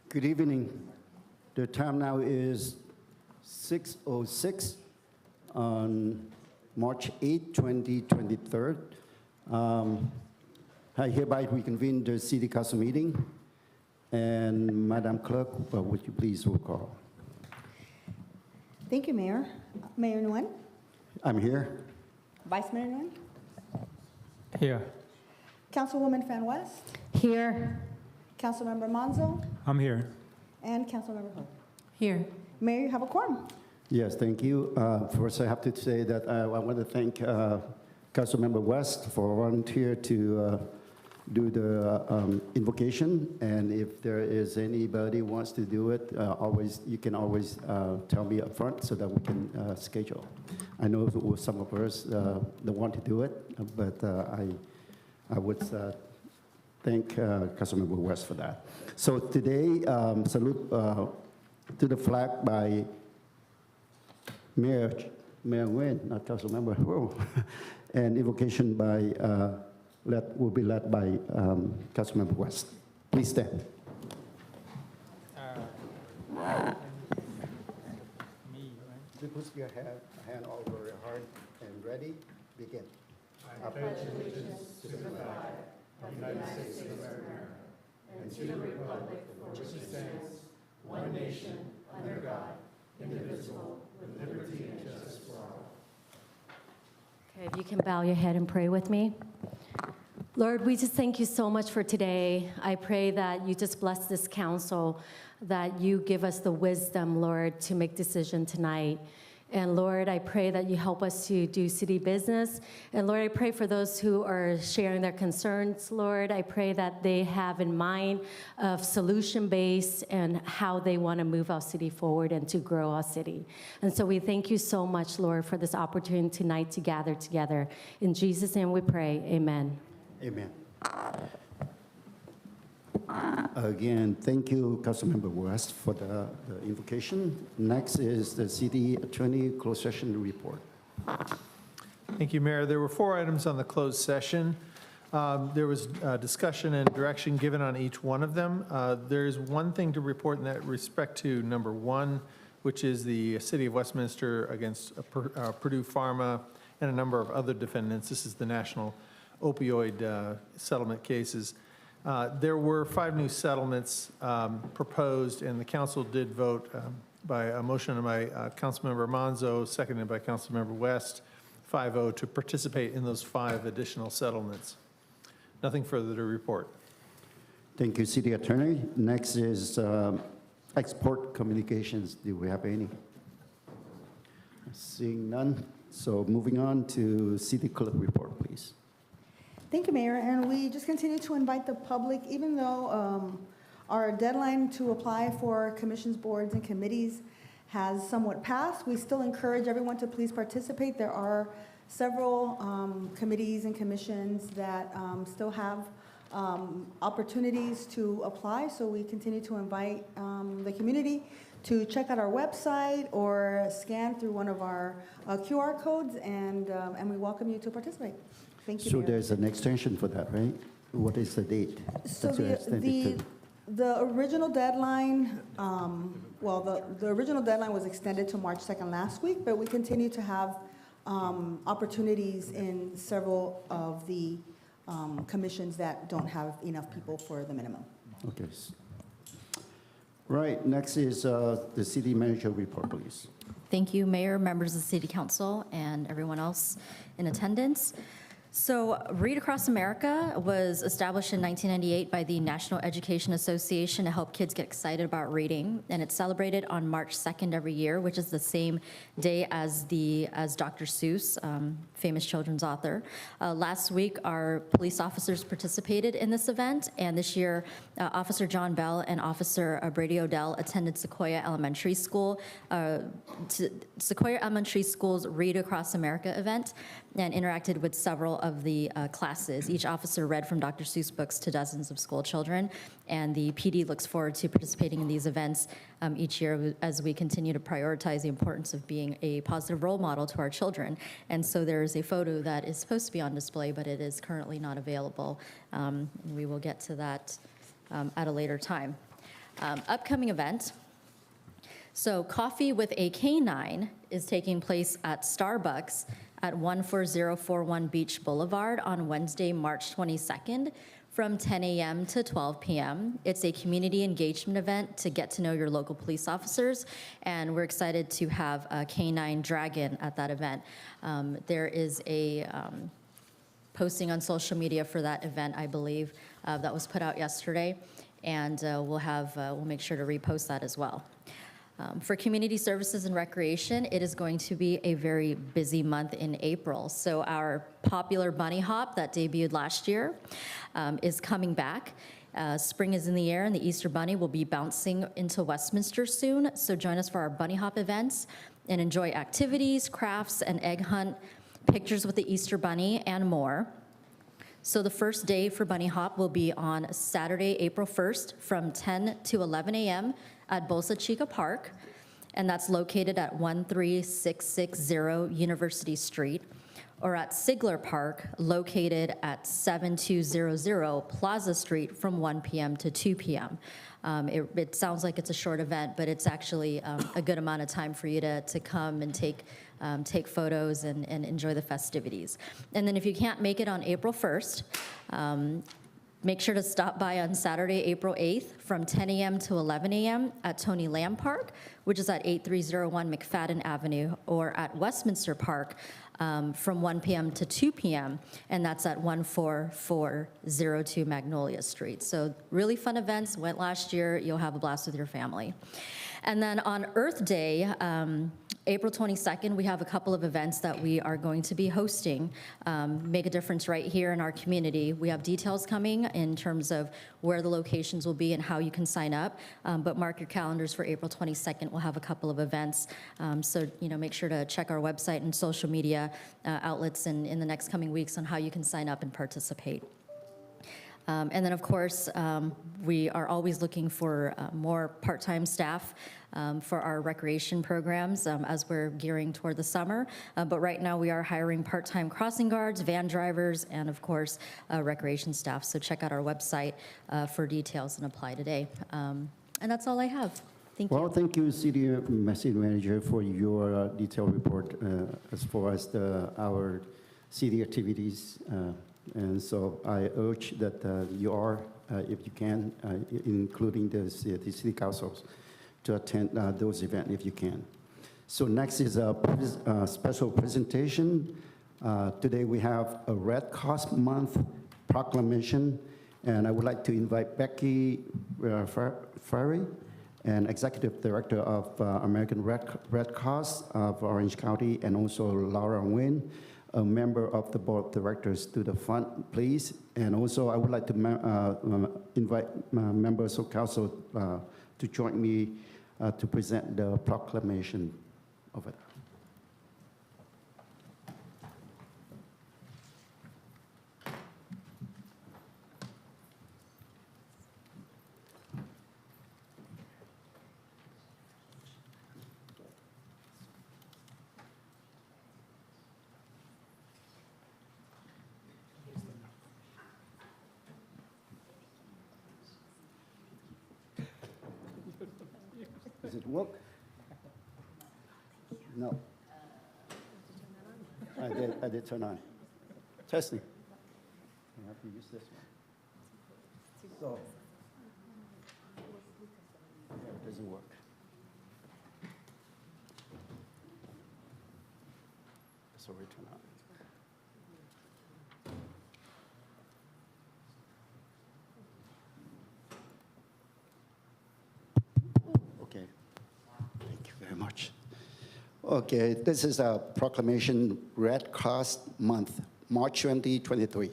Good evening. The time now is 6:06 on March 8, 2023. I hereby reconvene the City Council meeting. And Madam Clerk, would you please roll call? Thank you, Mayor. Mayor Nguyen? I'm here. Vice Mayor Nguyen? Here. Councilwoman Fan West? Here. Councilmember Monzo? I'm here. And Councilmember Ho? Here. Mayor, you have a quorum. Yes, thank you. First, I have to say that I want to thank Councilmember West for volunteer to do the invocation. And if there is anybody who wants to do it, you can always tell me up front so that we can schedule. I know some of us don't want to do it, but I would thank Councilmember West for that. So today, salute to the flag by Mayor Nguyen, not Councilmember Ho, and invocation by will be led by Councilmember West. Please stand. You put your hand over your heart and ready. Begin. I pledge allegiance to the flag of the United States of America and to the republic for which it stands, one nation, under God, indivisible, with liberty and justice for all. Okay, if you can bow your head and pray with me. Lord, we just thank you so much for today. I pray that you just bless this council, that you give us the wisdom, Lord, to make decision tonight. And Lord, I pray that you help us to do city business. And Lord, I pray for those who are sharing their concerns, Lord. I pray that they have in mind of solution-based and how they want to move our city forward and to grow our city. And so we thank you so much, Lord, for this opportunity tonight to gather together. In Jesus' name we pray, amen. Amen. Again, thank you, Councilmember West, for the invocation. Next is the City Attorney closed session report. Thank you, Mayor. There were 4 items on the closed session. There was discussion and direction given on each one of them. There is one thing to report in that respect to number 1, which is the City of Westminster against Purdue Pharma and a number of other defendants. This is the national opioid settlement cases. There were 5 new settlements proposed, and the council did vote by a motion by Councilmember Monzo, seconded by Councilmember West, 5-0 to participate in those 5 additional settlements. Nothing further to report. Thank you, City Attorney. Next is export communications. Do we have any? Seeing none. So moving on to City Clerk report, please. Thank you, Mayor. And we just continue to invite the public, even though our deadline to apply for commissions, boards, and committees has somewhat passed, we still encourage everyone to please participate. There are several committees and commissions that still have opportunities to apply, so we continue to invite the community to check out our website or scan through one of our QR codes, and we welcome you to participate. Thank you, So Mayor. there's an extension for that, right? What is the date? So That's extended to? the original deadline, the original deadline was extended to March 2nd last week, but we continue to have opportunities in several of the commissions that don't have enough people for the minimum. Okay. Right, next is the city manager report, please. Thank you, Mayor, members of the City Council, and everyone else in attendance. So Read Across America was established in 1998 by the National Education Association to help kids get excited about reading, and it's celebrated on March 2nd every year, which is the same day as Dr. Seuss, famous children's author. Last week, our police officers participated in this event, and this year, Officer John Bell and Officer Brady Odell attended Sequoia Elementary School, Sequoia Elementary School's Read Across America event, and interacted with several of the classes. Each officer read from Dr. Seuss books to dozens of school children, and the PD looks forward to participating in these events each year as we continue to prioritize the importance of being a positive role model to our children. And so there is a photo that is supposed to be on display, but it is currently not available. We will get to that at a later time. Upcoming event. So Coffee with a K9 is taking place at Starbucks at 14041 Beach Boulevard on Wednesday, March 22nd from 10 a.m. to 12 p.m. It's a community engagement event to get to know your local police officers, and we're excited to have a K9 Dragon at that event. There is a posting on social media for that event, I believe, that was put out yesterday, and we'll make sure to repost that as well. For community services and recreation, it is going to be a very busy month in April. So our popular bunny hop that debuted last year is coming back. Spring is in the air, and the Easter Bunny will be bouncing into Westminster soon. So join us for our bunny hop events and enjoy activities, crafts, and egg hunt, pictures with the Easter Bunny, and more. So the first day for bunny hop will be on Saturday, April 1st from 10 to 11 a.m. at Bolsa Chica Park, and that's located at 13660 University Street, or at Sigler Park, located at 7200 Plaza Street from 1 p.m. to 2 p.m. It sounds like it's a short event, but it's actually a good amount of time for you to come and take photos and enjoy the festivities. And then if you can't make it on April 1st, make sure to stop by on Saturday, April 8th from 10 a.m. to 11 a.m. at Tony Lamb Park, which is at 8301 McFadden Avenue, or at Westminster Park from 1 p.m. to 2 p.m., and that's at 14402 Magnolia Street. So really fun events, went last year. You'll have a blast with your family. And then on Earth Day, April 22nd, we have a couple of events that we are going to be hosting. Make a difference right here in our community. We have details coming in terms of where the locations will be and how you can sign up, but mark your calendars for April 22nd. We'll have a couple of events. So make sure to check our website and social media outlets in the next coming weeks on how you can sign up and participate. And then, of course, we are always looking for more part-time staff for our recreation programs as we're gearing toward the summer. But right now, we are hiring part-time crossing guards, van drivers, and, of course, recreation staff. So check out our website for details and apply today. And that's all I have. Thank you. Well, thank you, City Manager, for your detailed report as far as our city activities. And so I urge that you are, if you can, including the city councils, to attend those events if you can. So next is a special presentation. Today we have a Red Cross Month proclamation, and I would like to invite Becky Ferry, and Executive Director of American Red Cross of Orange County, and also Laura Nguyen, a member of the board of directors, to the front, please. And also, I would like to invite members of council to join me to present the proclamation of it. Does it work? No. I did turn on. Testing. I have to use this one. So, yeah, it doesn't work. So we turn on. Okay. Thank you very much. Okay, this is a proclamation, Red Cross Month, March 2023.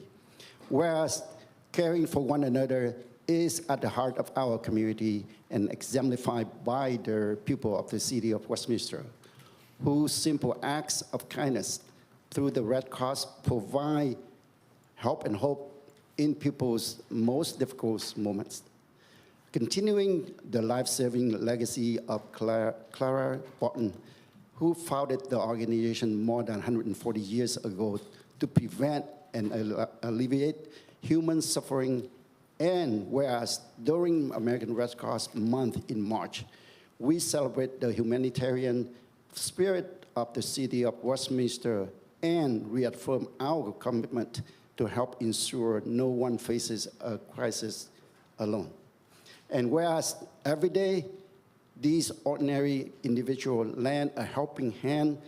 Whereas caring for one another is at the heart of our community and exemplified by the people of the city of Westminster, whose simple acts of kindness through the Red Cross provide help and hope in people's most difficult moments. Continuing the life-saving legacy of Clara Barton, who founded the organization more than 140 years ago to prevent and alleviate human suffering And whereas during American Red Cross Month in March, we celebrate the humanitarian spirit of the city of Westminster and reaffirm our commitment to help ensure no one faces a crisis alone. And whereas every day, these ordinary individuals lend a helping hand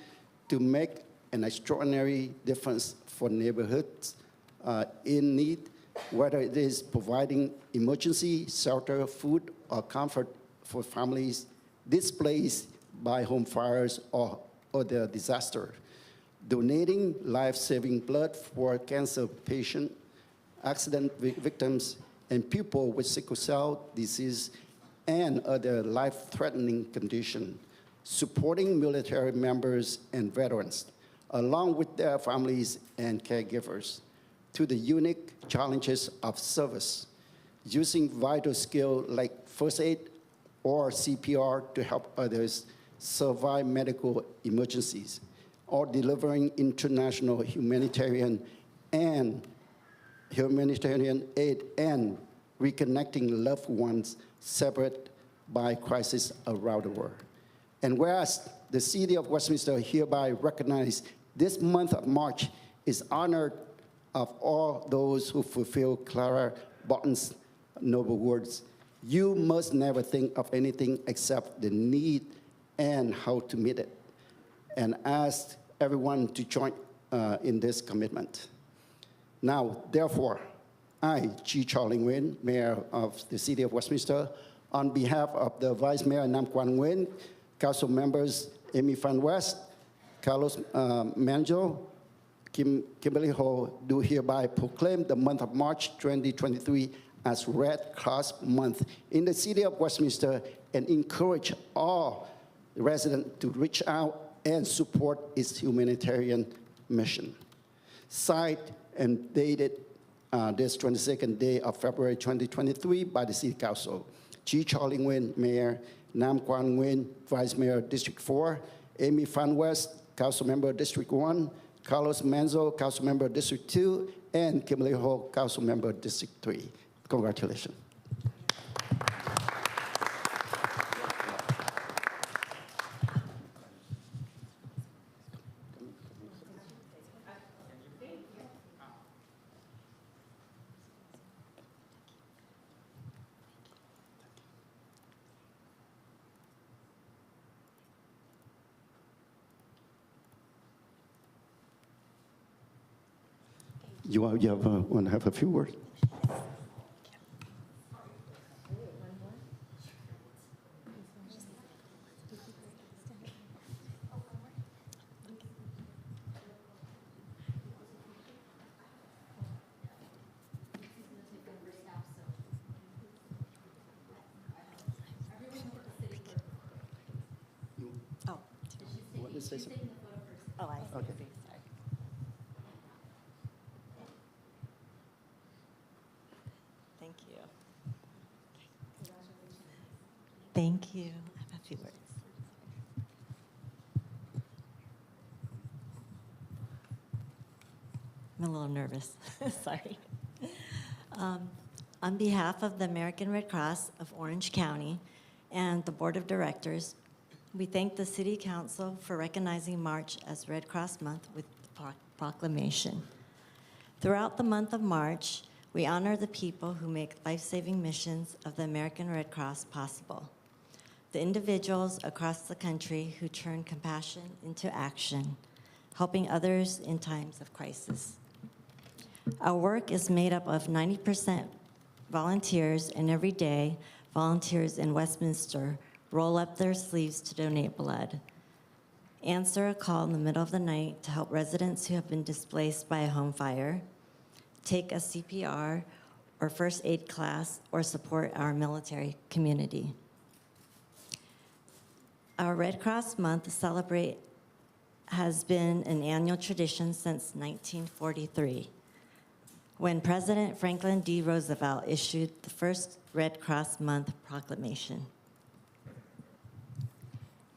to make an extraordinary difference for neighborhoods in need, whether it is providing emergency shelter, food, or comfort for families displaced by home fires or other disaster, donating life-saving blood for cancer patients, accident victims, and people with sickle cell disease and other life-threatening conditions, supporting military members and veterans, along with their families and caregivers, to the unique challenges of service, using vital skills like first aid or CPR to help others survive medical emergencies, or delivering international humanitarian aid and reconnecting loved ones separate by crisis around the world. And whereas the city of Westminster hereby recognizes this month of March is honored of all those who fulfill Clara Barton's noble words, you must never think of anything except the need and how to meet it, and ask everyone to join in this commitment. Now, therefore, I, Chi Charlie Nguyen, Mayor of the City of Westminster, on behalf of the Vice Mayor Nam Quan Nguyen, Council members Amy Fan West, Carlos Manjo, Kimberly Ho, do hereby proclaim the month of March 2023 as Red Cross Month in the City of Westminster and encourage all residents to reach out and support its humanitarian mission. Signed and dated this 22nd day of February 2023 by the City Council. Chi Charlie Nguyen, Mayor, Nam Quan Nguyen, Vice Mayor, District 4, Amy Fan West, Council Member, District 1, Carlos Manzo, Council Member, District 2, and Kimberly Ho, Council Member, District 3. Congratulations. You want to have a few words? Oh. You want to say something? Oh, I see. Okay. Sorry. Thank you. Thank you. I have a few words. I'm a little nervous. Sorry. On behalf of the American Red Cross of Orange County and the Board of Directors, we thank the City Council for recognizing March as Red Cross Month with the proclamation. Throughout the month of March, we honor the people who make life-saving missions of the American Red Cross possible. The individuals across the country who turn compassion into action, helping others in times of crisis. Our work is made up of 90% volunteers, and every day, volunteers in Westminster roll up their sleeves to donate blood, answer a call in the middle of the night to help residents who have been displaced by a home fire, take a CPR or first aid class, or support our military community. Our Red Cross Month celebrate has been an annual tradition since 1943, when President Franklin D. Roosevelt issued the first Red Cross Month proclamation.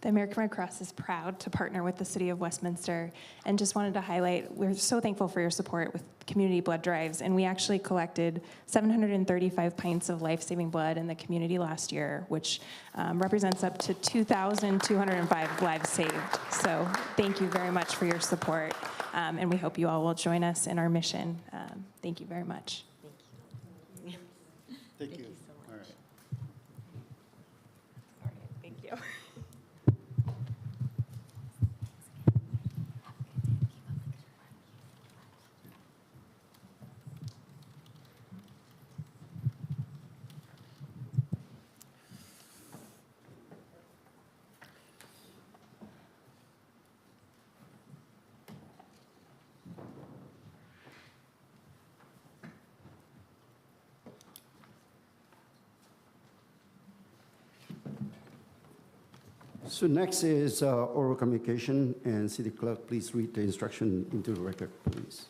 The American Red Cross is proud to partner with the City of Westminster, and just wanted to highlight, we're so thankful for your support with community blood drives, and we actually collected 735 pints of life-saving blood in the community last year, which represents up to 2,205 lives saved. So thank you very much for your support, and we hope you all will join us in our mission. Thank you very much. Thank you. so much. All right. All right, thank you. So next is oral communication, and City Clerk, please read the instruction into the record, please.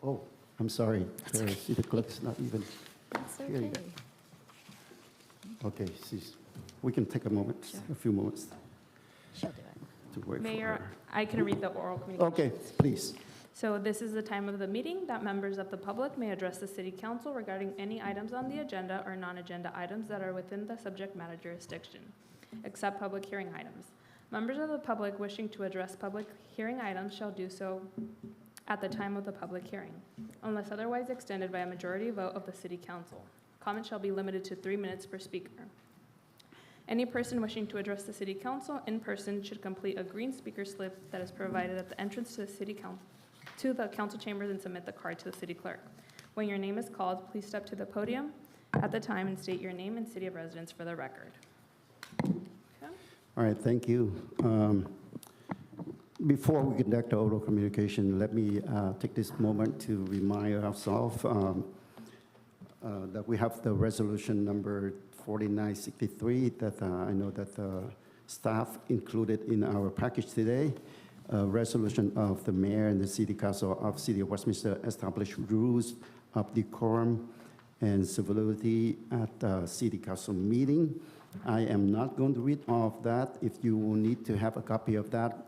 Oh, I'm sorry, the City Clerk's not even That's here okay. yet. Okay, we can take a moment, a few moments She'll do it. to wait for Mayor, her. I can read the oral communication. Okay, please. So this is the time of the meeting that members of the public may address the city council regarding any items on the agenda or non-agenda items that are within the subject matter jurisdiction, except public hearing items. Members of the public wishing to address public hearing items shall do so at the time of the public hearing, unless otherwise extended by a majority vote of the city council. Comments shall be limited to 3 minutes per speaker. Any person wishing to address the city council in person should complete a green speaker slip that is provided at the entrance to the council chambers and submit the card to the city clerk. When your name is called, please step to the podium at the time and state your name and city of residence for the record. Okay. All right, thank you. Before we conduct the oral communication, let me take this moment to remind ourselves that we have the resolution number 4963 that I know that the staff included in our package today. A resolution of the mayor and the city council of City of Westminster establish rules of decorum and civility at the city council meeting. I am not going to read all of that. If you will need to have a copy of that,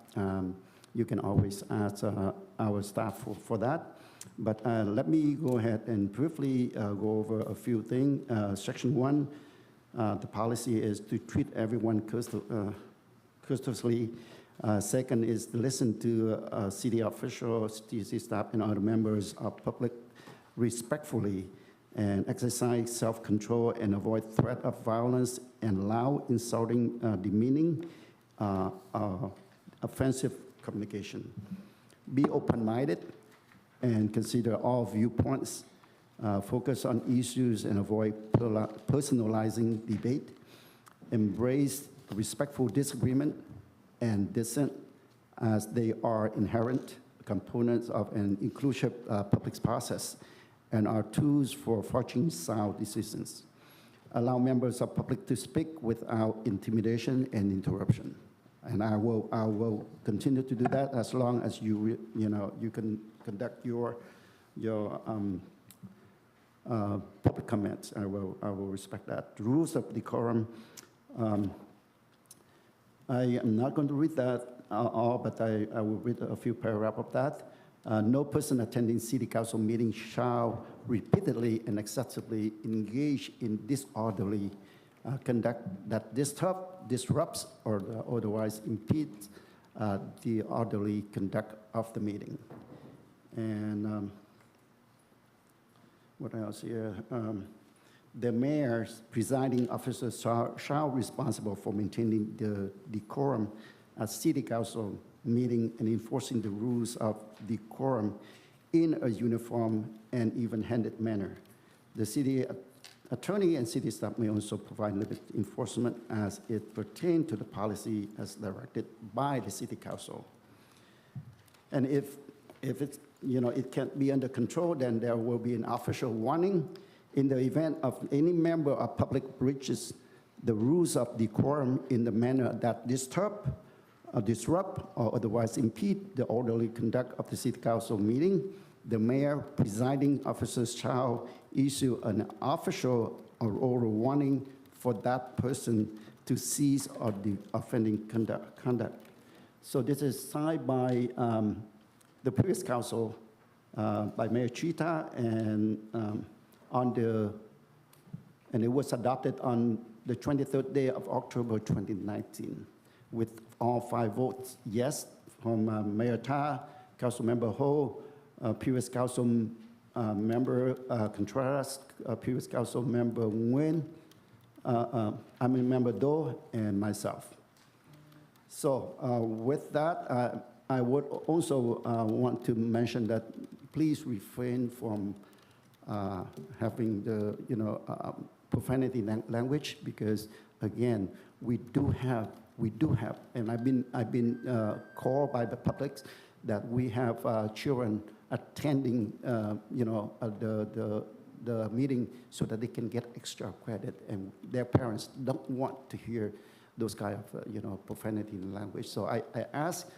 you can always ask our staff for that. But let me go ahead and briefly go over a few things. Section 1, the policy is to treat everyone courteously. Second is to listen to city officials, city staff, and other members of public respectfully, and exercise self-control and avoid threat of violence and loud, insulting, demeaning, offensive communication. Be open-minded and consider all viewpoints. Focus on issues and avoid personalizing debate. Embrace respectful disagreement and dissent as they are inherent components of an inclusive public process and are tools for forging sound decisions. Allow members of public to speak without intimidation and interruption. And I will continue to do that as long as you can conduct your public comments. I will respect that. The rules of decorum. I am not going to read that all, but I will read a few paragraphs of that. No person attending city council meeting shall repeatedly and excessively engage in disorderly conduct that disrupts or otherwise impedes the orderly conduct of the meeting. And what else here? The mayor's presiding officers shall responsible for maintaining the decorum at city council meeting and enforcing the rules of decorum in a uniform and even-handed manner. The city attorney and city staff may also provide limited enforcement as it pertains to the policy as directed by the city council. And if it's, it can't be under control, then there will be an official warning. In the event of any member of public breaches the rules of decorum in the manner that disrupt, or otherwise impede the orderly conduct of the city council meeting, the mayor presiding officers shall issue an official or oral warning for that person to to cease or the offending conduct. So this is signed by the previous council, by Mayor Chita, and and it was adopted on the 23rd day of October 2019, with all 5 votes yes from Mayor Ta, Councilmember Ho, previous council member Contreras, previous council member Nguyen, member Do, and myself. So with that, I would also want to mention that please refrain from having the profanity language, because again, we do have, and I've been called by the public that we have children attending, the meeting so that they can get extra credit, and their parents don't want to hear those kind of, profanity language. So I ask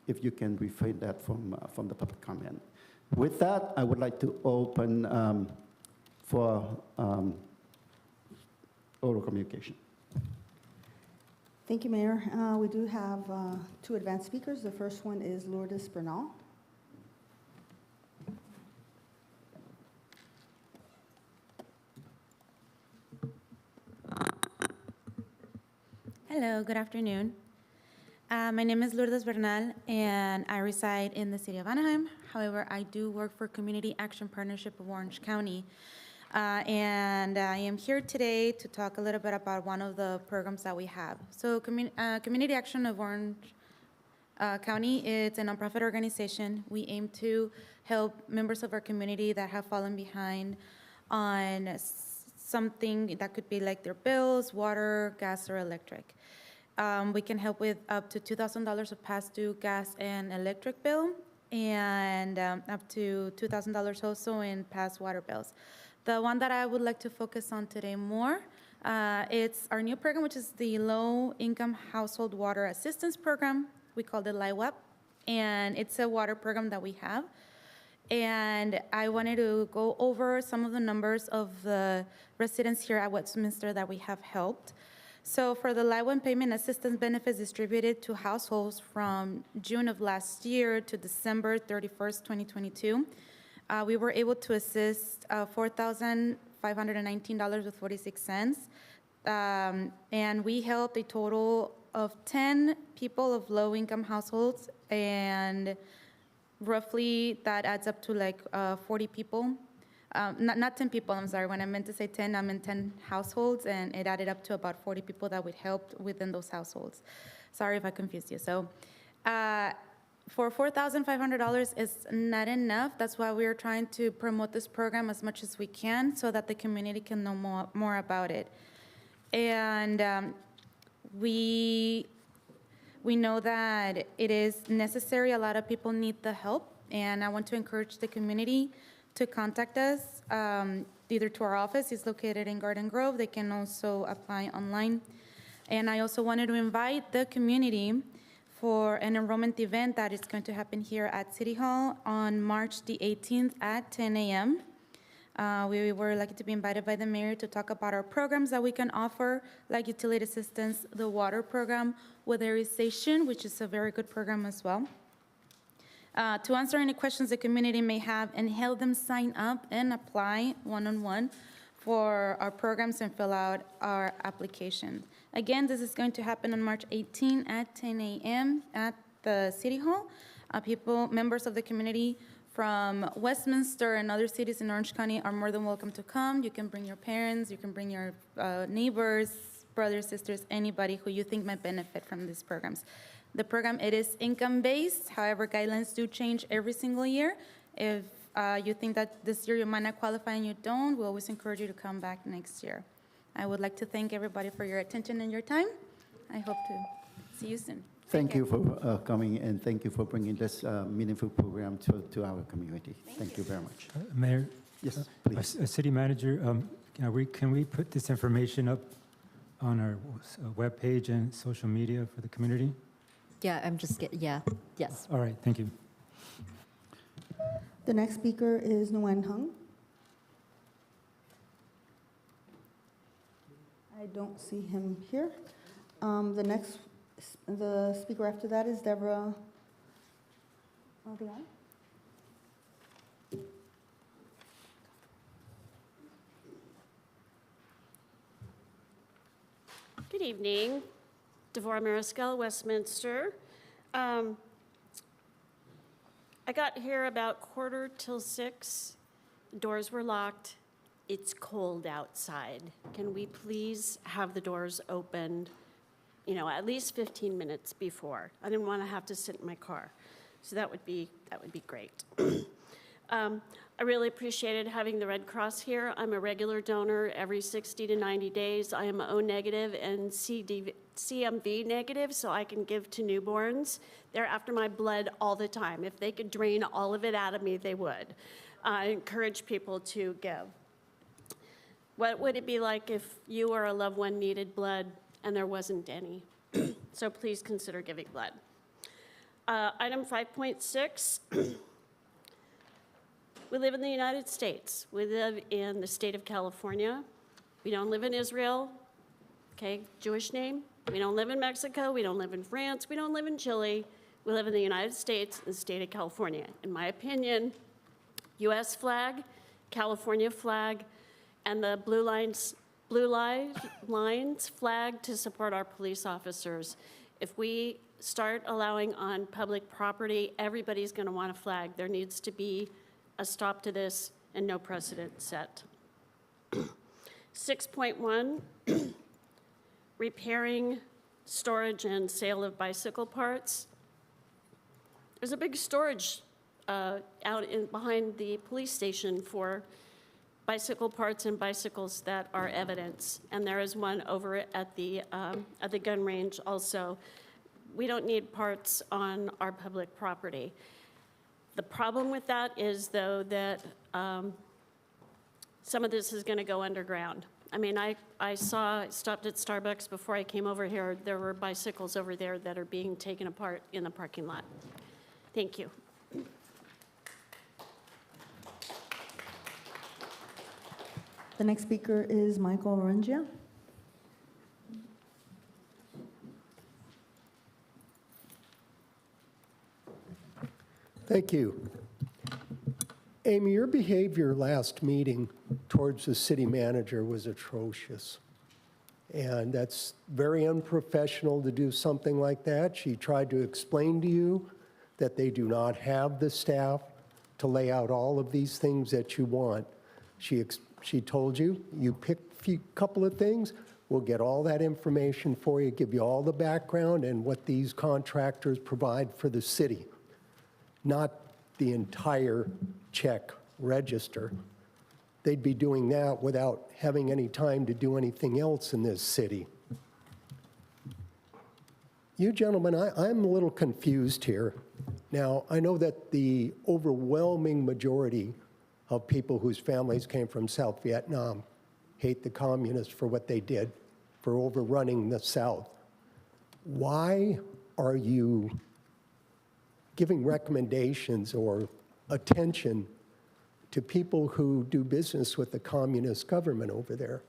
if you can refrain that from the public comment. With that, I would like to open for oral communication. Thank you, Mayor. We do have 2 advanced speakers. The first one is Lourdes Bernal. Hello, good afternoon. My name is Lourdes Bernal, and I reside in the city of Anaheim. However, I do work for Community Action Partnership of Orange County. And I am here today to talk a little bit about one of the programs that we have. So Community Action of Orange County, it's a nonprofit organization. We aim to help members of our community that have fallen behind on something that could be like their bills, water, gas, or electric. We can help with up to $2,000 of past due gas and electric bill, and up to $2,000 also in past water bills. The one that I would like to focus on today more, it's our new program, which is the Low Income Household Water Assistance Program. We call it LIWAP, and it's a water program that we have. And I wanted to go over some of the numbers of the residents here at Westminster that we have helped. So for the LIWAP payment assistance benefits distributed to households from June of last year to December 31st, 2022, we were able to assist $4,519.46. And we helped a total of 10 people of low-income households, and roughly that adds up to like 40 people. Not 10 people, I'm sorry. When I meant to say 10, I meant 10 households, and it added up to about 40 people that we helped within those households. Sorry if I confused you. So for $4,500 is not enough. That's why we are trying to promote this program as much as we can so that the community can know more about it. And we know that it is necessary. A lot of people need the help, and I want to encourage the community to contact us, either to our office. It's located in Garden Grove. They can also apply online. And I also wanted to invite the community for an enrollment event that is going to happen here at City Hall on March the 18th at 10 a.m. We were lucky to be invited by the mayor to talk about our programs that we can offer, like utility assistance, the water program, weatherization, which is a very good program as well. To answer any questions the community may have and help them sign up and apply one-on-one for our programs and fill out our application. Again, this is going to happen on March 18 at 10 a.m. at the City Hall. Members of the community from Westminster and other cities in Orange County are more than welcome to come. You can bring your parents, you can bring your neighbors, brothers, sisters, anybody who you think might benefit from these programs. The program, it is income-based. However, guidelines do change every single year. If you think that this year you might not qualify and you don't, we always encourage you to come back next year. I would like to thank everybody for your attention and your time. I hope to see you soon. Thank you for coming, and thank you for bringing this meaningful program to our community. Thank you very much. Mayor? Yes, please. City Manager, can we put this information up on our webpage and social media for the community? Yeah, yes. All right, thank you. The next speaker is Nguyen Hung. I don't see him here. The speaker after that is Deborah. Albion. Good evening. Devorah Mariscal, Westminster. I got here about 5:45. Doors were locked. It's cold outside. Can we please have the doors opened, at least 15 minutes before? I didn't want to have to sit in my car. So that would be great. I really appreciated having the Red Cross here. I'm a regular donor every 60 to 90 days. I am O negative and CMV negative, so I can give to newborns. They're after my blood all the time. If they could drain all of it out of me, they would. I encourage people to give. What would it be like if you or a loved one needed blood and there wasn't any? So please consider giving blood. Item 5.6. We live in the United States. We live in the state of California. We don't live in Israel, okay, Jewish name. We don't live in Mexico. We don't live in France. We don't live in Chile. We live in the United States, the state of California. In my opinion, US flag, California flag, and the blue lines flag to support our police officers. If we start allowing on public property, everybody's going to want a flag. There needs to be a stop to this and no precedent set. 6.1, repairing, storage, and sale of bicycle parts. There's a big storage behind the police station for bicycle parts and bicycles that are evidence, and there is one over at the gun range also. We don't need parts on our public property. The problem with that is, though, that some of this is going to go underground. I mean, I stopped at Starbucks before I came over here. There were bicycles over there that are being taken apart in the parking lot. Thank you. The next speaker is Michael Orangia. Thank you. Amy, your behavior last meeting towards the city manager was atrocious. And that's very unprofessional to do something like that. She tried to explain to you that they do not have the staff to lay out all of these things that you want. She told you, you pick a couple of things, we'll get all that information for you, give you all the background and what these contractors provide for the city. Not the entire check register. They'd be doing that without having any time to do anything else in this city. You gentlemen, I'm a little confused here. Now, I know that the overwhelming majority of people whose families came from South Vietnam hate the communists for what they did, for overrunning the South. Why are you giving recommendations or attention to people who do business with the communist government over there?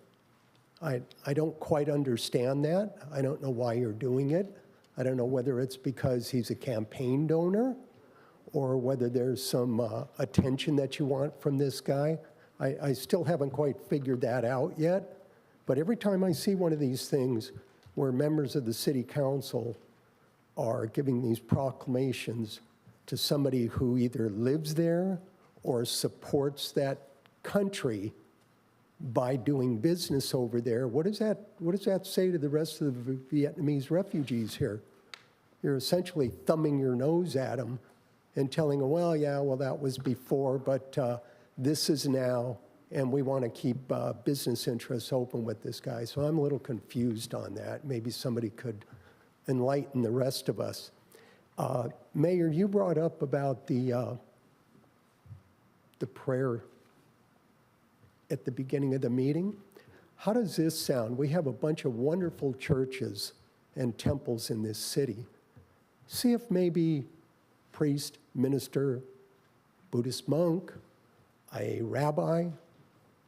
I don't quite understand that. I don't know why you're doing it. I don't know whether it's because he's a campaign donor or whether there's some attention that you want from this guy. I still haven't quite figured that out yet. But every time I see one of these things where members of the city council are giving these proclamations to somebody who either lives there or supports that country by doing business over there, what does that say to the rest of the Vietnamese refugees here? You're essentially thumbing your nose at them and telling them, well, yeah, well, that was before, but this is now, and we want to keep business interests open with this guy. So I'm a little confused on that. Maybe somebody could enlighten the rest of us. Mayor, you brought up about the prayer at the beginning of the meeting. How does this sound? We have a bunch of wonderful churches and temples in this city. See if maybe priest, minister, Buddhist monk, a rabbi,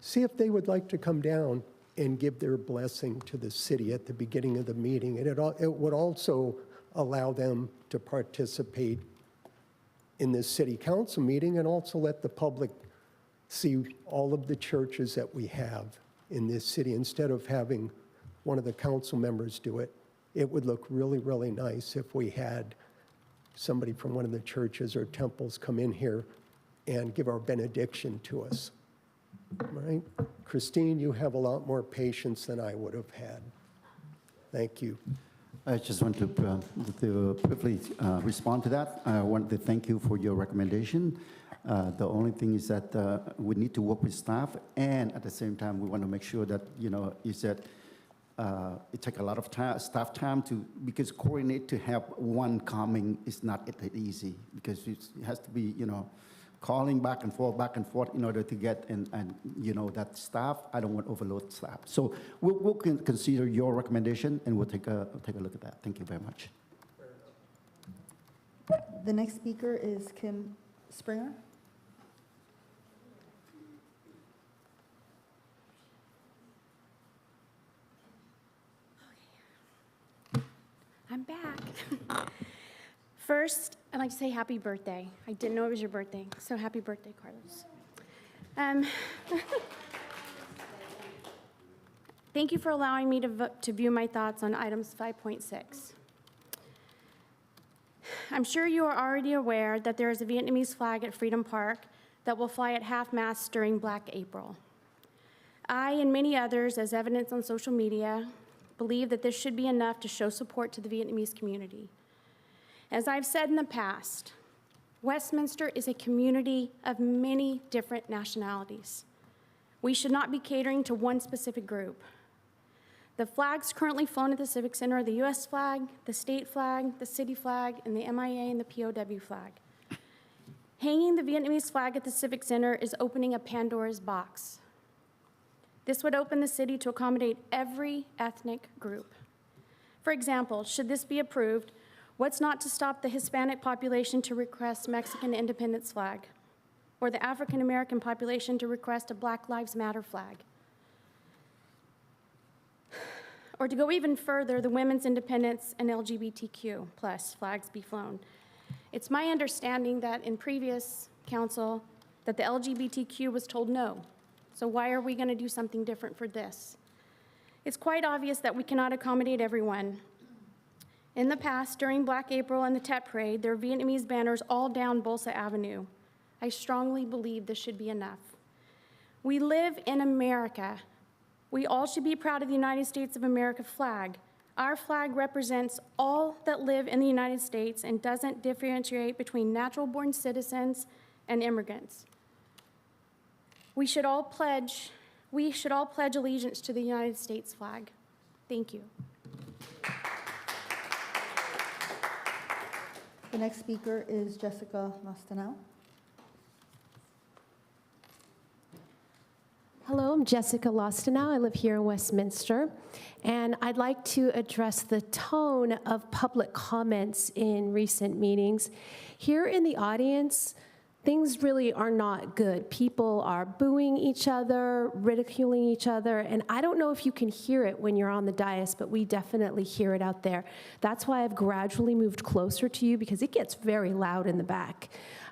see if they would like to come down and give their blessing to the city at the beginning of the meeting. And it would also allow them to participate in this city council meeting and also let the public see all of the churches that we have in this city. Instead of having one of the council members do it, it would look really, really nice if we had somebody from one of the churches or temples come in here and give our benediction to us. Right? Christine, you have a lot more patience than I would have had. Thank you. I just want to briefly respond to that. I want to thank you for your recommendation. The only thing is that we need to work with staff, and at the same time, we want to make sure that, is that it takes a lot of time, staff time because coordinate to have one coming is not that easy, because it has to be, calling back and forth in order to get, and that staff, I don't want to overload staff. So we'll consider your recommendation, and we'll take a look at that. Thank you very much. The next speaker is Kim Springer. I'm back. First, I'd like to say happy birthday. I didn't know it was your birthday, so happy birthday, Carlos. Thank you for allowing me to view my thoughts on items 5.6. I'm sure you are already aware that there is a Vietnamese flag at Freedom Park that will fly at half-mast during Black April. I and many others, as evidence on social media, believe that this should be enough to show support to the Vietnamese community. As I've said in the past, Westminster is a community of many different nationalities. We should not be catering to one specific group. The flags currently flown at the Civic Center are the US flag, the state flag, the city flag, and the MIA and the POW flag. Hanging the Vietnamese flag at the Civic Center is opening a Pandora's box. This would open the city to accommodate every ethnic group. For example, should this be approved, what's not to stop the Hispanic population to request Mexican independence flag, or the African American population to request a Black Lives Matter flag? Or to go even further, the women's independence and LGBTQ plus flags be flown. It's my understanding that in previous council that the LGBTQ was told no. So why are we going to do something different for this? It's quite obvious that we cannot accommodate everyone. In the past, during Black April and the Tet Parade, there were Vietnamese banners all down Bolsa Avenue. I strongly believe this should be enough. We live in America. We all should be proud of the United States of America flag. Our flag represents all that live in the United States and doesn't differentiate between natural-born citizens and immigrants. We should all pledge allegiance to the United States flag. Thank you. The next speaker is Jessica Lastanau. Hello, I'm Jessica Lastanau. I live here in Westminster, and I'd like to address the tone of public comments in recent meetings. Here in the audience, things really are not good. People are booing each other, ridiculing each other, and I don't know if you can hear it when you're on the dais, but we definitely hear it out there. That's why I've gradually moved closer to you, because it gets very loud in the back.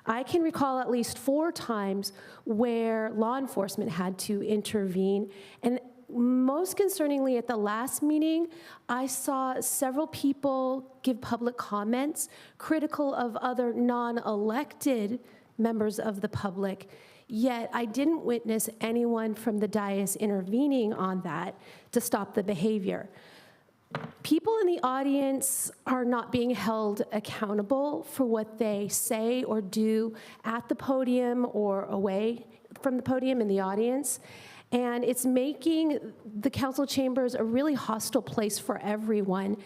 I can recall at least 4 times where law enforcement had to intervene, and most concerningly, at the last meeting, I saw several people give public comments critical of other non-elected members of the public, yet I didn't witness anyone from the dais intervening on that to stop the behavior. People in the audience are not being held accountable for what they say or do at the podium or away from the podium in the audience, and it's making the council chambers a really hostile place for everyone.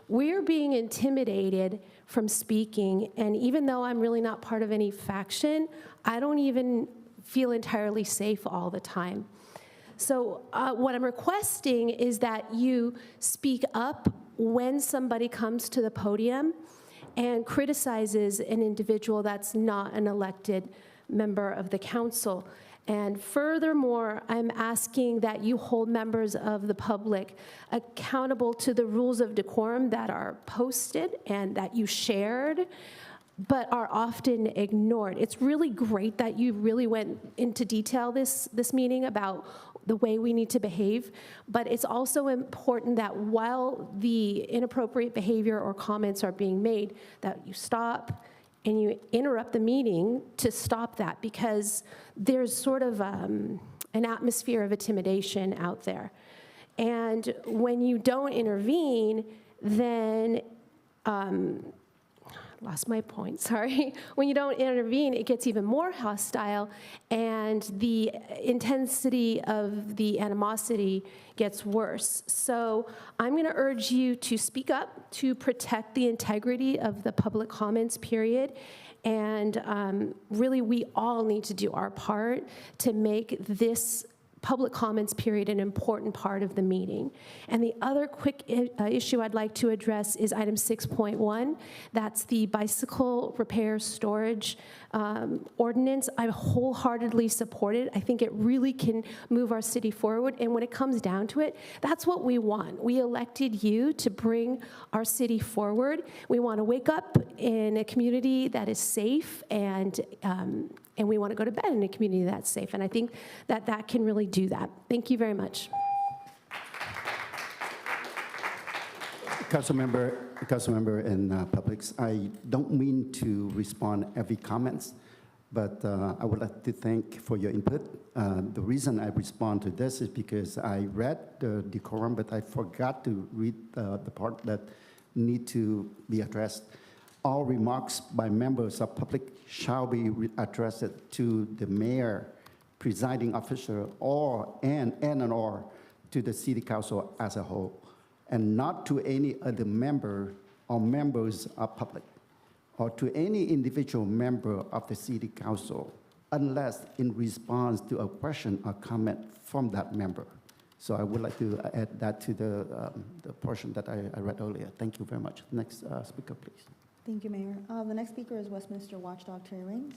We're being intimidated from speaking, and even though I'm really not part of any faction, I don't even feel entirely safe all the time. So what I'm requesting is that you speak up when somebody comes to the podium and criticizes an individual that's not an elected member of the council. And furthermore, I'm asking that you hold members of the public accountable to the rules of decorum that are posted and that you shared, but are often ignored. It's really great that you really went into detail this meeting about the way we need to behave, but it's also important that while the inappropriate behavior or comments are being made, that you stop and you interrupt the meeting to stop that, because there's sort of an atmosphere of intimidation out there. And when you don't intervene, then lost my point, sorry. When you don't intervene, it gets even more hostile, and the intensity of the animosity gets worse. So I'm going to urge you to speak up to protect the integrity of the public comments period. And really, we all need to do our part to make this public comments period an important part of the meeting. And the other quick issue I'd like to address is item 6.1. That's the bicycle repair storage ordinance. I wholeheartedly support it. I think it really can move our city forward. And when it comes down to it, that's what we want. We elected you to bring our city forward. We want to wake up in a community that is safe, and we want to go to bed in a community that's safe. And I think that that can really do that. Thank you very much. Councilmember and publics, I don't mean to respond every comments, but I would like to thank for your input. The reason I respond to this is because I read the decorum, but I forgot to read the part that need to be addressed. All remarks by members of public shall be addressed to the mayor, presiding officer, or to the city council as a whole, and not to any other member or members of public, or to any individual member of the city council, unless in response to a question or comment from that member. So I would like to add that to the portion that I read earlier. Thank you very much. Next speaker, please. Thank you, Mayor. The next speaker is Westminster Watchdog Terry Raines.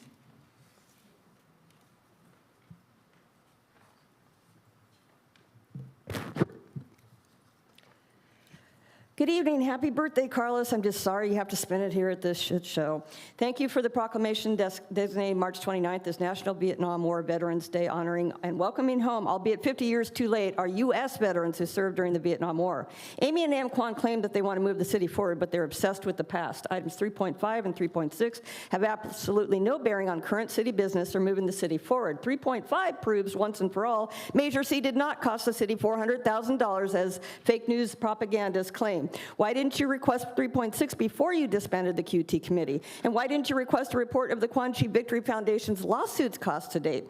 Good evening. Happy birthday, Carlos. I'm just sorry you have to spend it here at this shit show. Thank you for the proclamation designated March 29th as National Vietnam War Veterans Day, honoring and welcoming home, albeit 50 years too late, our U.S. veterans who served during the Vietnam War. Amy and Nam Quan claim that they want to move the city forward, but they're obsessed with the past. Items 3.5 and 3.6 have absolutely no bearing on current city business or moving the city forward. 3.5 proves once and for all, Measure C did not cost the city $400,000 as fake news propagandists claim. Why didn't you request 3.6 before you disbanded the QT committee? And why didn't you request a report of the Quan Chi Victory Foundation's lawsuits cost to date?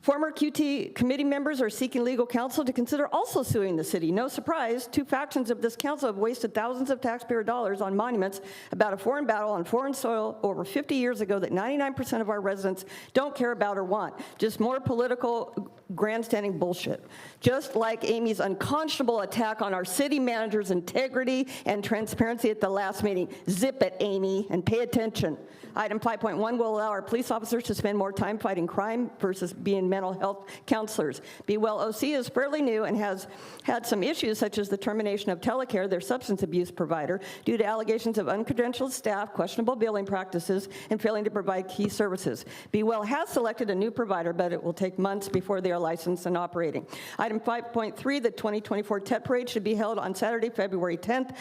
Former QT committee members are seeking legal counsel to consider also suing the city. No surprise, two factions of this council have wasted thousands of taxpayer dollars on monuments about a foreign battle on foreign soil over 50 years ago that 99% of our residents don't care about or want. Just more political grandstanding bullshit. Just like Amy's unconscionable attack on our city manager's integrity and transparency at the last meeting. Zip it, Amy, and pay attention. Item 5.1 will allow our police officers to spend more time fighting crime versus being mental health counselors. Be Well OC is fairly new and has had some issues such as the termination of Telecare, their substance abuse provider, due to allegations of uncredentialed staff, questionable billing practices, and failing to provide key services. Be Well has selected a new provider, but it will take months before they are licensed and operating. Item 5.3, the 2024 TET Parade should be held on Saturday, February 10th.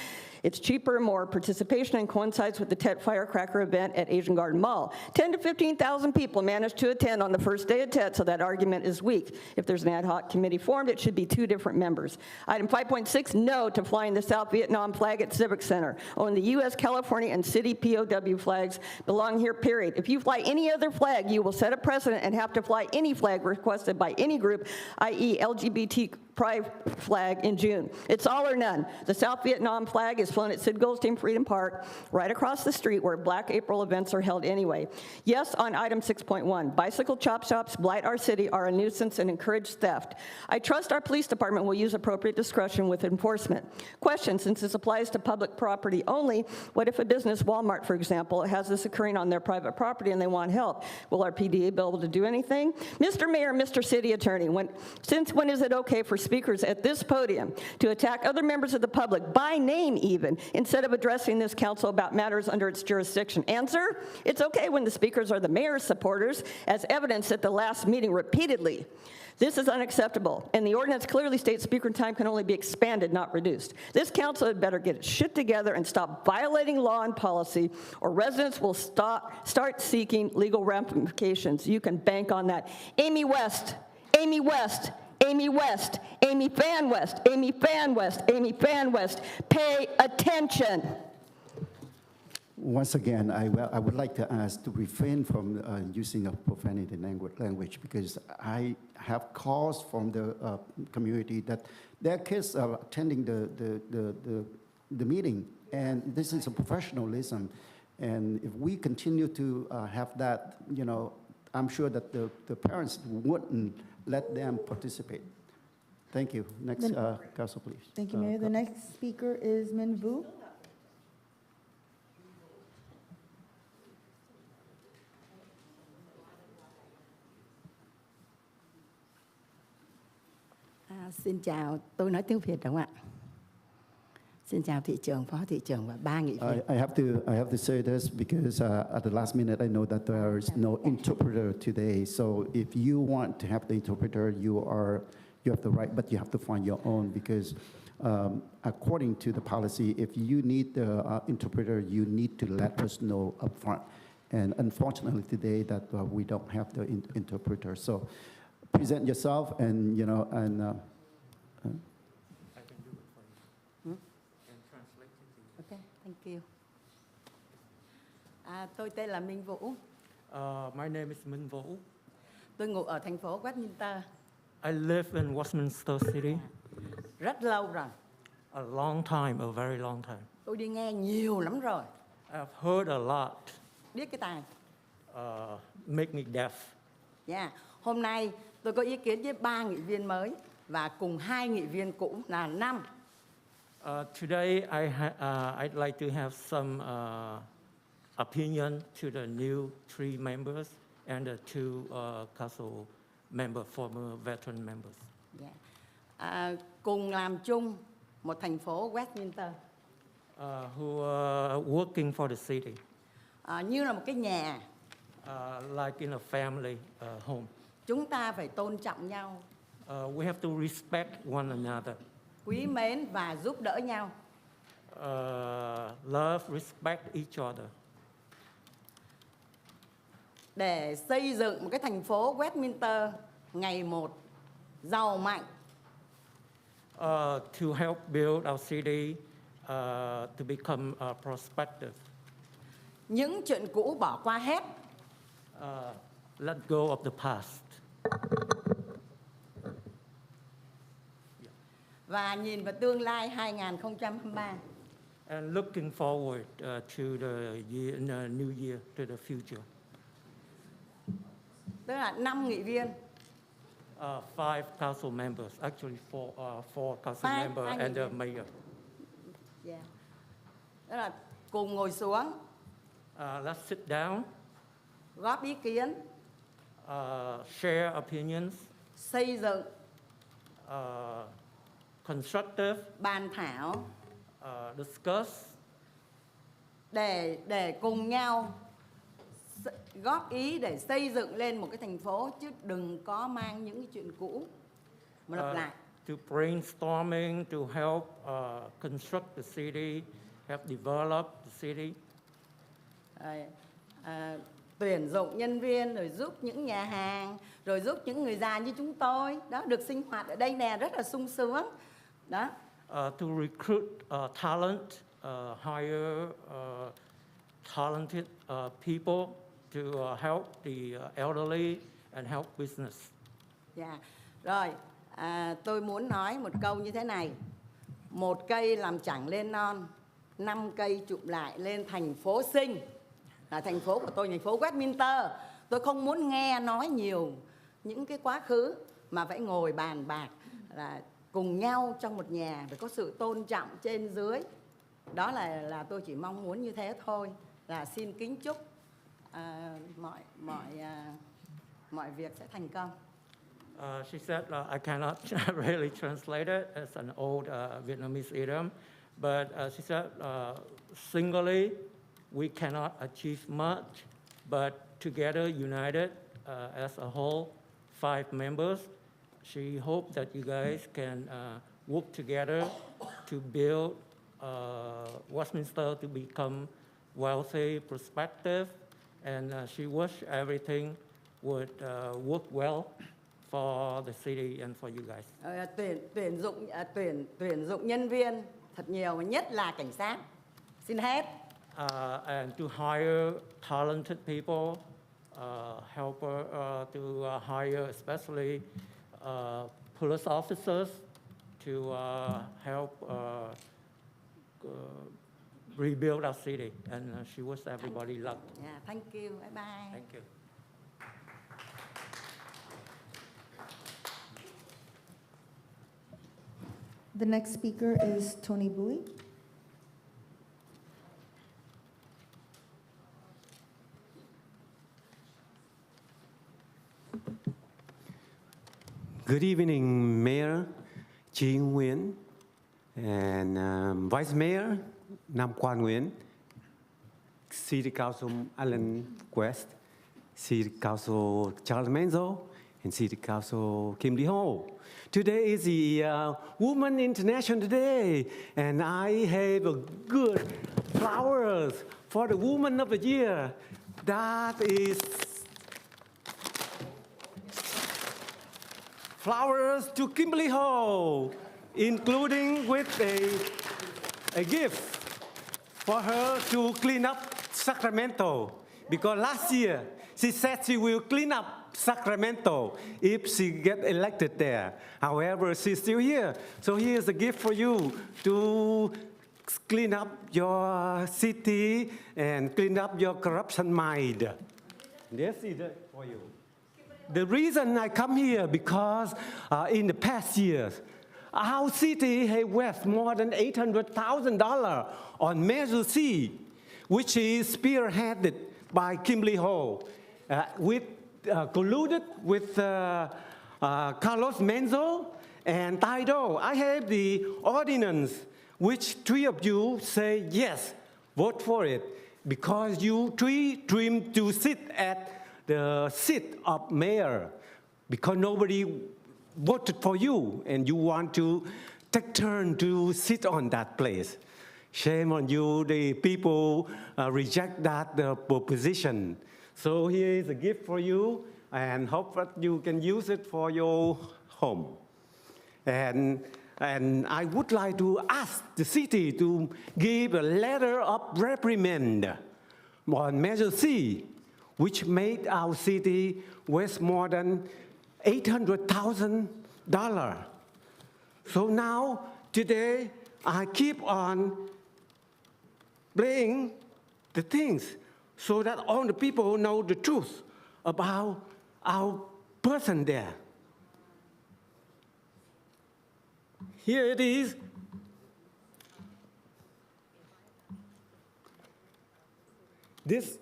It's cheaper, more participation, and coincides with the TET Firecracker event at Asian Garden Mall. 10 to 15,000 people managed to attend on the first day of TET, so that argument is weak. If there's an ad hoc committee formed, it should be 2 different members. Item 5.6, no to flying the South Vietnam flag at Civic Center. Only the U.S., California, and city POW flags belong here, period. If you fly any other flag, you will set a precedent and have to fly any flag requested by any group, i.e. LGBT pride flag in June. It's all or none. The South Vietnam flag is flown at Sid Goldstein Freedom Park, right across the street where Black April events are held anyway. Yes, on item 6.1, bicycle chop shops blight our city, are a nuisance, and encourage theft. I trust our police department will use appropriate discretion with enforcement. Question, since this applies to public property only, what if a business, Walmart, for example, has this occurring on their private property and they want help? Will our PDA be able to do anything? Mr. Mayor, Mr. City Attorney, since when is it okay for speakers at this podium to attack other members of the public, by name even, instead of addressing this council about matters under its jurisdiction? Answer, it's okay when the speakers are the mayor's supporters, as evidenced at the last meeting repeatedly. This is unacceptable, and the ordinance clearly states speaker time can only be expanded, not reduced. This council had better get its shit together and stop violating law and policy, or residents will start seeking legal ramifications. You can bank on that. Amy West, Amy West, Amy West, Amy Fan West, Amy Fan West, Amy Fan West, pay attention. Once again, I would like to ask to refrain from using a profanity language, because I have calls from the community that their kids are attending the meeting, and this is a professionalism. And if we continue to have that, I'm sure that the parents wouldn't let them participate. Thank you. Next, Council, please. Thank you, Mayor. The next speaker is Min Vu. Xin chào, tôi nói tiếng Việt đúng không ạ? Xin chào thị trưởng, phó thị trưởng và ba nghị viện. I have to say this because at the last minute I know that there is no interpreter today. So if you want to have the interpreter, you have the right, but you have to find your own, because according to the policy, if you need the interpreter, you need to let us know up front. And unfortunately today that we don't have the interpreter. So present yourself, and I can do it for you. And translate it to you. Okay, thank you. Tôi tên là Minh Vũ. My name is Minh Vũ. Tôi ngụ ở thành phố Westminster. I live in Westminster City. Rất lâu rồi. A long time, a very long time. Tôi đi nghe nhiều lắm rồi. I've heard a lot. Biết cái tài. Make me deaf. Yeah. Hôm nay tôi có ý kiến với 3 nghị viên mới và cùng 2 nghị viên cũ là 5. Today, I'd like to have some opinion to the new 3 members and the 2 council members, former veteran members. Yeah. Cùng làm chung một thành phố Westminster. Who are working for the city. Như là một cái nhà. Like in a family home. Chúng ta phải tôn trọng nhau. We have to respect one another. Quý mến và giúp đỡ nhau. Love, respect each other. Để xây dựng một cái thành phố Westminster ngày một giàu mạnh. To help build our city to become prospective. Những chuyện cũ bỏ qua hết. Let go of the past. Và nhìn vào tương lai 2023. And looking forward to the new year, to the future. Tức là 5 nghị viên. 5 council members, actually 4 council members and the mayor. Yeah. Tức là cùng ngồi xuống. Let's sit down. Góp ý kiến. Share opinions. Xây dựng. Constructive. Bàn thảo. Discuss. Để cùng nhau góp ý để xây dựng lên một cái thành phố, chứ đừng có mang những cái chuyện cũ mà lặp lại. To brainstorming, to help construct the city, help develop the city. Tuyển dụng nhân viên, rồi giúp những nhà hàng, rồi giúp những người già như chúng tôi đó được sinh hoạt ở đây nè, rất là sung sướng đó. To recruit talent, hire talented people to help the elderly and help business. Yeah. Rồi Tôi muốn nói một câu như thế này. Một cây làm chẳng lên non, 5 cây chụm lại lên thành phố xinh. Là thành phố của tôi, thành phố Westminster. Tôi không muốn nghe nói nhiều những cái quá khứ, mà phải ngồi bàn bạc là cùng nhau trong một nhà, phải có sự tôn trọng trên dưới. Đó là tôi chỉ mong muốn như thế thôi. Là xin kính chúc mọi việc sẽ thành công. She said, I cannot really translate it. It's an old Vietnamese idiom. But she said, singly, we cannot achieve much. But together, united as a whole, 5 members, she hoped that you guys can work together to build Westminster to become wealthy, prospective. And she wished everything would work well for the city and for you guys. Tuyển dụng nhân viên thật nhiều, nhất là cảnh sát. Xin hết. And to hire talented people, helper to hire especially police officers to help rebuild our city. And she wishes everybody luck. Yeah, thank you. Bye bye. Thank you. The next speaker is Tony Bowie. Good evening, Mayor Chi Nguyen and Vice Mayor Nam Quan Nguyen, City Council Alan West, City Council Charles Menzo, and City Council Kim Lee Ho. Today is the Women International Day, and I have a good flowers for the Woman of the Year. That is flowers to Kimberly Ho, including with a gift for her to clean up Sacramento. Because last year, she said she will clean up Sacramento if she gets elected there. However, she's still here. So here's a gift for you to clean up your city and clean up your corruption mind. This is it for you. The reason I come here because in the past years, our city has wasted more than $800,000 on Measure C, which is spearheaded by Kimberly Ho, colluded with Carlos Menzo and Taido. I have the ordinance, which 3 of you say yes, vote for it, because you 3 dream to sit at the seat of mayor, because nobody voted for you, and you want to take turn to sit on that place. Shame on you, the people reject that proposition. So here is a gift for you, and hope that you can use it for your home. And I would like to ask the city to give a letter of reprimand on Measure C, which made our city waste more than $800,000. So now, today, I keep on playing the things so that all the people know the truth about our person there. Here it is. This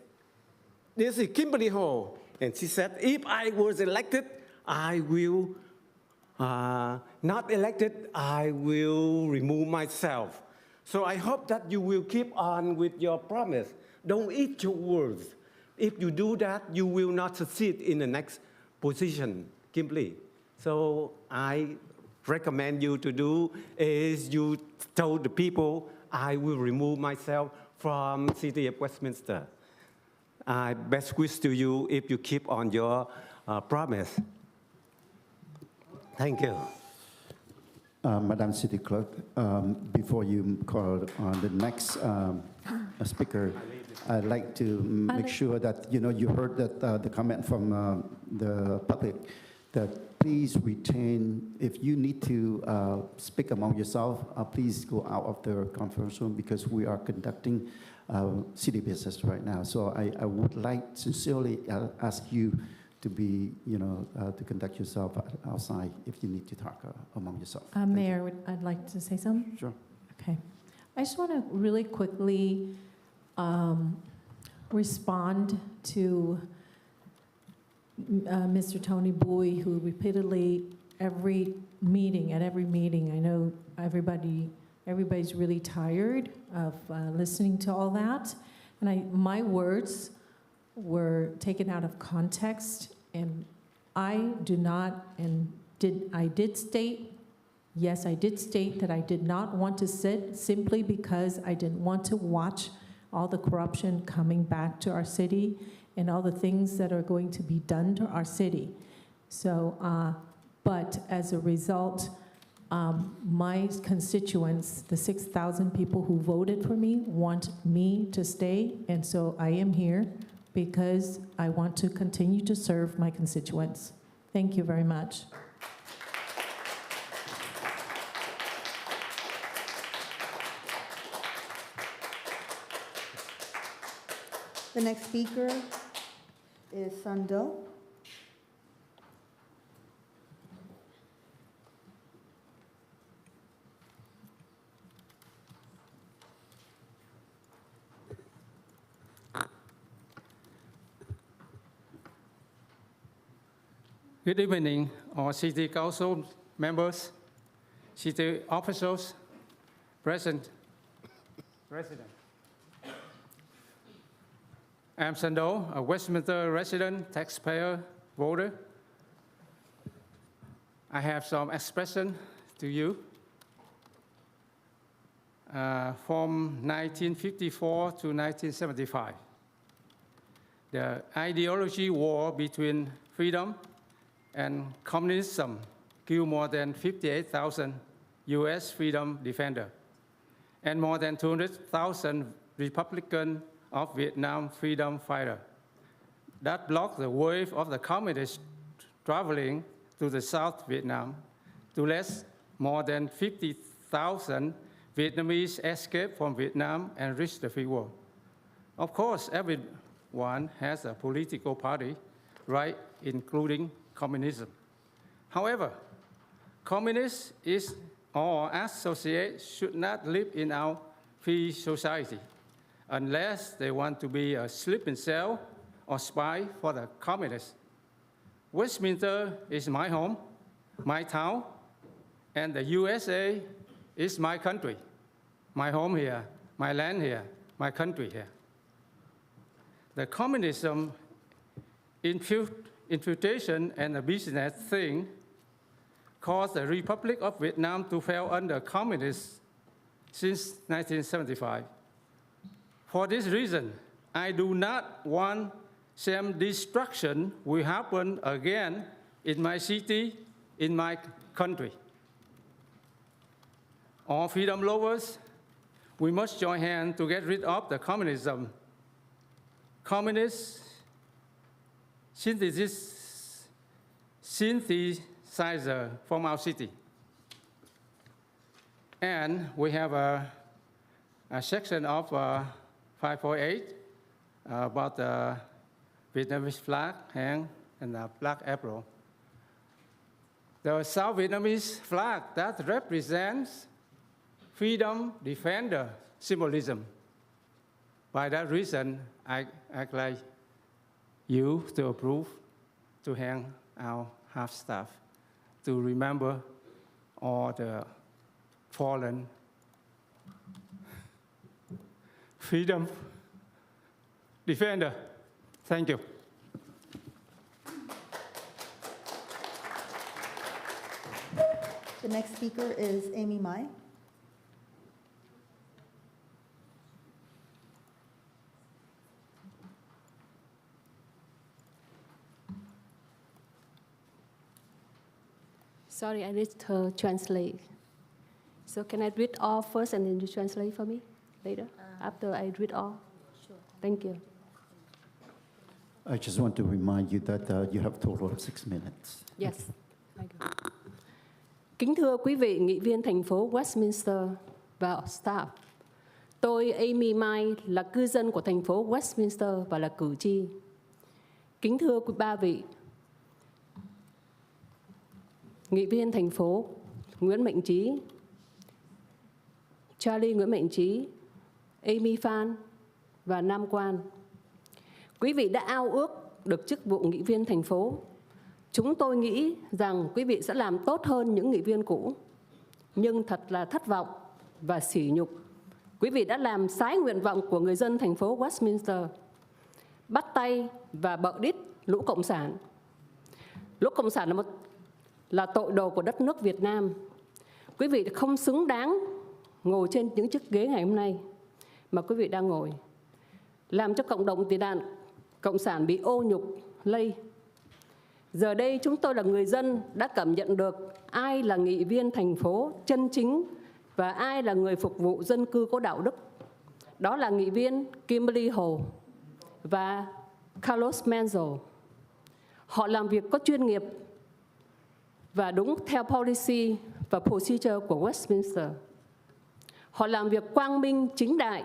is Kimberly Ho, and she said, if I was elected, I will, not elected, I will remove myself. So I hope that you will keep on with your promise. Don't eat your words. If you do that, you will not succeed in the next position, Kimberly. So I recommend you to do is you told the people, I will remove myself from City of Westminster. I best wish to you if you keep on your promise. Thank you. Madam City Clerk, before you call on the next speaker, I'd like to make sure that you heard that the comment from the public that please retain, if you need to speak among yourself, please go out of the conference room because we are conducting city business right now. So I would like sincerely ask you to be, to conduct yourself outside if you need to talk among yourself. Mayor, I'd like to say something. Sure. Okay. I just want to really quickly respond to Mr. Tony Bowie, who repeatedly, at every meeting, I know everybody's really tired of listening to all that. And my words were taken out of context, and I did state that I did not want to sit simply because I didn't want to watch all the corruption coming back to our city and all the things that are going to be done to our city. So, but as a result, my constituents, the 6,000 people who voted for me, want me to stay, and so I am here because I want to continue to serve my constituents. Thank you very much. The next speaker is Sando. Good evening, all City Council members, city officials, President. I'm Sando, a Westminster resident, taxpayer, voter. I have some expression to you. From 1954 to 1975, the ideology war between freedom and communism killed more than 58,000 US freedom defenders and more than 200,000 Republican of Vietnam freedom fighters. That blocked the wave of the communists traveling to the South Vietnam. To let more than 50,000 Vietnamese escape from Vietnam and reach the free world. Of course, everyone has a political party, right, including communism. However, communists or associates should not live in our free society unless they want to be a sleeping cell or spy for the communists. Westminster is my home, my town, and the USA is my country. My home here, my land here, my country here. The communism infiltration and the business thing caused the Republic of Vietnam to fail under communists since 1975. For this reason, I do not want same destruction will happen again in my city, in my country. All freedom lovers, we must join hands to get rid of the communism. Communist synthesizer from our city. And we have a section of 548 about the Vietnamese flag and the Black April. The South Vietnamese flag that represents freedom defender symbolism. By that reason, I like you to approve to hang our half-staff to remember all the fallen freedom defender. Thank you. The next speaker is Amy Mai. Sorry, I need to translate. So can I read all first and then you translate for me later, after I read all? Sure. Thank you. I just want to remind you that you have a total of 6 minutes. Yes. Kính thưa quý vị nghị viên thành phố Westminster và staff, tôi Amy Mai là cư dân của thành phố Westminster và là cử tri. Kính thưa quý ba vị nghị viên thành phố Nguyễn Mạnh Trí, Charlie Nguyễn Mạnh Trí, Amy Phan và Nam Quan. Quý vị đã ao ước được chức vụ nghị viên thành phố. Chúng tôi nghĩ rằng quý vị sẽ làm tốt hơn những nghị viên cũ. Nhưng thật là thất vọng và sỉ nhục. Quý vị đã làm trái nguyện vọng của người dân thành phố Westminster. Bắt tay và bợ đít lũ Cộng sản. Lũ Cộng sản là tội đồ của đất nước Việt Nam. Quý vị không xứng đáng ngồi trên những chiếc ghế ngày hôm nay mà quý vị đang ngồi. Làm cho cộng đồng tị nạn Cộng sản bị ô nhục, lây. Giờ đây chúng tôi là người dân đã cảm nhận được ai là nghị viên thành phố chân chính và ai là người phục vụ dân cư có đạo đức. Đó là nghị viên Kimberly Hồ và Carlos Menzo. Họ làm việc có chuyên nghiệp và đúng theo policy và procedure của Westminster. Họ làm việc quang minh, chính đại,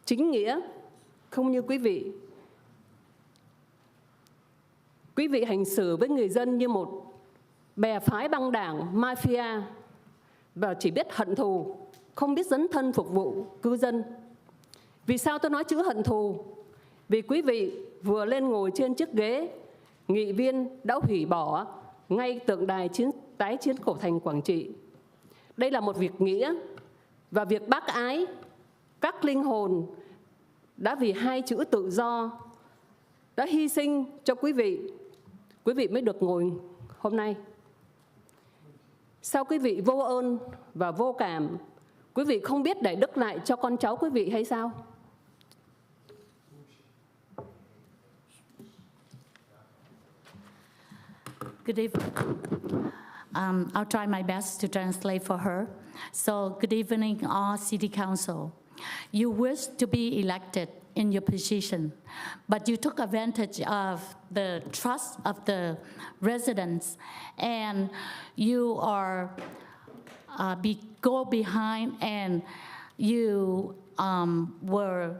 chính nghĩa, không như quý vị. Quý vị hành xử với người dân như một bè phái băng đảng, mafia và chỉ biết hận thù, không biết dấn thân phục vụ cư dân. Vì sao tôi nói chữ hận thù? Vì quý vị vừa lên ngồi trên chiếc ghế, nghị viên đã hủy bỏ ngay tượng đài tái chiến cổ thành Quảng Trị. Đây là một việc nghĩa và việc bác ái các linh hồn đã vì hai chữ tự do đã hy sinh cho quý vị mới được ngồi hôm nay. Sao quý vị vô ơn và vô cảm? Quý vị không biết để đức lại cho con cháu quý vị hay sao? Good evening. I'll try my best to translate for her. So, good evening, all City Council. You wish to be elected in your position, but you took advantage of the trust of the residents, and you are go behind, and you were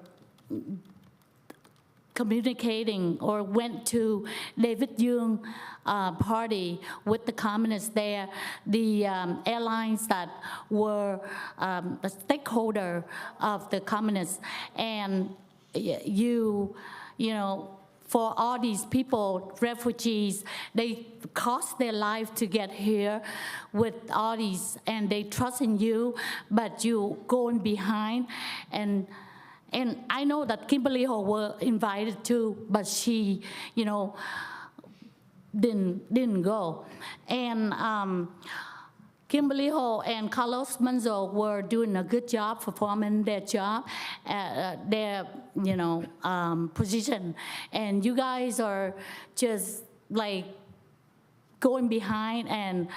communicating or went to David Young party with the communists there, the airlines that were a stakeholder of the communists, and you know, for all these people, refugees, they cost their life to get here with all these, and they trust in you, but you going behind. And I know that Kimberly Ho were invited too, but she, you know, didn't go. And Kimberly Ho and Carlos Menzo were doing a good job performing their job, their, you know, position. And you guys are just like going behind and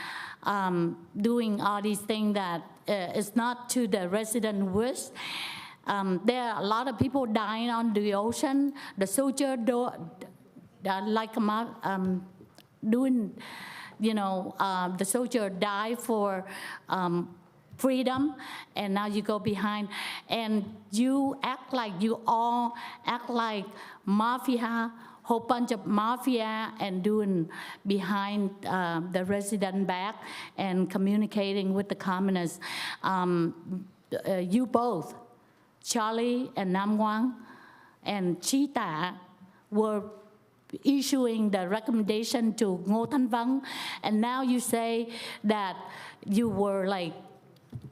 doing all these things that is not to the resident wish. There are a lot of people dying on the ocean. The soldier like doing, you know, the soldier died for freedom, and now you go behind, and you act like you all act like mafia, whole bunch of mafia, and doing behind the resident back and communicating with the communists. You both, Charlie and Nam Quang and Chita, were issuing the recommendation to Ngô Thanh Vang, and now you say that you were like,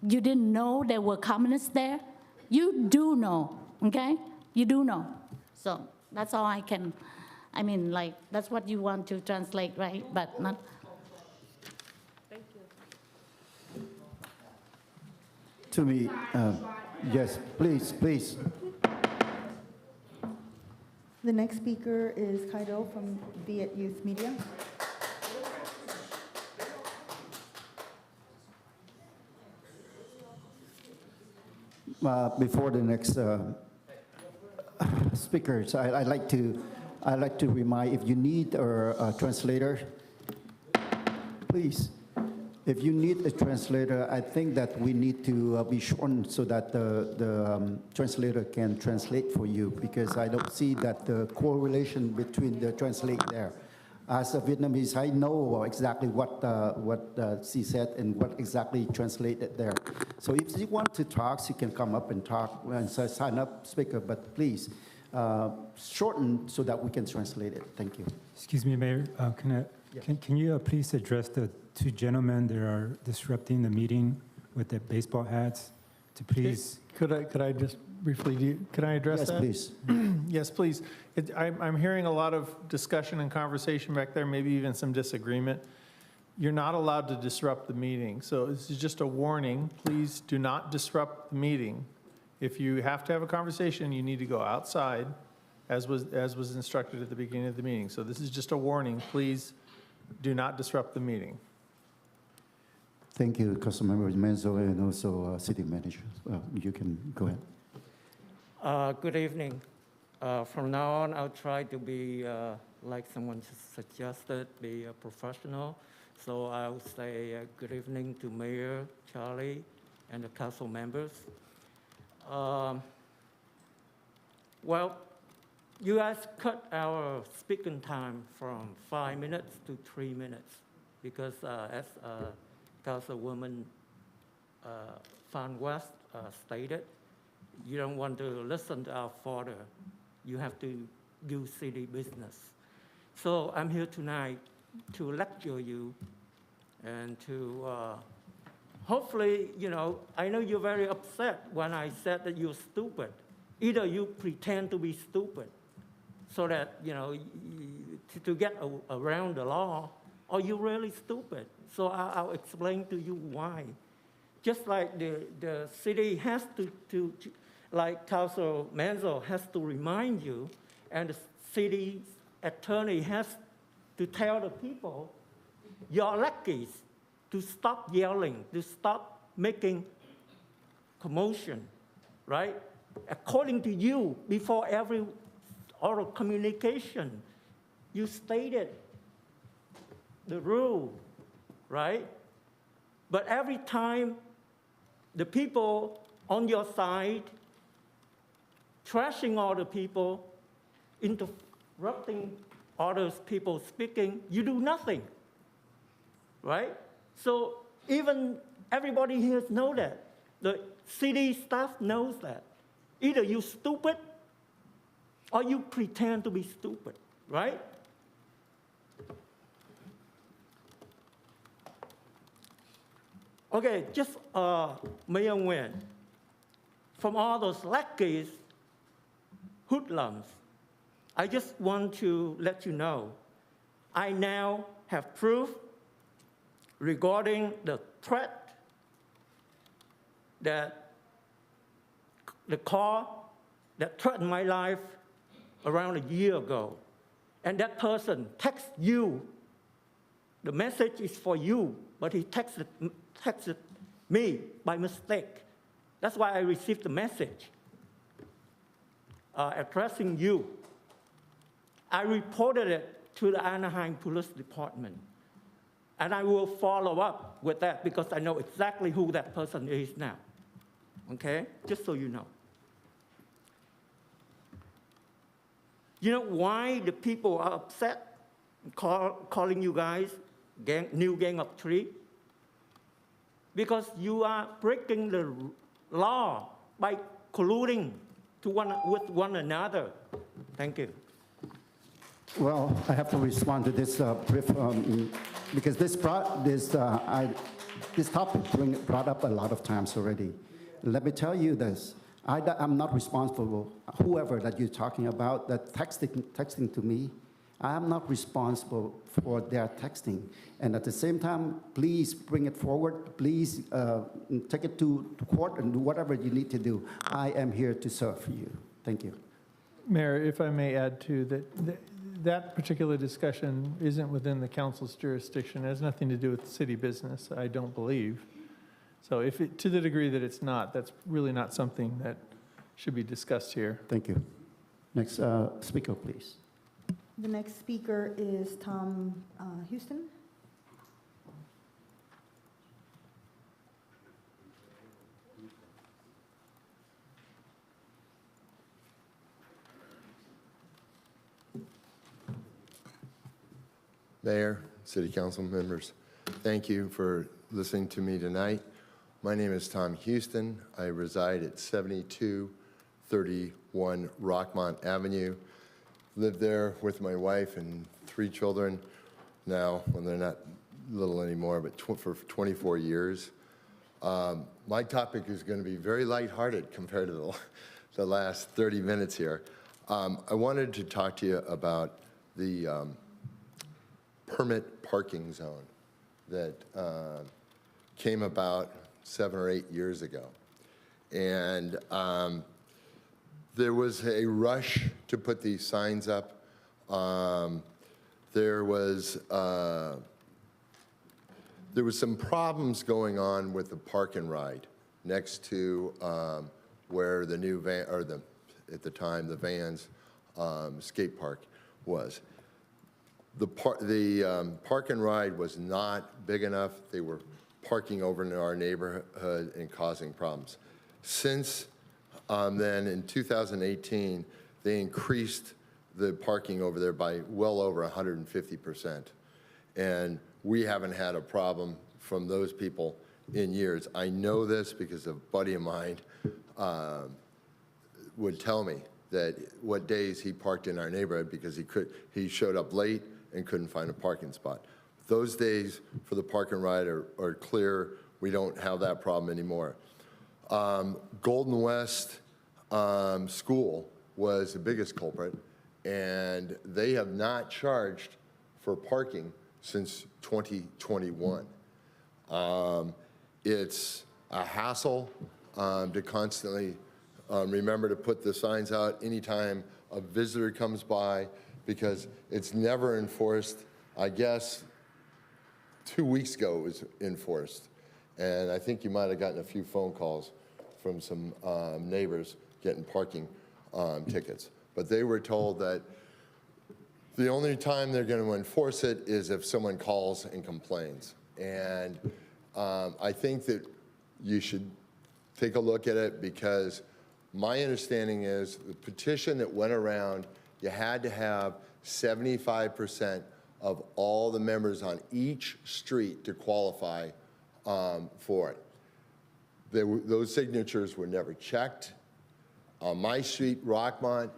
you didn't know there were communists there? You do know, okay? You do know. So that's all I can, I mean, like, that's what you want to translate, right? But not. Thank you. To me, yes, please. The next speaker is Kaido from Be It Youth Media. Before the next speakers, I'd like to remind, if you need a translator, please, if you need a translator, I think that we need to be shortened so that the translator can translate for you, because I don't see that the correlation between the translate there. As a Vietnamese, I know exactly what she said and what exactly translated there. So if you want to talk, you can come up and talk and sign up speaker, but please shorten so that we can translate it. Thank you. Excuse me, Mayor. Can you please address the two gentlemen that are disrupting the meeting with the baseball hats? To please. Could I just briefly, can I address that? Yes, please. Yes, please. I'm hearing a lot of discussion and conversation back there, maybe even some disagreement. You're not allowed to disrupt the meeting. So this is just a warning. Please do not disrupt the meeting. If you have to have a conversation, you need to go outside, as was instructed at the beginning of the meeting. So this is just a warning. Please do not disrupt the meeting. Thank you, Councilmember Menzo, and also City Manager. You can go ahead. Good evening. From now on, I'll try to be, like someone suggested, be a professional. So I'll say good evening to Mayor, Charlie, and the council members. Well, you guys cut our speaking time from 5 minutes to 3 minutes because as Councilwoman Fan West stated, you don't want to listen to our father. You have to do city business. So I'm here tonight to lecture you and to hopefully, I know you're very upset when I said that you're stupid. Either you pretend to be stupid so that, to get around the law, or you're really stupid. So I'll explain to you why. Just like the city has to like Council Menzo has to remind you, and the city's attorney has to tell the people, your lackeys, to stop yelling, to stop making commotion, right? According to you, before every oral communication, you stated the rule, right? But every time the people on your side trashing other people, interrupting other people speaking, you do nothing, right? So even everybody here knows that. The city staff knows that. Either you're stupid or you pretend to be stupid, right? Okay, just Mayor Nguyen, from all those lackeys, hoodlums, I just want to let you know, I now have proof regarding the threat that the call that threatened my life around a year ago. And that person texted you. The message is for you, but he texted me by mistake. That's why I received the message addressing you. I reported it to the Anaheim Police Department. And I will follow up with that because I know exactly who that person is now. Okay? Just so you know. You know why the people are upset, calling you guys new gang of three? Because you are breaking the law by colluding with one another. Thank you. Well, I have to respond to this brief, because this topic brought up a lot of times already. Let me tell you this. I'm not responsible, whoever that you're talking about, that texting to me, I am not responsible for their texting. And at the same time, please bring it forward. Please take it to court and do whatever you need to do. I am here to serve you. Thank you. Mayor, if I may add to that particular discussion isn't within the council's jurisdiction. It has nothing to do with city business, I don't believe. So to the degree that it's not, that's really not something that should be discussed here. Thank you. Next speaker, please. The next speaker is Tom Houston. Mayor, City Council members, thank you for listening to me tonight. My name is Tom Houston. I reside at 7231 Rockmont Avenue. Lived there with my wife and 3 children now, when they're not little anymore, but for 24 years. My topic is going to be very lighthearted compared to the last 30 minutes here. I wanted to talk to you about the permit parking zone that came about 7 or 8 years ago. And there was a rush to put these signs up. There was some problems going on with the park and ride next to where the new van, or at the time, the Vans skate park was. The park and ride was not big enough. They were parking over in our neighborhood and causing problems. Since then, in 2018, they increased the parking over there by well over 150%. And we haven't had a problem from those people in years. I know this because a buddy of mine would tell me that what days he parked in our neighborhood because he showed up late and couldn't find a parking spot. Those days for the park and ride are clear. We don't have that problem anymore. Golden West School was the biggest culprit, and they have not charged for parking since 2021. It's a hassle to constantly remember to put the signs out anytime a visitor comes by, because it's never enforced. I guess 2 weeks ago it was enforced. And I think you might have gotten a few phone calls from some neighbors getting parking tickets. But they were told that the only time they're going to enforce it is if someone calls and complains. And I think that you should take a look at it, because my understanding is the petition that went around, you had to have 75% of all the members on each street to qualify for it. Those signatures were never checked. On my street, Rockmont,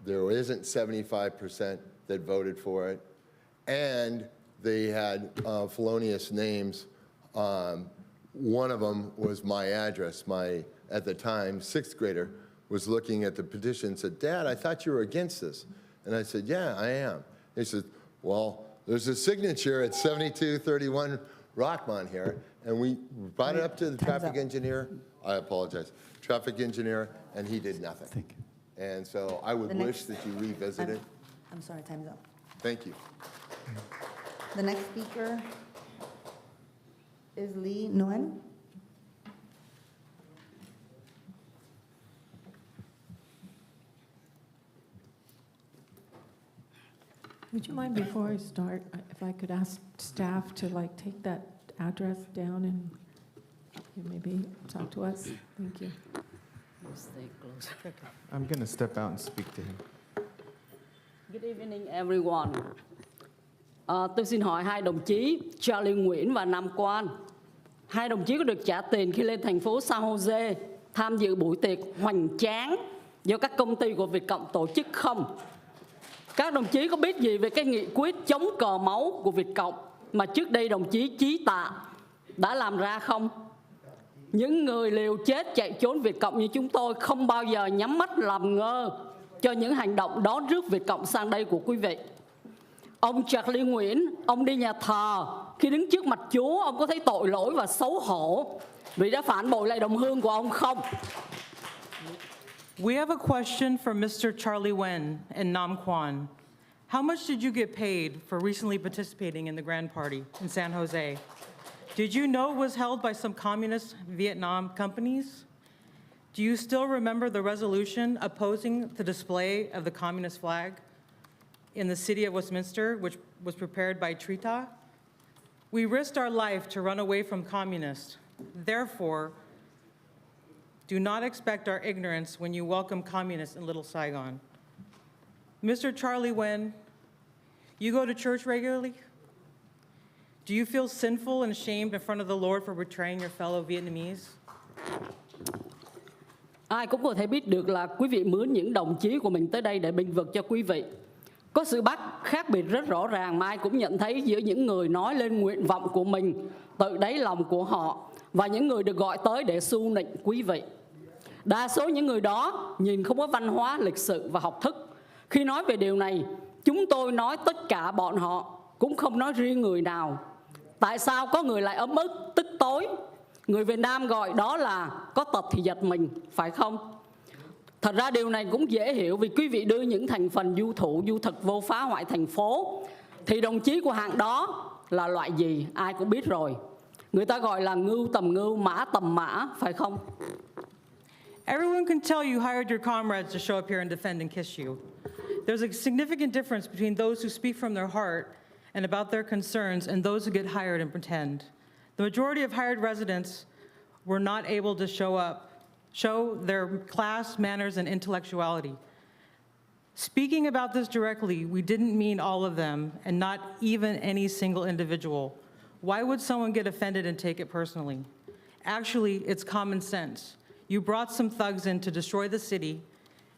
there isn't 75% that voted for it. And they had felonious names. One of them was my address. My, at the time, 6th grader was looking at the petition and said, "Dad, I thought you were against this." And I said, "Yeah, I am." He said, "Well, there's a signature at 7231 Rockmont here." And we brought it up to the traffic engineer. I apologize. Traffic engineer, and he did nothing. And so I would wish that you revisit it. I'm sorry, time's up. Thank you. The next speaker is Lee Nguyen. Would you mind, before I start, if I could ask staff to take that address down and maybe talk to us? Thank you. I'm going to step out and speak to him. Good evening, everyone. Tôi xin hỏi hai đồng chí Charlie Nguyễn và Nam Quan. Hai đồng chí có được trả tiền khi lên thành phố San Jose tham dự buổi tiệc hoành tráng do các công ty của Việt Cộng tổ chức không? Các đồng chí có biết gì về cái nghị quyết chống cờ máu của Việt Cộng mà trước đây đồng chí Chí Tạ đã làm ra không? Những người liều chết chạy trốn Việt Cộng như chúng tôi không bao giờ nhắm mắt làm ngơ cho những hành động đón rước Việt Cộng sang đây của quý vị. Ông Charlie Nguyễn, ông đi nhà thờ, khi đứng trước mặt Chúa, ông có thấy tội lỗi và xấu hổ vì đã phản bội lại đồng hương của ông không? We have a question for Mr. Charlie Wen and Nam Quan. How much did you get paid for recently participating in the Grand Party in San Jose? Did you know it was held by some communist Vietnam companies? Do you still remember the resolution opposing the display of the communist flag in the city of Westminster, which was prepared by Trita? We risked our life to run away from communists. Therefore, do not expect our ignorance when you welcome communists in Little Saigon. Mr. Charlie Wen, you go to church regularly? Do you feel sinful and ashamed in front of the Lord for betraying your fellow Vietnamese? Ai cũng có thể biết được là quý vị mướn những đồng chí của mình tới đây để bênh vực cho quý vị. Có sự khác biệt rất rõ ràng mà ai cũng nhận thấy giữa những người nói lên nguyện vọng của mình từ đáy lòng của họ và những người được gọi tới để xu nịnh quý vị. Đa số những người đó nhìn không có văn hóa, lịch sự và học thức. Khi nói về điều này, chúng tôi nói tất cả bọn họ, cũng không nói riêng người nào. Tại sao có người lại ấm ức, tức tối? Người Việt Nam gọi đó là có tật thì giật mình, phải không? Thật ra điều này cũng dễ hiểu vì quý vị đưa những thành phần du thủ, du thực vô phá hoại thành phố. Thì đồng chí của hạng đó là loại gì? Ai cũng biết rồi. Người ta gọi là ngưu tầm ngưu, mã tầm mã, phải không? Everyone can tell you hired your comrades to show up here and defend and kiss you. There's a significant difference between those who speak from their heart and about their concerns and those who get hired and pretend. The majority of hired residents were not able to show their class, manners, and intellectuality. Speaking about this directly, we didn't mean all of them, and not even any single individual. Why would someone get offended and take it personally? Actually, it's common sense. You brought some thugs in to destroy the city.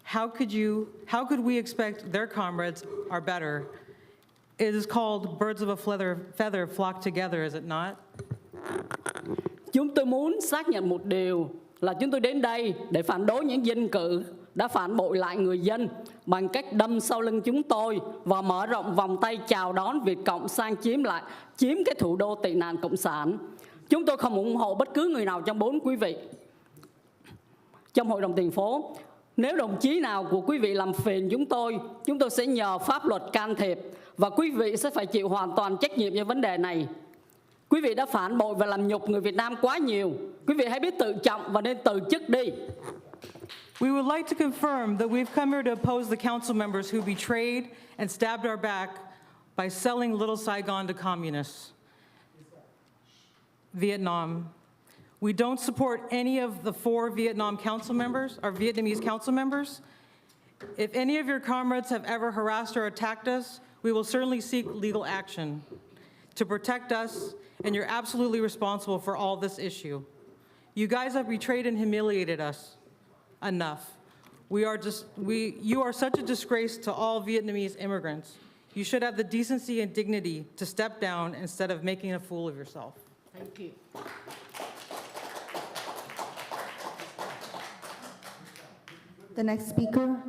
How could we expect their comrades are better? It is called birds of a feather flock together, is it not? Chúng tôi muốn xác nhận một điều là chúng tôi đến đây để phản đối những dân cử đã phản bội lại người dân bằng cách đâm sau lưng chúng tôi và mở rộng vòng tay chào đón Việt Cộng sang chiếm cái thủ đô tị nạn cộng sản. Chúng tôi không ủng hộ bất cứ người nào trong 4 quý vị trong hội đồng thành phố. Nếu đồng chí nào của quý vị làm phiền chúng tôi sẽ nhờ pháp luật can thiệp và quý vị sẽ phải chịu hoàn toàn trách nhiệm về vấn đề này. Quý vị đã phản bội và làm nhục người Việt Nam quá nhiều. Quý vị hãy biết tự trọng và nên từ chức đi. We would like to confirm that we've come here to oppose the council members who betrayed and stabbed our back by selling Little Saigon to communists. Vietnam. We don't support any of the 4 Vietnam council members, or Vietnamese council members. If any of your comrades have ever harassed or attacked us, we will certainly seek legal action to protect us, and you're absolutely responsible for all this issue. You guys have betrayed and humiliated us. Enough. You are such a disgrace to all Vietnamese immigrants. You should have the decency and dignity to step down instead of making a fool of yourself. Thank you. The next speaker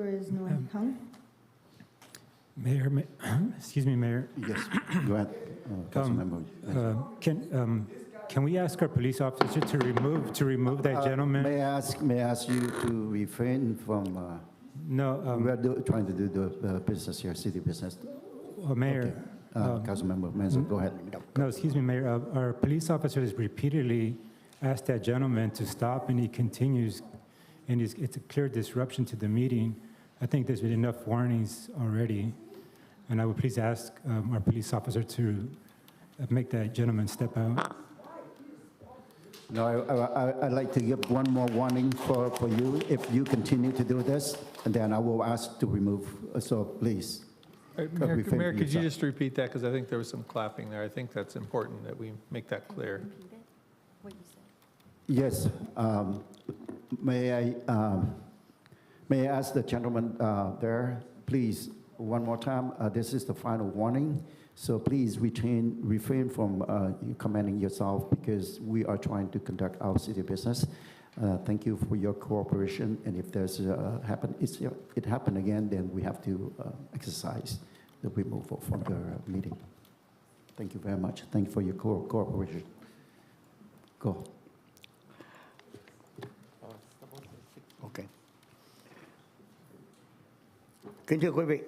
is Nguyen Hung. Mayor, excuse me, Mayor. Yes, go ahead, Councilmember. Can we ask our police officer to remove that gentleman? May I ask you to refrain from, No, we are trying to do the business here, city business. Mayor. Councilmember Menzo, go ahead. No, excuse me, Mayor. Our police officer has repeatedly asked that gentleman to stop, and he continues, and it's a clear disruption to the meeting. I think there's been enough warnings already, and I would please ask our police officer to make that gentleman step out. No, I'd like to give one more warning for you. If you continue to do this, and then I will ask to remove, so please. Mayor, refrain Mayor, from could you yourself. just repeat that? Because I think there was some clapping there. I think that's important that we make that clear. Yes, may I ask the gentleman there, please, one more time, this is the final warning, so please refrain from commenting yourself because we are trying to conduct our city business. Thank you for your cooperation, and if there's it happen again, then we have to exercise the removal from the meeting. Thank you very much. Thank you for your cooperation. Go. Ok. Kính thưa quý vị,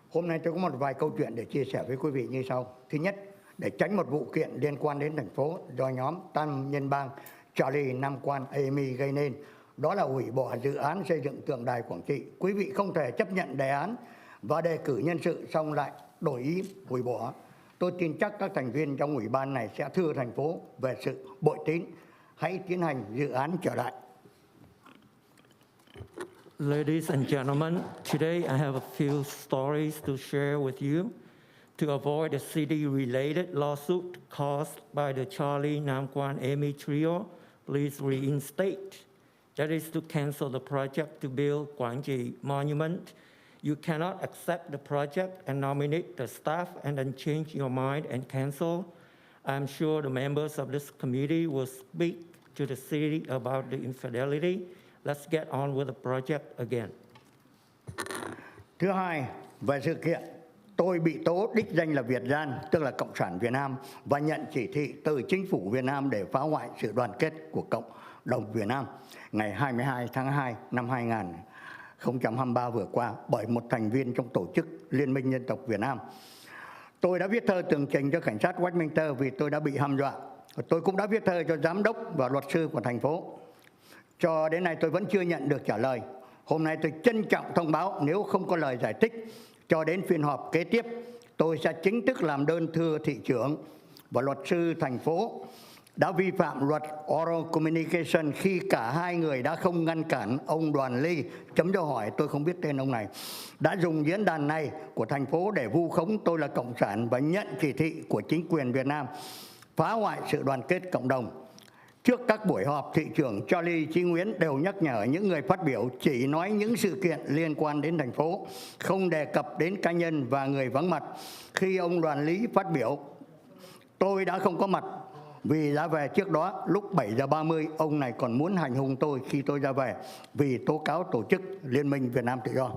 hôm nay tôi có một vài câu chuyện để chia sẻ với quý vị như sau. Thứ nhất, để tránh một vụ kiện liên quan đến thành phố do nhóm tam nhân bang Charlie Nam Quan Amy gây nên, đó là hủy bỏ dự án xây dựng tượng đài Quảng Trị. Quý vị không thể chấp nhận đề án và đề cử nhân sự xong lại đổi ý hủy bỏ. Tôi tin chắc các thành viên trong ủy ban này sẽ thưa thành phố về sự bội tín. Hãy tiến hành dự án trở lại. Ladies and gentlemen, today I have a few stories to share with you. to avoid a city-related lawsuit caused by the Charlie, Nam Quan, Amy trio, please reinstate. That is to cancel the project to build Quang Tri Monument. You cannot accept the project and nominate the staff and then change your mind and cancel. I'm sure the members of this committee will speak to the city about the infidelity. Let's get on with the project again. Thứ hai, về sự kiện, tôi bị tố đích danh là Việt Gian, tức là Cộng sản Việt Nam, và nhận chỉ thị từ chính phủ Việt Nam để phá hoại sự đoàn kết của Cộng đồng Việt Nam ngày 22 tháng 2 năm 2023 vừa qua bởi một thành viên trong tổ chức Liên minh Dân tộc Việt Nam. Tôi đã viết thơ tường trình cho cảnh sát Westminster vì tôi đã bị hăm dọa. Tôi cũng đã viết thơ cho giám đốc và luật sư của thành phố. Cho đến nay tôi vẫn chưa nhận được trả lời. Hôm nay tôi trân trọng thông báo nếu không có lời giải thích cho đến phiên họp kế tiếp, tôi sẽ chính thức làm đơn thưa thị trưởng và luật sư thành phố đã vi phạm luật Oral Communication khi cả hai người đã không ngăn cản ông Đoàn Ly, chấm dấu hỏi tôi không biết tên ông này, đã dùng diễn đàn này của thành phố để vu khống tôi là Cộng sản và nhận chỉ thị của chính quyền Việt Nam phá hoại sự đoàn kết cộng đồng. Trước các buổi họp, thị trưởng Charlie Chí Nguyễn đều nhắc nhở những người phát biểu chỉ nói những sự kiện liên quan đến thành phố, không đề cập đến cá nhân và người vắng mặt. Khi ông Đoàn Lý phát biểu, tôi đã không có mặt vì đã về trước đó. Lúc 7 giờ 30, ông này còn muốn hành hung tôi khi tôi ra về vì tố cáo tổ chức Liên minh Việt Nam Tự do.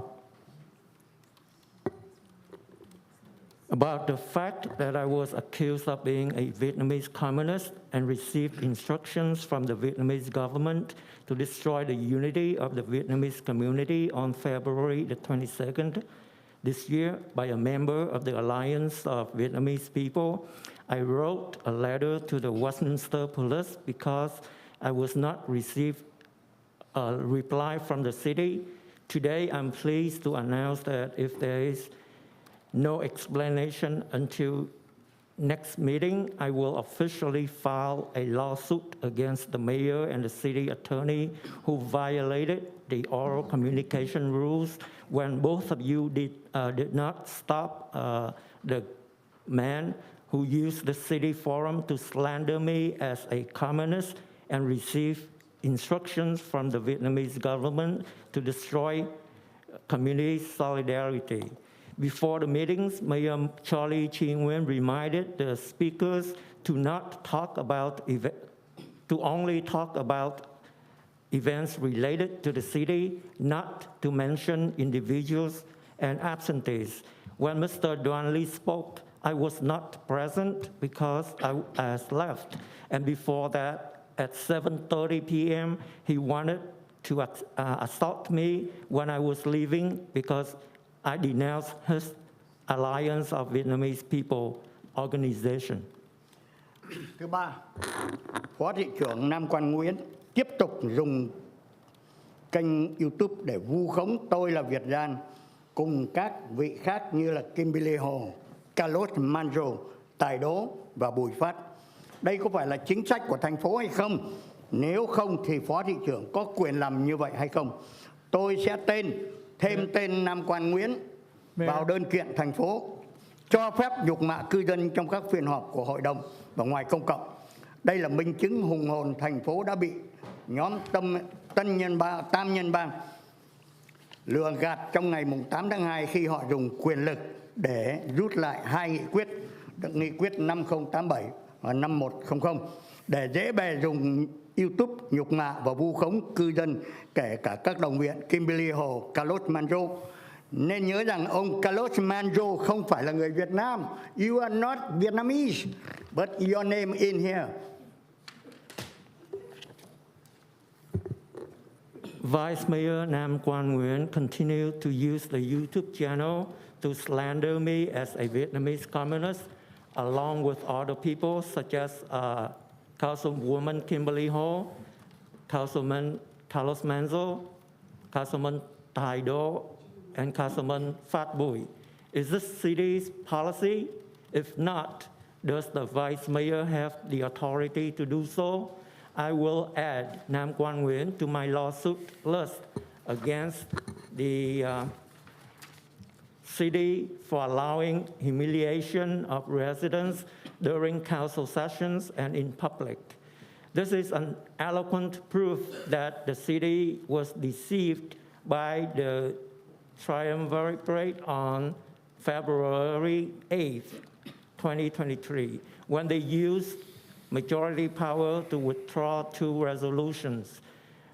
About the fact that I was accused of being a Vietnamese communist and received instructions from the Vietnamese government to destroy the unity of the Vietnamese community on February the 22nd this year by a member of the Alliance of Vietnamese People, I wrote a letter to the Westminster Police because I was not received a reply from the city. Today, I'm pleased to announce that if there is no explanation until next meeting, I will officially file a lawsuit against the mayor and the city attorney who violated the oral communication rules when both of you did not stop the man who used the city forum to slander me as a communist and received instructions from the Vietnamese government to destroy community solidarity. Before the meetings, Mayor Charlie Chí Nguyễn reminded the speakers to only talk about events related to the city, not to mention individuals and absentees. When Mr. Đoàn Ly spoke, I was not present because I left. And before that, at 7:30 p.m., he wanted to assault me when I was leaving because I denounced his Alliance of Vietnamese People organization. Thứ ba, Phó thị trưởng Nam Quan Nguyễn tiếp tục dùng kênh YouTube để vu khống tôi là Việt Gian cùng các vị khác như là Kimberly Hồ, Carlos Manzo, Tài Đỗ và Bùi Phát. Đây có phải là chính sách của thành phố hay không? Nếu không thì Phó thị trưởng có quyền làm như vậy hay không? Tôi sẽ thêm tên Nam Quan Nguyễn vào đơn kiện thành phố cho phép nhục mạ cư dân trong các phiên họp của hội đồng và ngoài công cộng. Đây là minh chứng hùng hồn thành phố đã bị nhóm tam nhân bang lừa gạt trong ngày 8 tháng 2 khi họ dùng quyền lực để rút lại hai nghị quyết 5087 và 5100 để dễ bề dùng YouTube nhục mạ và vu khống cư dân, kể cả các đồng viện Kimberly Hồ, Carlos Manzo. Nên nhớ rằng ông Carlos Manzo không phải là người Việt Nam. You are not Vietnamese, but your name in here. Vice Mayor Nam Quan Nguyễn continued to use the YouTube channel to slander me as a Vietnamese communist, along with other people such as Councilwoman Kimberly Ho, Councilman Carlos Manzo, Councilman Tài Đỗ, and Councilman Phat Bui. Is this city's policy? If not, does the Vice Mayor have the authority to do so? I will add Nam Quan Nguyễn to my lawsuit list against the city for allowing humiliation of residents during council sessions and in public. This is an eloquent proof that the city was deceived by the triumvirate on February 8th, 2023, when they used majority power to withdraw 2 resolutions.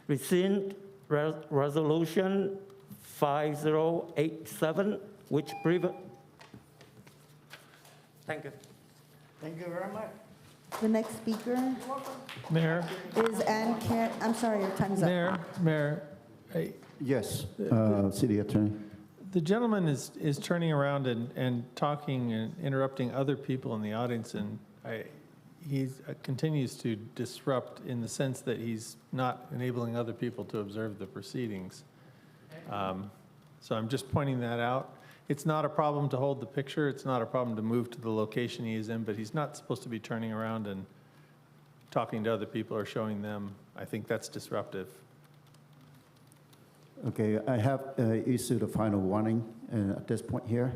Rescind Resolution 5087, which Thank you. Thank you very much. The next speaker Mayor, is Ann Karen, I'm sorry, your time's up. Mayor, hey, Yes, City Attorney. the gentleman is turning around and talking and interrupting other people in the audience, and he continues to disrupt in the sense that he's not enabling other people to observe the proceedings. So I'm just pointing that out. It's not a problem to hold the picture. It's not a problem to move to the location he is in, but he's not supposed to be turning around and talking to other people or showing them. I think that's disruptive. Okay, I have issued a final warning at this point here.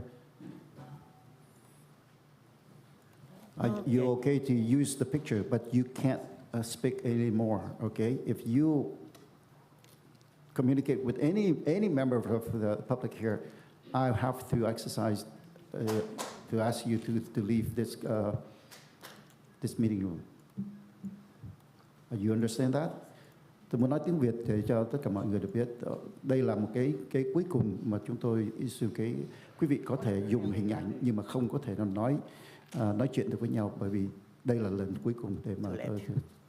You're okay to use the picture, but you can't speak anymore, okay? If you communicate with any member of the public here, I have to exercise, to ask you to leave this meeting room. You understand that? Tôi muốn nói tiếng Việt để cho tất cả mọi người được biết. Đây là một cái cuối cùng mà chúng tôi issue quý vị có thể dùng hình ảnh nhưng mà không có thể nói chuyện được với nhau, bởi vì đây là lần cuối cùng để mà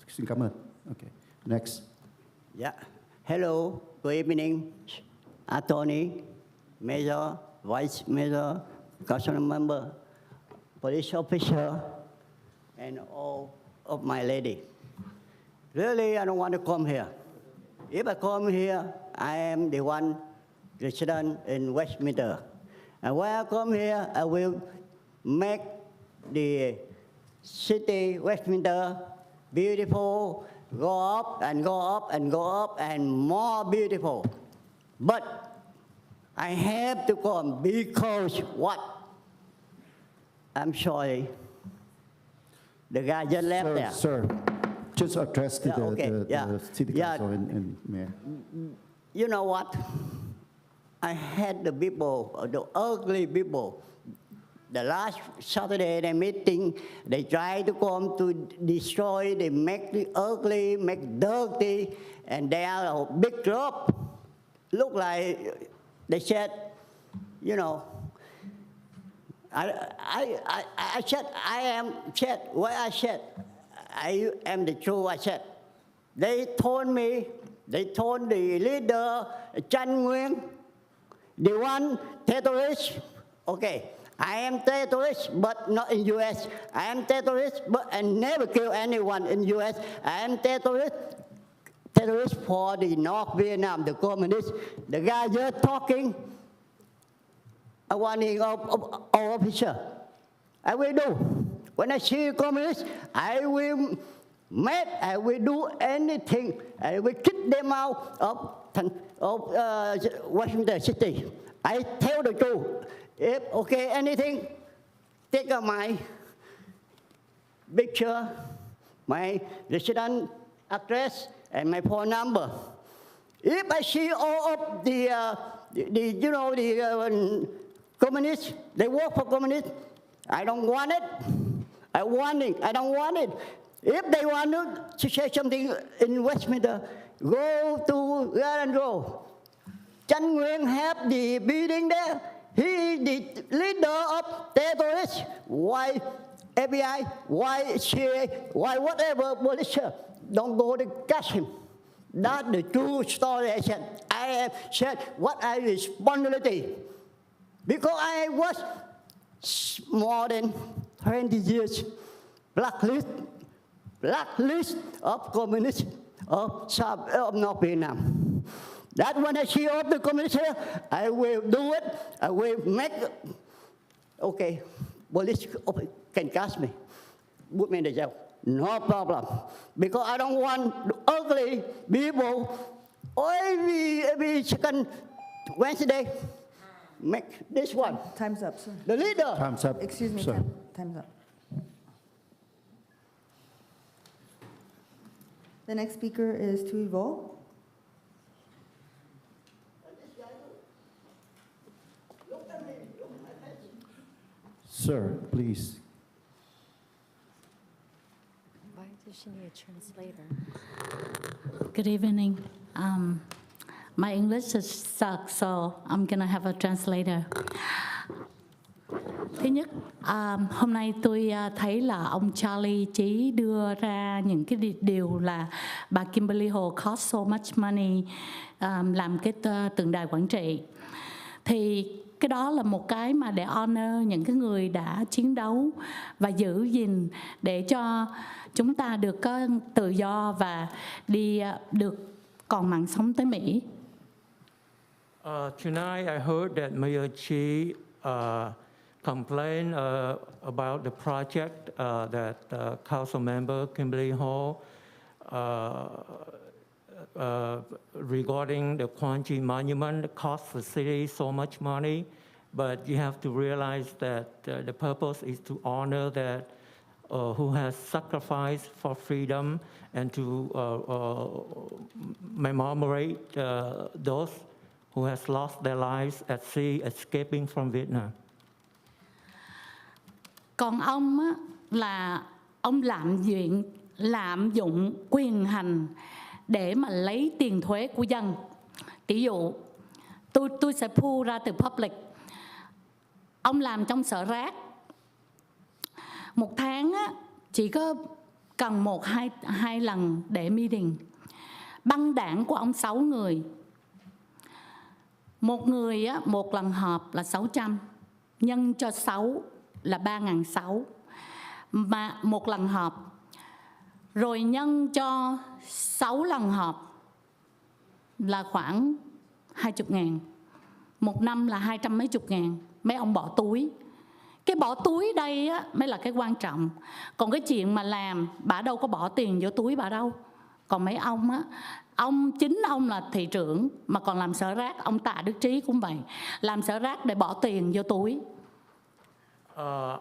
xin cảm ơn. Okay. Next. Yeah. Hello. Good evening, Attorney, Mayor, Vice Mayor, Council Member, Police Officer, and all of my lady. Really, I don't want to come here. If I come here, I am the one resident in Westminster. And when I come here, I will make the city, Westminster, beautiful, go up and go up and go up and more beautiful. But I have to come because what? I'm sorry. The guy just left there. Sir, just address to the City Council and Mayor. You know what? I had the people, the ugly people. The last Saturday they meeting, they try to come to destroy, they make it ugly, make dirty, and they are a big group. Look like they said, you know, I said, I am the truth, I said. They told the leader, Chan Nguyen, the one terrorist, okay. I am terrorist, but not in U.S. I am terrorist, but I never kill anyone in U.S. I am terrorist for the North Vietnam, the communists. The guy just talking, I want our officer. I will do. When I see communists, I will do anything. I will kick them out of Washington City. I tell the truth. If, okay, anything, take out my picture, my resident address, and my phone number. If I see all of the communists, they work for communists, I don't want it. I don't want it. If they want to say something in Westminster, go to Garden Grove. Chan Nguyen have the building there. He is the leader of terrorists. Why FBI? Why CIA? Why whatever police? Don't go to catch him. That's the true story. I have said what I responsibility. Because I was more than 20 years blacklist of communists of North Vietnam. That when I see all the communists here, I will do it. I will make it. Okay, police can catch me, put me in the jail. No problem. Because I don't want ugly people every second Wednesday. make this one. Time's up, sir. The leader. Time's up. Excuse me, sir. time's up. The next speaker is Tuivo. Sir, please. Why does she need a translator? Good evening. My English is sucks, so I'm gonna have a translator. Thứ nhất, hôm nay tôi thấy là ông Charlie chỉ đưa ra những cái điều là bà Kimberly Hồ cost so much money làm cái tượng đài quản trị. Thì cái đó là một cái mà để honor những cái người đã chiến đấu và giữ gìn để cho chúng ta được có tự do và đi được còn mạng sống tới Mỹ. Tonight I heard that Mayor Chi complained about the project that Council Member Kimberly Hall regarding the Quan Chi Monument. It cost the city so much money, but you have to realize that the purpose is to honor that who has sacrificed for freedom and to commemorate those who has lost their lives at sea escaping from Vietnam. Còn ông á, là ông lạm dụng quyền hành để mà lấy tiền thuế của dân. Ví dụ, tôi sẽ pull ra từ public. Ông làm trong sở rác. Một tháng á, chỉ có cần hai lần để meeting. Băng đảng của ông 6 người. Một người á, một lần họp là 600. Nhân cho 6 là 3.600. Mà một lần họp. Rồi nhân cho 6 lần họp là khoảng 20.000. Một năm là 200 mấy chục ngàn. Mấy ông bỏ túi. Cái bỏ túi đây á, mới là cái quan trọng. Còn cái chuyện mà làm, bà đâu có bỏ tiền vô túi bà đâu. Còn mấy ông á, chính ông là thị trưởng mà còn làm sở rác. Ông Tạ Đức Trí cũng vậy. Làm sở rác để bỏ tiền vô túi.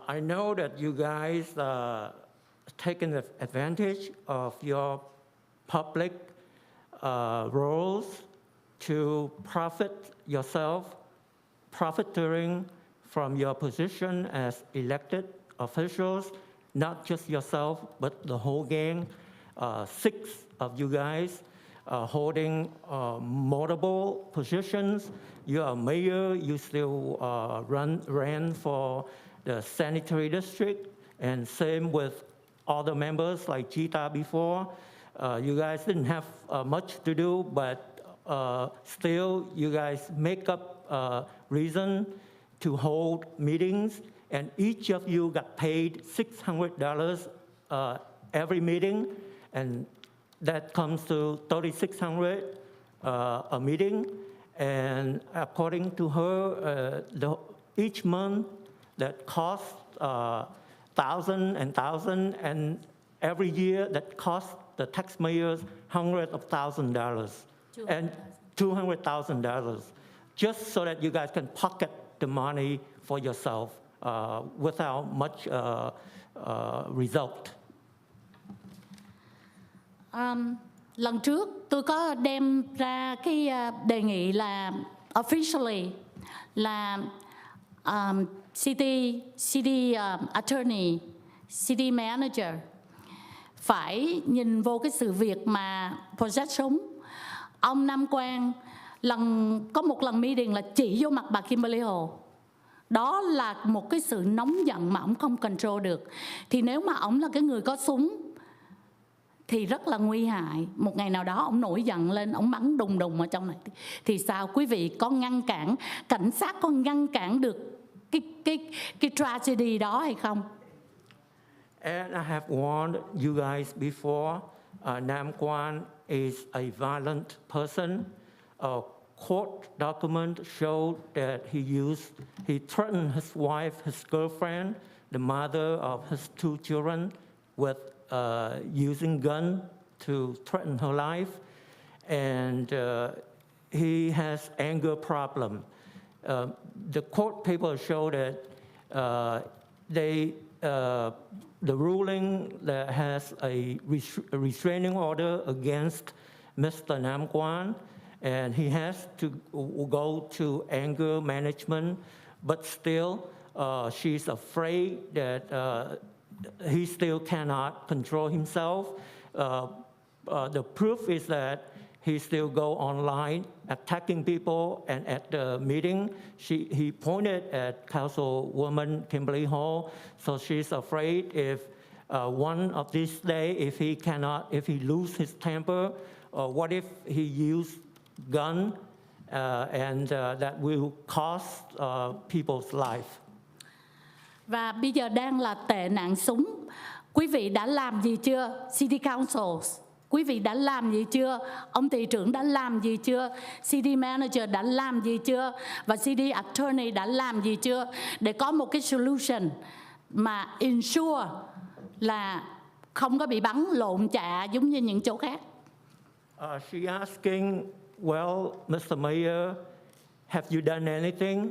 I know that you guys taken advantage of your public roles to profit yourself, profiteering from your position as elected officials, not just yourself, but the whole gang. 6 of you guys holding multiple positions. You are mayor, you still ran for the sanitary district, and same with other members like Chita before. You guys didn't have much to do, but still you guys make up reason to hold meetings, and each of you got paid $600 every meeting, and that comes to $3,600 a meeting. And according to her, each month that costs $1,000 and $1,000, and every year that costs the taxpayers hundreds of $1,000 and $200,000, just so that you guys can pocket the money for yourself without much result. Lần trước tôi có đem ra cái đề nghị là officially là city attorney, city manager phải nhìn vô cái sự việc mà possess súng. Ông Nam Quang có một lần meeting là chỉ vô mặt bà Kimberly Hồ. Đó là một cái sự nóng giận mà ông không control được. Thì nếu mà ông là cái người có súng thì rất là nguy hại. Một ngày nào đó ông nổi giận lên, ông bắn đùng đùng ở trong này. Thì sao quý vị có ngăn cản, cảnh sát có ngăn cản được cái tragedy đó hay không? And I have warned you guys before, Nam Quan is a violent person. A court document showed that he threatened his wife, his girlfriend, the mother of his 2 children with using gun to threaten her life. And he has anger problem. the court papers show that the ruling that has a restraining order against Mr. Nam Quan, and he has to go to anger management, but still she's afraid that he still cannot control himself. The proof is that he still go online attacking people, and at the meeting, he pointed at Councilwoman Kimberly Hall, so she's afraid if one of these days, if he lose his temper, what if he use gun, and that will cost people's life. Và bây giờ đang là tệ nạn súng. Quý vị đã làm gì chưa? City Council, quý vị đã làm gì chưa? Ông thị trưởng đã làm gì chưa? City Manager đã làm gì chưa? Và City Attorney đã làm gì chưa? Để có một cái solution mà ensure là không có bị bắn lộn chạ giống như những chỗ khác. She asking, well, Mr. Mayor, have you done anything?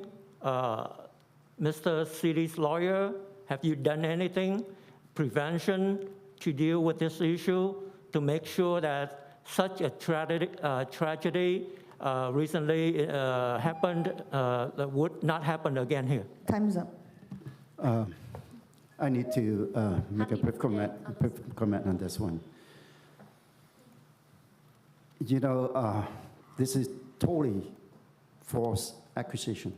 Mr. City's lawyer, have you done anything? Prevention to deal with this issue to make sure that such a tragedy recently happened that would not happen again here? Time's up. I need to make a brief comment on this one. You know, this is totally false accusation.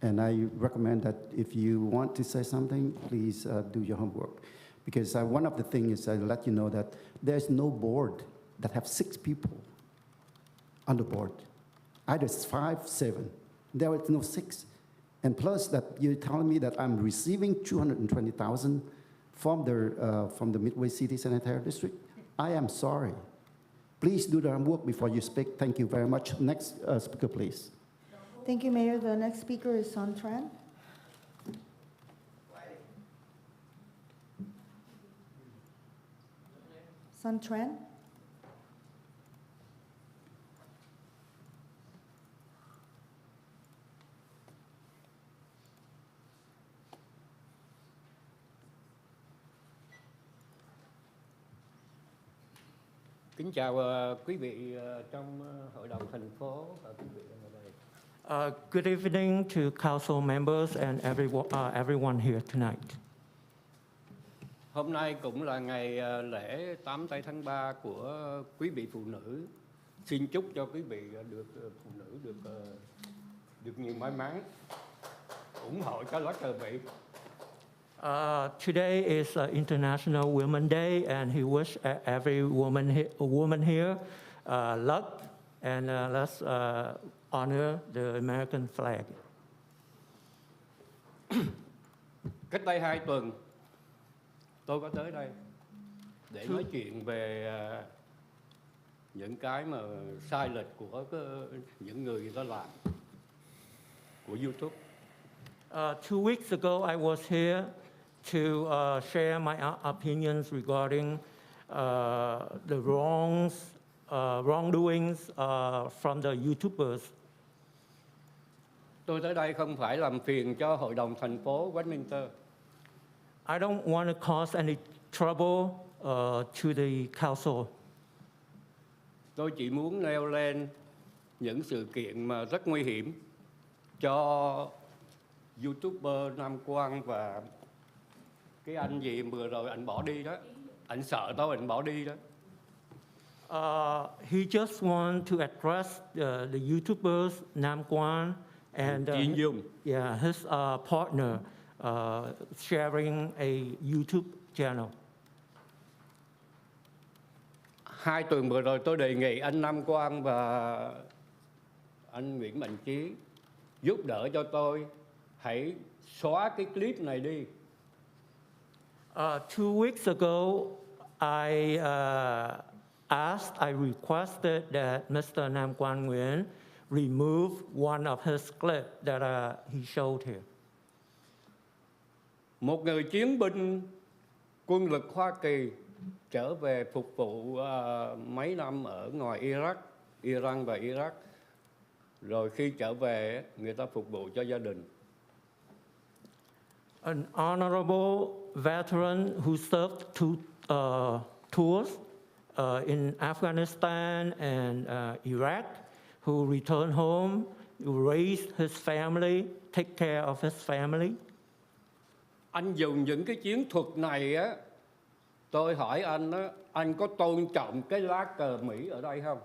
And I recommend that if you want to say something, please do your homework. Because one of the things is I let you know that there's no board that have 6 people on the board. Either 5, 7. There is no 6. And plus that you're telling me that I'm receiving $220,000 from the Midway City Sanitary District. I am sorry. Please do the homework before you speak. Thank you very much. Next speaker, please. Thank you, Mayor. The next speaker is Son Tran. Son Tran. Kính chào quý vị trong Hội đồng thành phố và quý vị ở đây. Good evening to council members and everyone here tonight. Hôm nay cũng là ngày lễ 8 tây tháng 3 của quý vị phụ nữ. Xin chúc cho quý vị phụ nữ được nhiều may mắn, ủng hộ cho lá cờ Việt. Today is International Women's Day, and he wished every woman here luck, and let's honor the American flag. Cách đây 2 tuần, tôi có tới đây để nói chuyện về những cái mà sai lệch của những người đó làm của YouTube. 2 weeks ago, I was here to share my opinions regarding the wrongdoings from the YouTubers. Tôi tới đây không phải làm phiền cho Hội đồng thành phố Westminster. I don't want to cause any trouble to the council. Tôi chỉ muốn nêu lên những sự kiện mà rất nguy hiểm cho YouTuber Nam Quang và cái anh gì vừa rồi anh bỏ đi đó. Anh sợ tôi anh bỏ đi đó. He just want to address the YouTubers Nam Quan and his partner sharing a YouTube channel. 2 tuần vừa rồi tôi đề nghị anh Nam Quang và anh Nguyễn Mạnh Chí giúp đỡ cho tôi, hãy xóa cái clip này đi. 2 weeks ago, I requested that Mr. Nam Quan Nguyen remove one of his clips that he showed here. Một người chiến binh quân lực Hoa Kỳ trở về phục vụ mấy năm ở ngoài Iraq, Iran và Iraq rồi khi trở về á, người ta phục vụ cho gia đình. An honorable veteran who served two tours in Afghanistan and Iraq, who returned home, who raised his family, take care of his family. Anh dùng những cái chiến thuật này á, tôi hỏi anh á, anh có tôn trọng cái lá cờ Mỹ ở đây không?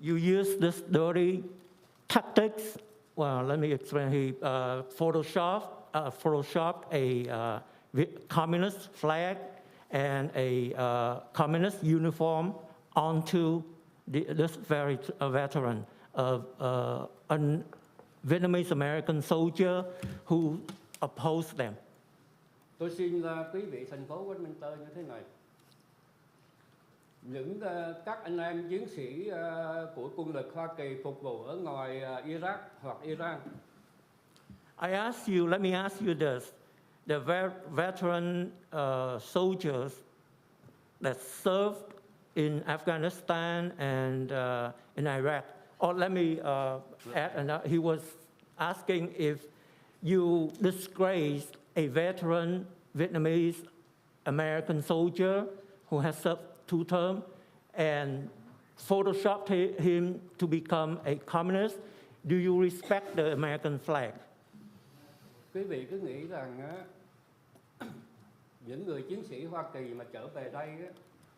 You use this dirty tactics. Well, let me explain. He photoshopped a communist flag and a communist uniform onto this very veteran of a Vietnamese American soldier who opposed them. Tôi xin quý vị thành phố Westminster như thế này. Những các anh em chiến sĩ của quân lực Hoa Kỳ phục vụ ở ngoài Iraq hoặc Iran. Let me ask you this. The veteran soldiers that served in Afghanistan and in Iraq, or let me add another, he was asking if you disgraced a veteran Vietnamese American soldier who has served 2 terms and photoshopped him to become a communist. Do you respect the American flag? Quý vị cứ nghĩ rằng á, những người chiến sĩ Hoa Kỳ mà trở về đây á,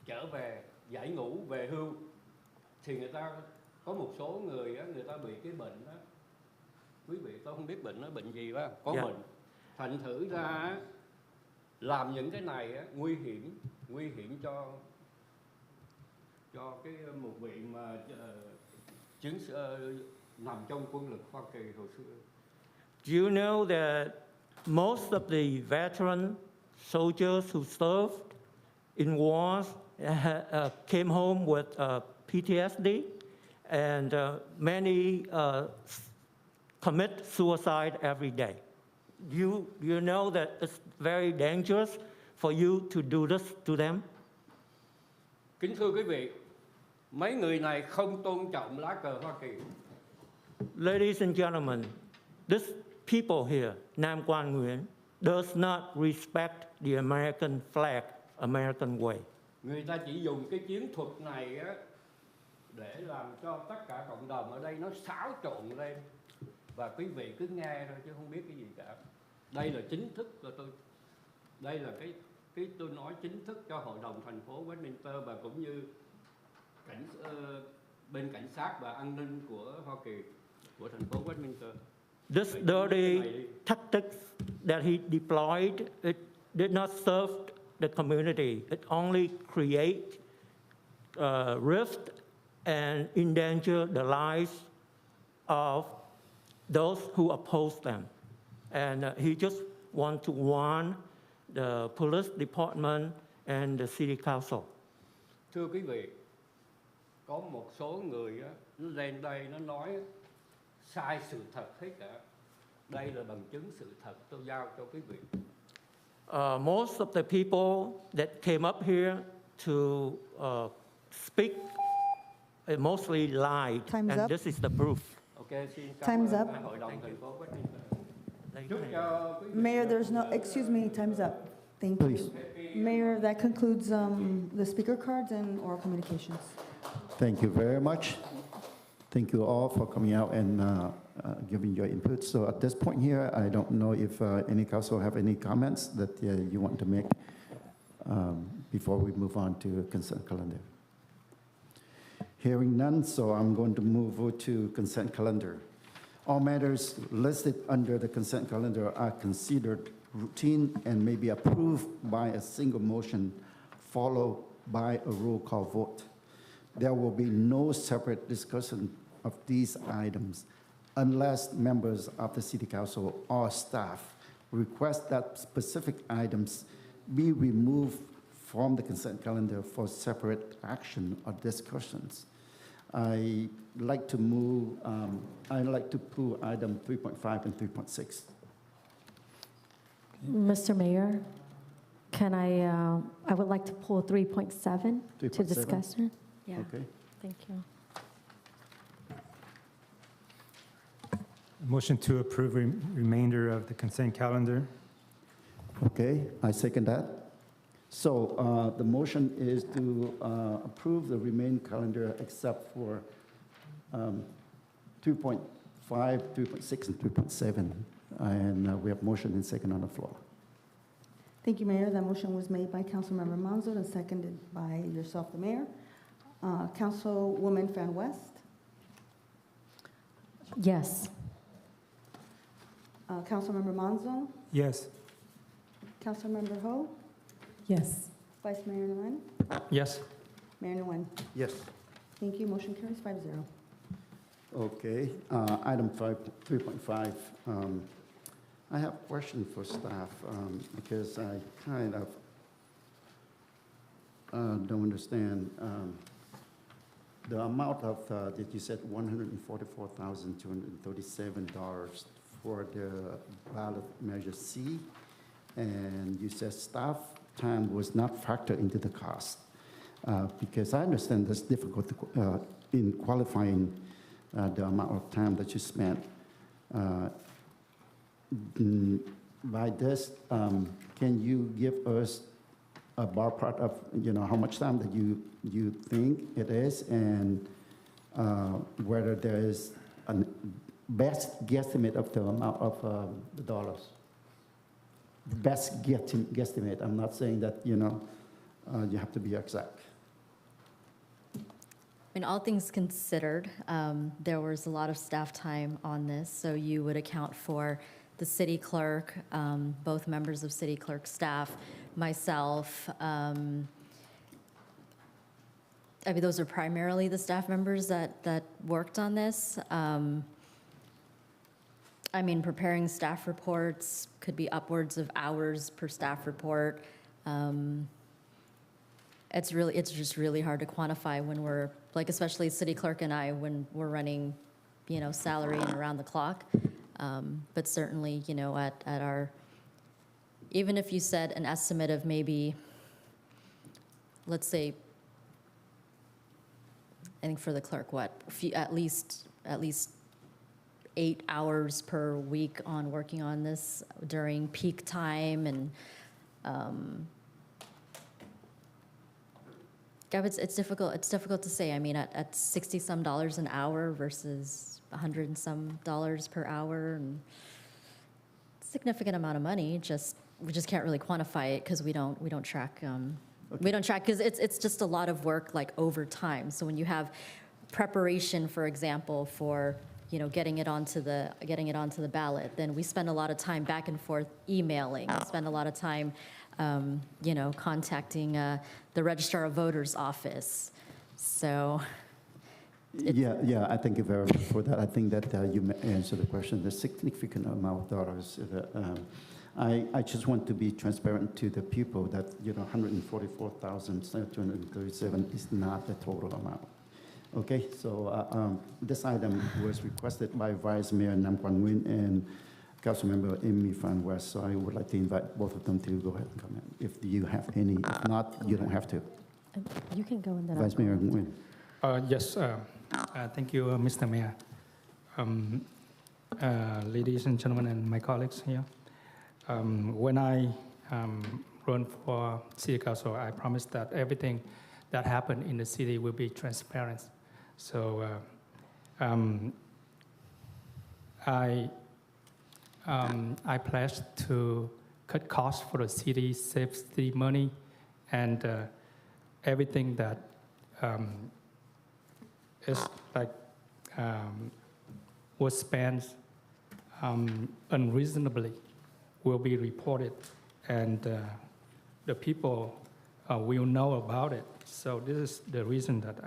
trở về giải ngũ về hưu thì người ta có một số người á, người ta bị cái bệnh á. Quý vị tôi không biết bệnh nó bệnh gì đó, có bệnh. Thành thử ra á, làm những cái này á, nguy hiểm cho cái một vị mà nằm trong quân lực Hoa Kỳ hồi xưa. Do you know that most of the veteran soldiers who served in wars came home with PTSD, and many commit suicide every day? You know that it's very dangerous for you to do this to them? Kính thưa quý vị, mấy người này không tôn trọng lá cờ Hoa Kỳ. Ladies and gentlemen, these people here, Nam Quan Nguyen, does not respect the American flag, American way. Người ta chỉ dùng cái chiến thuật này á, để làm cho tất cả cộng đồng ở đây nó xáo trộn lên. Và quý vị cứ nghe thôi chứ không biết cái gì cả. Đây là chính thức của tôi. Đây là cái tôi nói chính thức cho Hội đồng thành phố Westminster và cũng như bên cảnh sát và an ninh của Hoa Kỳ, của thành phố Westminster. This dirty tactics that he deployed, it did not serve the community. It only create rift and endanger the lives of those who oppose them. And he just want to warn the police department and the city council. Thưa quý vị, có một số người á, nó lên đây nó nói sai sự thật hết cả. Đây là bằng chứng sự thật tôi giao cho quý vị. Most of the people that came up here to speak mostly lied, Time's and up. this is the proof. Okay, xin cảm Time's ơn up. Hội đồng thành phố Westminster. Chúc cho quý vị. Mayor, there's no, excuse me, time's up. Thank you. Please. Mayor, that concludes the speaker cards and oral communications. Thank you very much. Thank you all for coming out and giving your input. So at this point here, I don't know if any council have any comments that you want to make before we move on to consent calendar. Hearing none, so I'm going to move over to consent calendar. All matters listed under the consent calendar are considered routine and may be approved by a single motion followed by a roll call vote. There will be no separate discussion of these items unless members of the City Council or staff request that specific items be removed from the consent calendar for separate action or discussions. I'd like to pull item 3.5 and 3.6. Mr. Mayor, can I would like to pull 3.7 to 3.7? discussion. Yeah. Okay. Thank you. Motion to approve remainder of the consent calendar. Okay, I second that. So the motion is to approve the remaining calendar except for 2.5, 2.6, and 2.7. And we have motion and second on the floor. Thank you, Mayor. That motion was made by Councilmember Monzo and seconded by yourself, the mayor. Councilwoman Fan West, Yes. Councilmember Monzo, Yes. Councilmember Ho, Yes. Vice Mayor Nguyen, Yes. Mayor Nguyen. Yes. Thank you. Motion carries 5-0. Okay, item 3.5. I have a question for staff because I kind of don't understand the amount of, that you said $144,237 for the ballot measure C, and you said staff time was not factored into the cost. Because I understand that's difficult in qualifying the amount of time that you spent. By this, can you give us a ballpark of, how much time that you think it is, and whether there is a best guesstimate of the amount of the dollars? Best guesstimate. I'm not saying that, you have to be exact. I mean, all things considered, there was a lot of staff time on this, so you would account for the city clerk, both members of city clerk staff, myself. I mean, those are primarily the staff members that worked on this. I mean, preparing staff reports could be upwards of hours per staff report. It's just really hard to quantify when we're, like, especially city clerk and I, when we're running, salary and around the clock. But certainly, at our, even if you said an estimate of maybe, let's say, I think for the clerk, at least 8 hours per week on working on this during peak time, and yeah, it's difficult. It's difficult to say. I mean, at $60-some an hour versus $100-some per hour, and significant amount of money. We just can't really quantify it because we don't track. We don't track because it's just a lot of work, like, over time. So when you have preparation, for example, for getting it onto the ballot, then we spend a lot of time back and forth emailing. We spend a lot of time, contacting the Registrar of Voters office. So. Yeah, I thank you very much for that. I think that you answered the question. The significant amount of dollars. I just want to be transparent to the people that 144,237 is not the total amount. Okay, so this item was requested by Vice Mayor Nam Quang Nguyen and Councilmember Amy Fan West. So I would like to invite both of them to go ahead and comment if you have any. If not, you don't have to. You can go in that. Vice Mayor Nguyen. Yes, thank you, Mr. Mayor. Ladies and gentlemen, and my colleagues here. When I run for City Council, I promised that everything that happened in the city will be transparent. So I pledged to cut costs for the city, save city money, and everything that is was spent unreasonably will be reported, and the people will know about it. So this is the reason that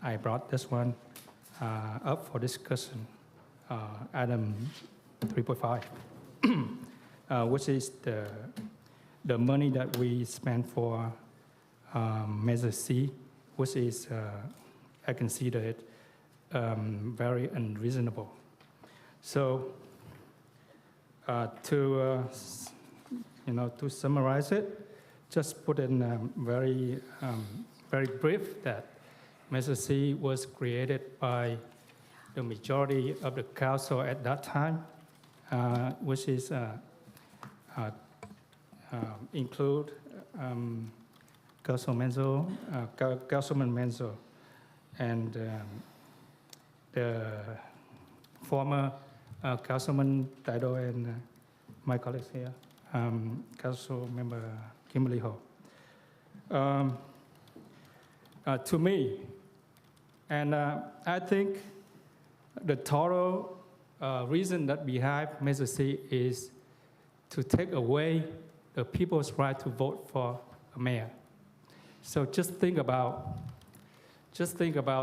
I brought this one up for discussion. Item 3.5, which is the money that we spend for Measure C, which is I consider it very unreasonable. So to summarize it, just put in very brief that Measure C was created by the majority of the council at that time, which is include Councilman Menzo, and the former Councilman Taido and my colleagues here, Council Member Kimberly Ho. To me, and I think the total reason that we have Measure C is to take away the people's right to vote for a mayor. So just think about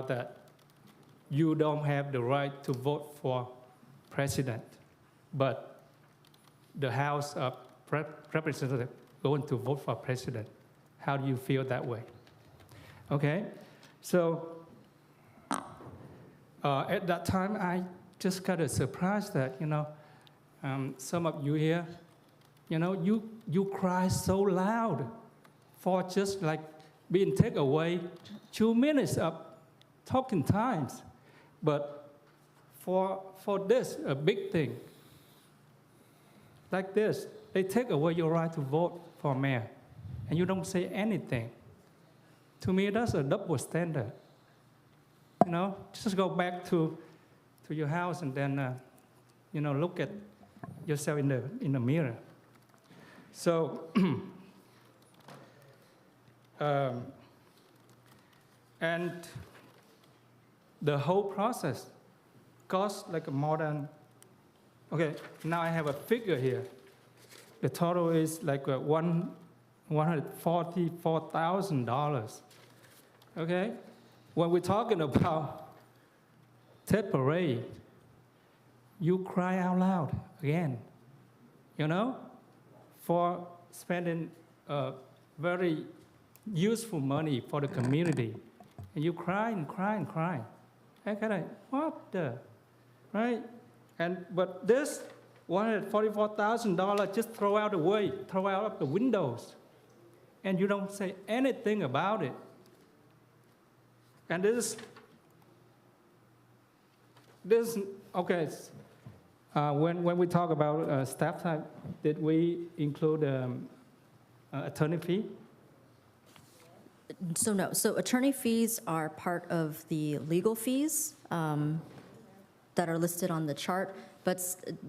that. You don't have the right to vote for president, but the House of Representatives going to vote for president. How do you feel that way? Okay, so at that time, I just got a surprise that, some of you here, you cry so loud for just like being taken away 2 minutes of talking times. But for this, a big thing, like this, they take away your right to vote for mayor, and you don't say anything. To me, that's a double standard. Just go back to your house and then, look at yourself in the mirror. So, and the whole process costs like more than, okay, now I have a figure here. The total is like $144,000. Okay? When we're talking about Tet Parade, you cry out loud again, for spending very useful money for the community. And you cry and cry and cry. I kind of, what the, right? But this $144,000 just throw out away, throw out of the windows. And you don't say anything about it. And this, okay, when we talk about staff time, did we include attorney fee? So no, so attorney fees are part of the legal fees that are listed on the chart, but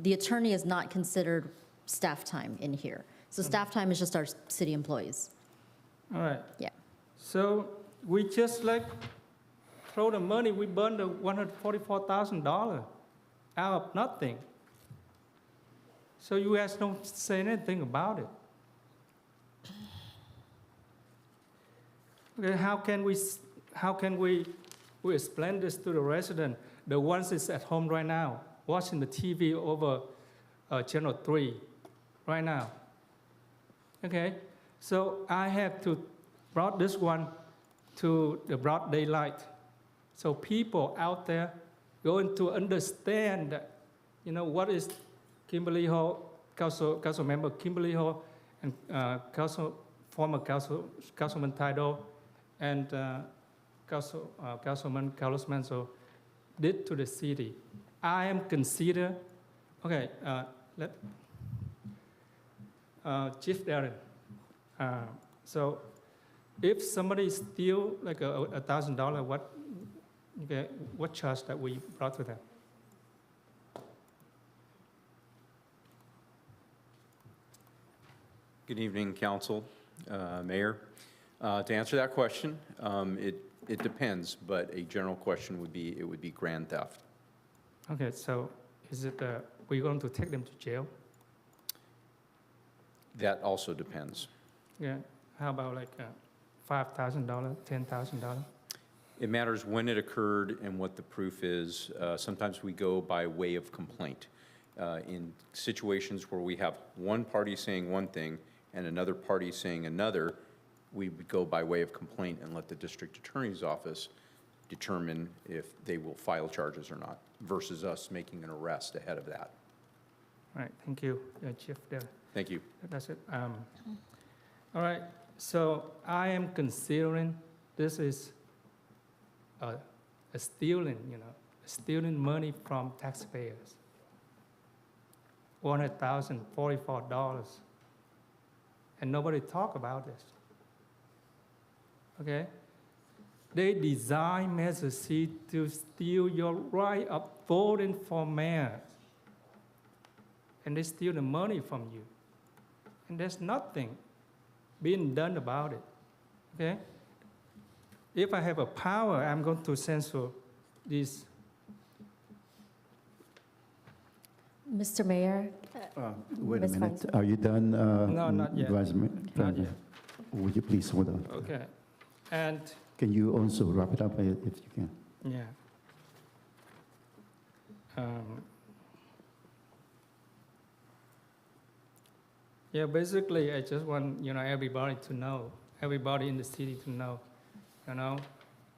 the attorney is not considered staff time in here. So staff time is just our city employees. All right. Yeah. So we just like throw the money, we burn the $144,000 out of nothing. So you guys don't say anything about it. Okay, how can we explain this to the resident, the ones that's at home right now, watching the TV over Channel 3 right now? Okay, so I have to brought this one to the broad daylight. So people out there going to understand that, what is Kimberly Ho, Council Member Kimberly Ho, and former Councilman Taido, and Councilman Carlos Manzo did to the city. I am considered, okay, Chief Darren. So if somebody steal like $1,000, what charge that we brought to them? Good evening, Council, Mayor. To answer that question, it depends, but a general question would be, it would be grand theft. Okay, so is it, we're going to take them to jail? That also depends. Yeah, how about like $5,000, $10,000? It matters when it occurred and what the proof is. Sometimes we go by way of complaint. In situations where we have one party saying one thing and another party saying another, we would go by way of complaint and let the district attorney's office determine if they will file charges or not, versus us making an arrest ahead of that. All right, thank you, Chief. Thank you. That's it. All right, so I am considering this is a stealing, stealing money from taxpayers. $100,044. And nobody talk about this. Okay? They design Measure C to steal your right of voting for mayor. And they steal the money from you. And there's nothing being done about it. Okay? If I have a power, I'm going to censor this. Mr. Mayor? Wait a Ms. minute. Feinstein. Are you done? No, not yet. Vice Mayor? Not yet. Would you please hold on? Okay. And, Can you also wrap it up if you can? yeah. Yeah, basically, I just want, everybody to know, everybody in the city to know,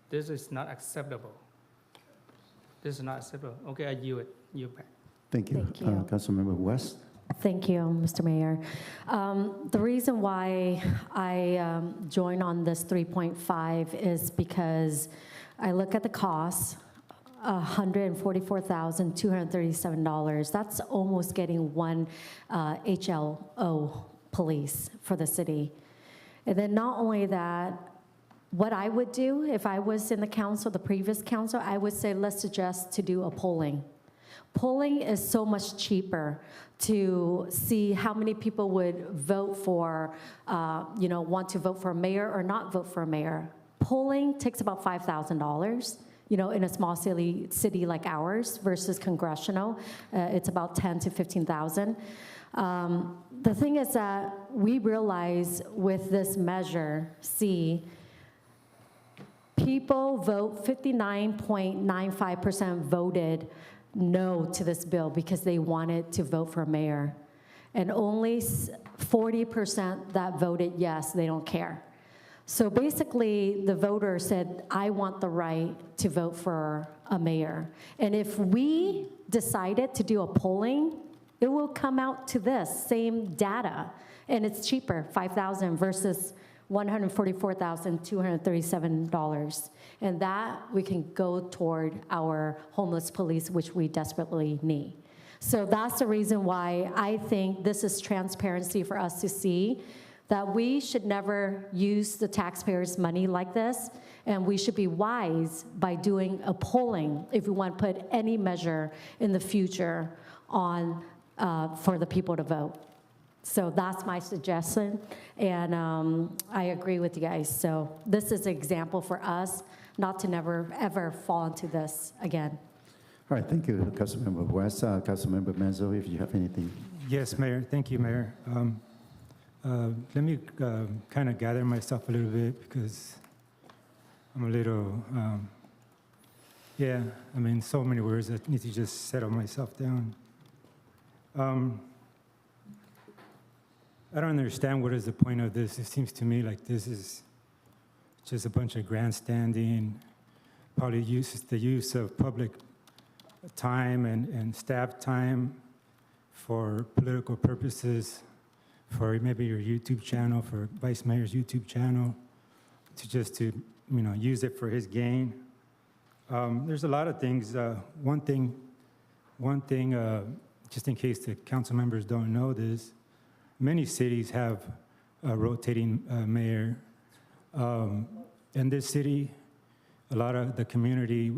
this is not acceptable. This is not acceptable. Okay, I yield it. You back. Thank you. Thank you. Councilmember West? Thank you, Mr. Mayor. The reason why I joined on this 3.5 is because I look at the costs, $144,237. That's almost getting one HLO police for the city. And then not only that, what I would do if I was in the council, the previous council, I would say let's suggest to do a polling. Polling is so much cheaper to see how many people would vote for, want to vote for a mayor or not vote for a mayor. Polling takes about $5,000. In a small city like ours versus congressional, it's about 10 to 15,000. The thing is that we realize with this measure C, people vote 59.95% voted no to this bill because they wanted to vote for mayor, and only 40% that voted yes, they don't care. So basically, the voter said, I want the right to vote for a mayor. And if we decided to do a polling, it will come out to this same data. And it's cheaper, $5,000 versus $144,237. And that we can go toward our homeless police, which we desperately need. So that's the reason why I think this is transparency for us to see that we should never use the taxpayers' money like this, and we should be wise by doing a polling if we want to put any measure in the future on for the people to vote. So that's my suggestion, and I agree with you guys. So this is an example for us not to never, ever fall into this again. All right, thank you, Councilmember West. Councilmember Menzo, if you have anything. Yes, Mayor. Thank you, Mayor. Let me kind of gather myself a little bit because I'm a little, so many words that need to just settle myself down. I don't understand what is the point of this. It seems to me like this is just a bunch of grandstanding, probably the use of public time and staff time for political purposes, for maybe your YouTube channel, for Vice Mayor's YouTube channel, to use it for his gain. There's a lot of things. One thing, just in case the council members don't know this, many cities have a rotating mayor. In this city, a lot of the community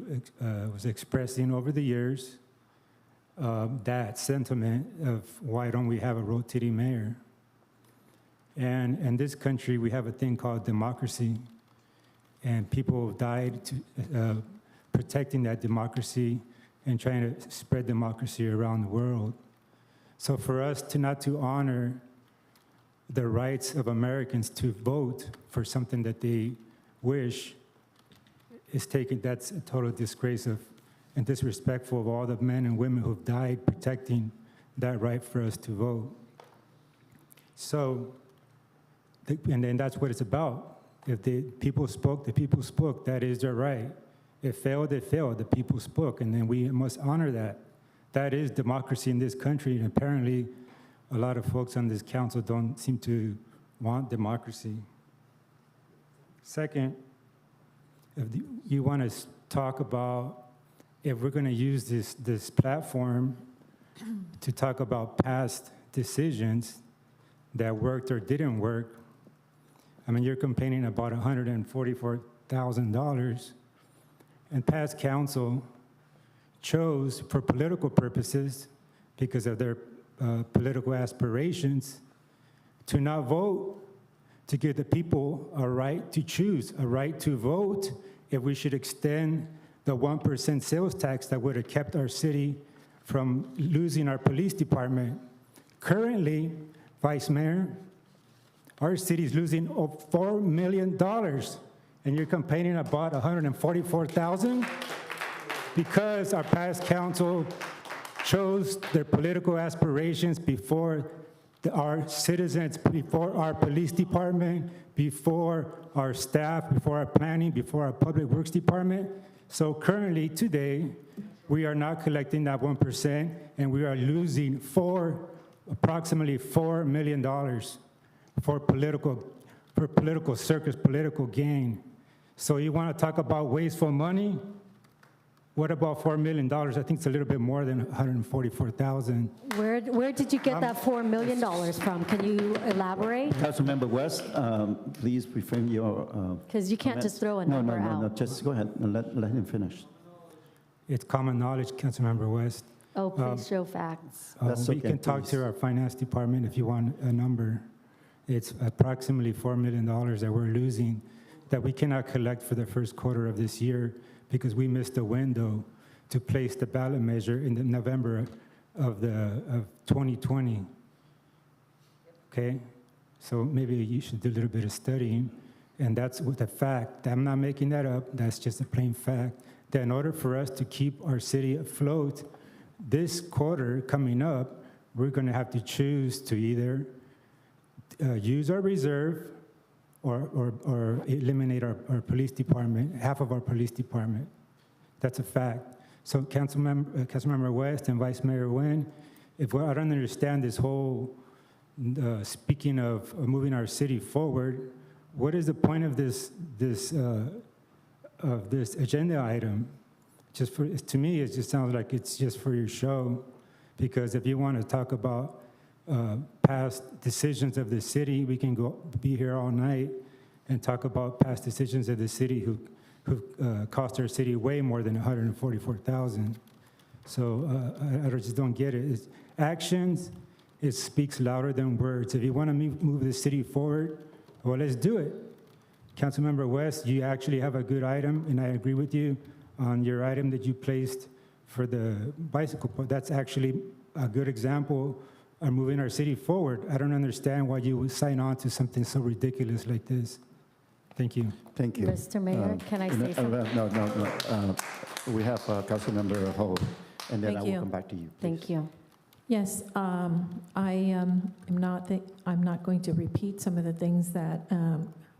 was expressing over the years that sentiment of why don't we have a rotating mayor? And in this country, we have a thing called democracy, and people died protecting that democracy and trying to spread democracy around the world. So for us not to honor the rights of Americans to vote for something that they wish that's a total disgrace and disrespectful of all the men and women who've died protecting that right for us to vote. So, and then that's what it's about. If the people spoke, that is their right. It failed, the people spoke, and then we must honor that. That is democracy in this country, and apparently a lot of folks on this council don't seem to want democracy. Second, if you want to talk about if we're going to use this platform to talk about past decisions that worked or didn't work, I mean, you're complaining about $144,000, and past council chose, for political purposes, because of their political aspirations, to not vote, to give the people a right to choose, a right to vote if we should extend the 1% sales tax that would have kept our city from losing our police department. Currently, Vice Mayor, our city is losing $4 million, and you're complaining about $144,000 because our past council chose their political aspirations before our citizens, before our police department, before our staff, before our planning, before our public works department. So currently, today, we are not collecting that 1%, and we are losing approximately $4 million for political circus, political gain. So you want to talk about wasteful money? What about $4 million? I think it's a little bit more than $144,000. Where did you get that $4 million from? Can you elaborate? Councilmember West, please refrain your. Because you can't just throw a number out. No, just go ahead and let him finish. It's common knowledge, Councilmember West. Oh, please show facts. That's We okay, can talk please. to our finance department if you want a number. It's approximately $4 million that we're losing that we cannot collect for the first quarter of this year because we missed the window to place the ballot measure in the November of 2020. Okay? So maybe you should do a little bit of studying. And that's with a fact. I'm not making that up. That's just a plain fact. That in order for us to keep our city afloat, this quarter coming up, we're going to have to choose to either use our reserve or eliminate our police department, half of our police department. That's a fact. So Councilmember West and Vice Mayor Nguyen, I don't understand this whole speaking of moving our city forward, what is the point of this agenda item? To me, it just sounds like it's just for your show, because if you want to talk about past decisions of the city, we can be here all night and talk about past decisions of the city who cost our city way more than $144,000. So I just don't get it. Actions, it speaks louder than words. If you want to move the city forward, well, let's do it. Councilmember West, you actually have a good item, and I agree with you on your item that you placed for the bicycle. That's actually a good example of moving our city forward. I don't understand why you would sign on to something so ridiculous like this. Thank you. Thank you. Mr. Mayor, can I say something? No. We have Councilmember Ho, and then I will come back to you. Thank you. Yes, I'm not going to repeat some of the things that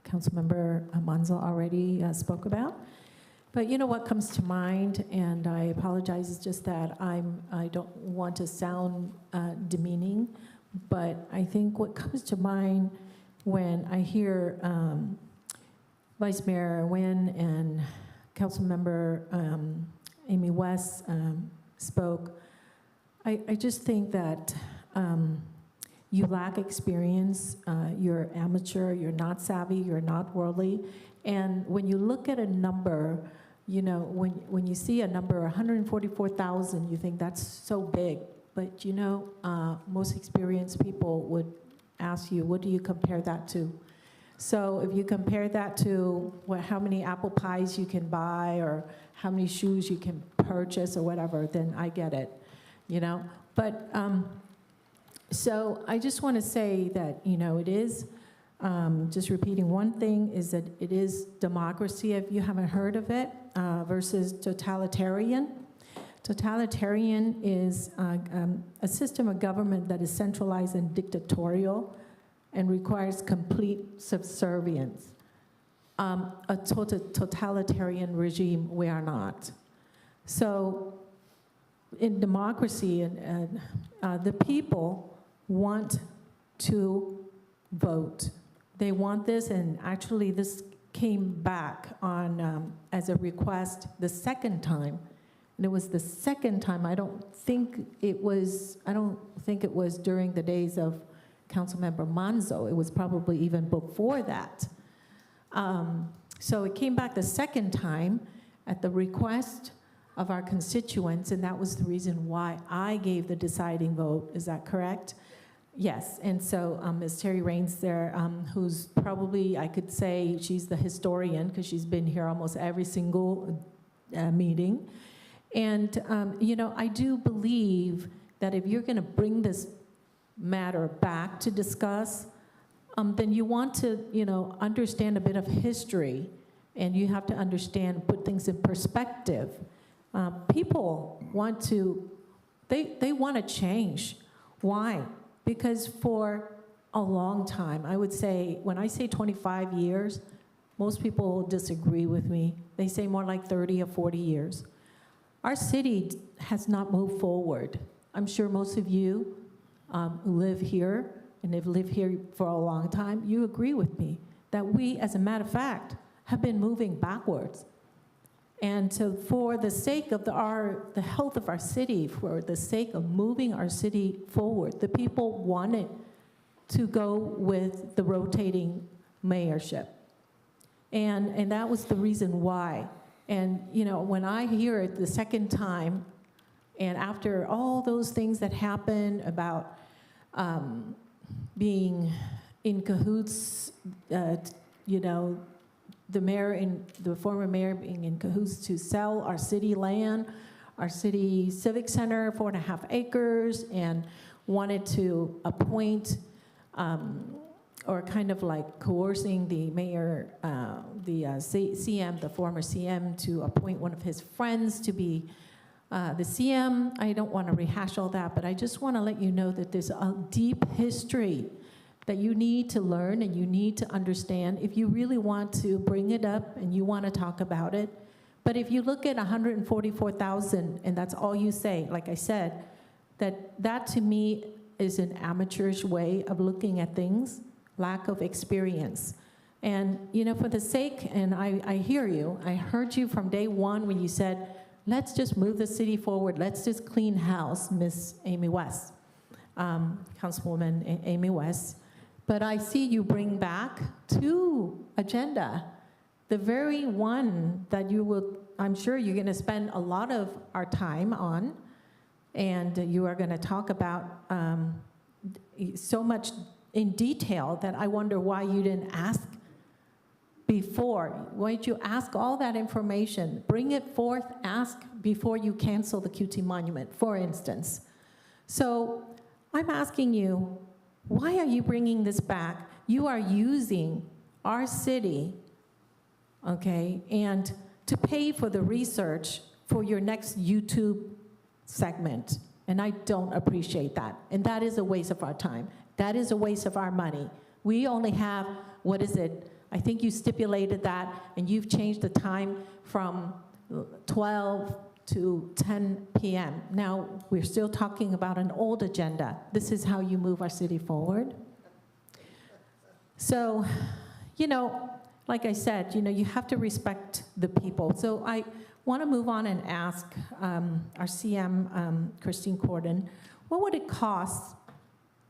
Councilmember Manzo already spoke about. But you know what comes to mind, and I apologize, it's just that I don't want to sound demeaning, but I think what comes to mind when I hear Vice Mayor Nguyen and Councilmember Amy West spoke, I just think that you lack experience, you're amateur, you're not savvy, you're not worldly, and when you look at a number, you know, when you see a number, 144,000, you think that's so big, but you know, most experienced people would ask you, what do you compare that to? So if you compare that to how many apple pies you can buy or how many shoes you can purchase or whatever, then I get it, you know? But, so I just want to say that, you know, it is, just repeating one thing, is that it is democracy, if you haven't heard of it, versus totalitarian. Totalitarian is a system of government that is centralized and dictatorial and requires complete subservience. A totalitarian regime, we are not. So in democracy, the people want to vote. They want this, and actually this came back on as a request the second time And it was the second time, I don't think it was during the days of Councilmember Manzo. It was probably even before that. So it came back the second time at the request of our constituents, and that was the reason why I gave the deciding vote. Is that correct? Yes, and so Ms. Terry Raines there, who's probably, I could say, she's the historian because she's been here almost every single meeting. And, I do believe that if you're going to bring this matter back to discuss, then you want to, understand a bit of history, and you have to understand, put things in perspective. People want to, they want to change. Why? Because for a long time, I would say, when I say 25 years, most people disagree with me. They say more like 30 or 40 years. Our city has not moved forward. I'm sure most of you who live here and have lived here for a long time, you agree with me that we, as a matter of fact, have been moving backwards. And so for the sake of the health of our city, for the sake of moving our city forward, the people wanted to go with the rotating mayorship. And that was the reason why. And, when I hear it the second time, and after all those things that happened about being in cahoots, the mayor and the former mayor being in cahoots to sell our city land, our city civic center, 4.5 acres, and wanted to appoint or kind of like coercing the mayor, CM, the former CM, to appoint one of his friends to be the CM. I don't want to rehash all that, but I just want to let you know that there's a deep history that you need to learn and you need to understand if you really want to bring it up and you want to talk about it. But if you look at 144,000 and that's all you say, like I said, that to me is an amateurish way of looking at things, lack of experience. And, for the sake, and I hear you, I heard you from day one when you said, let's just move the city forward, let's just clean house, Miss Amy West, Councilwoman Amy West. But I see you bring back two agenda, the very one that I'm sure you're going to spend a lot of our time on, and you are going to talk about so much in detail that I wonder why you didn't ask before. Why did you ask all that information? Bring it forth, ask before you cancel the QT monument, for instance. So I'm asking you, why are you bringing this back? You are using our city, okay, and to pay for the research for your next YouTube segment. And I don't appreciate that. And that is a waste of our time. That is a waste of our money. We only have, what is it? I think you stipulated that, and you've changed the time from 12 to 10 p.m. Now, we're still talking about an old agenda. This is how you move our city forward. So, like I said, you have to respect the people. So I want to move on and ask our CM, Christine Corden, what would it cost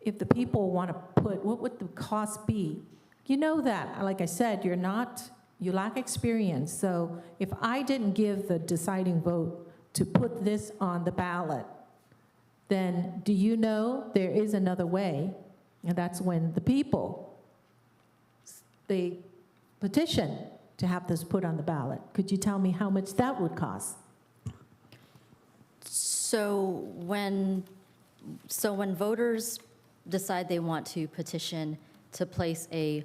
if the people want to what would the cost be? You know that, like I said, you lack experience. So if I didn't give the deciding vote to put this on the ballot, then do you know there is another way? And that's when the people, they petition to have this put on the ballot. Could you tell me how much that would cost? So when voters decide they want to petition to place a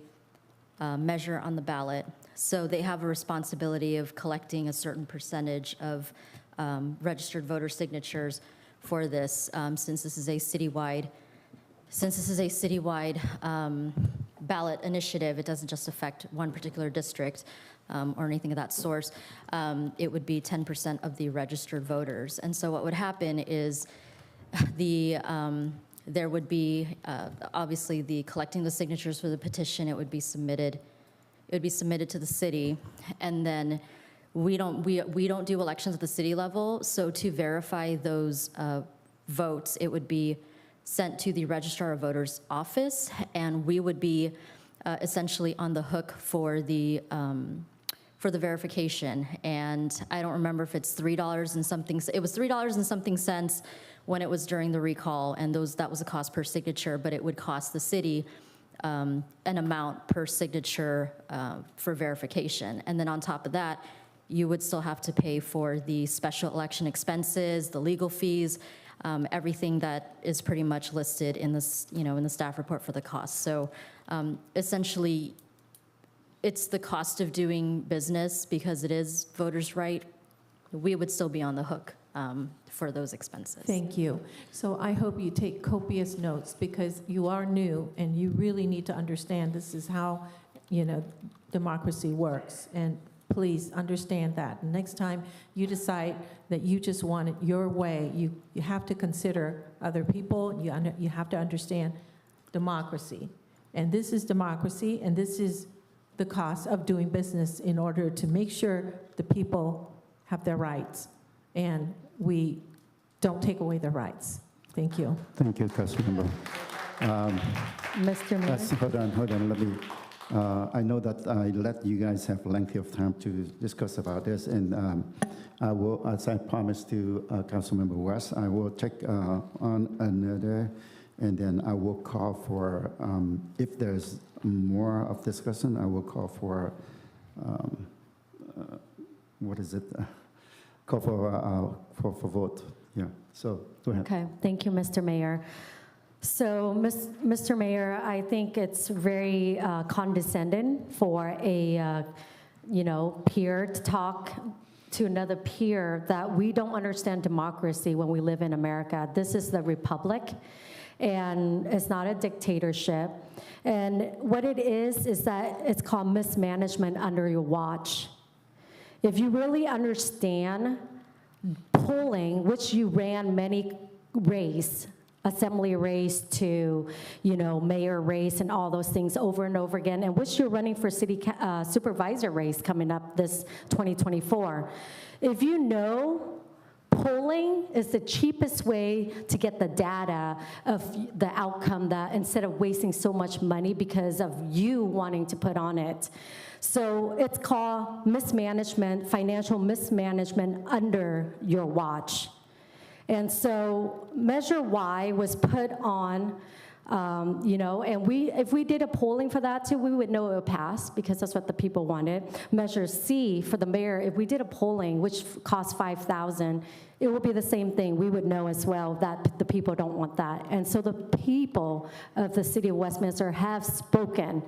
measure on the ballot, so they have a responsibility of collecting a certain percentage of registered voter signatures for this, since this is a citywide ballot initiative. It doesn't just affect one particular district or anything of that sort. It would be 10% of the registered voters. And so what would happen is there would be obviously the collecting the signatures for the petition. It would be submitted to the city, and then We don't do elections at the city level, so to verify those votes, it would be sent to the Registrar of Voters office, and we would be essentially on the hook for the verification. And I don't remember if it's $3 and something. It was $3 and something cents when it was during the recall, and that was a cost per signature, but it would cost the city an amount per signature for verification. And then on top of that, you would still have to pay for the special election expenses, the legal fees, everything that is pretty much listed in this, in the staff report for the cost. So essentially, it's the cost of doing business because it is voters' right. We would still be on the hook for those expenses. Thank you. So I hope you take copious notes because you are new and you really need to understand this is how, democracy works. And please understand that. Next time you decide that you just want it your way, you have to consider other people. You have to understand democracy. And this is democracy, and this is the cost of doing business in order to make sure the people have their rights. And we don't take away their rights. Thank you. Thank you, Councilmember. Mr. Mayor? Hold on, let me, I know that I let you guys have plenty of time to discuss about this, and I will, as I promised to Councilmember West, I will check on another, and then I will call for, if there's more of discussion, I will call for, what is it? Call for vote. Yeah, so go ahead. Okay, thank you, Mr. Mayor. So, Mr. Mayor, I think it's very condescending for a, peer to talk to another peer that we don't understand democracy when we live in America. This is the republic, and it's not a dictatorship. And what it is that it's called mismanagement under your watch. If you really understand polling, which you ran many race, assembly race to, mayor race and all those things over and over again, and which you're running for city supervisor race coming up this 2024. If you know polling is the cheapest way to get the data of the outcome, that instead of wasting so much money because of you wanting to put on it. So it's called mismanagement, financial mismanagement under your watch. And so Measure Y was put on, and if we did a polling for that too, we would know it would pass because that's what the people wanted. Measure C for the mayor, if we did a polling, which cost $5,000, it would be the same thing. We would know as well that the people don't want that. And so the people of the city of Westminster have spoken.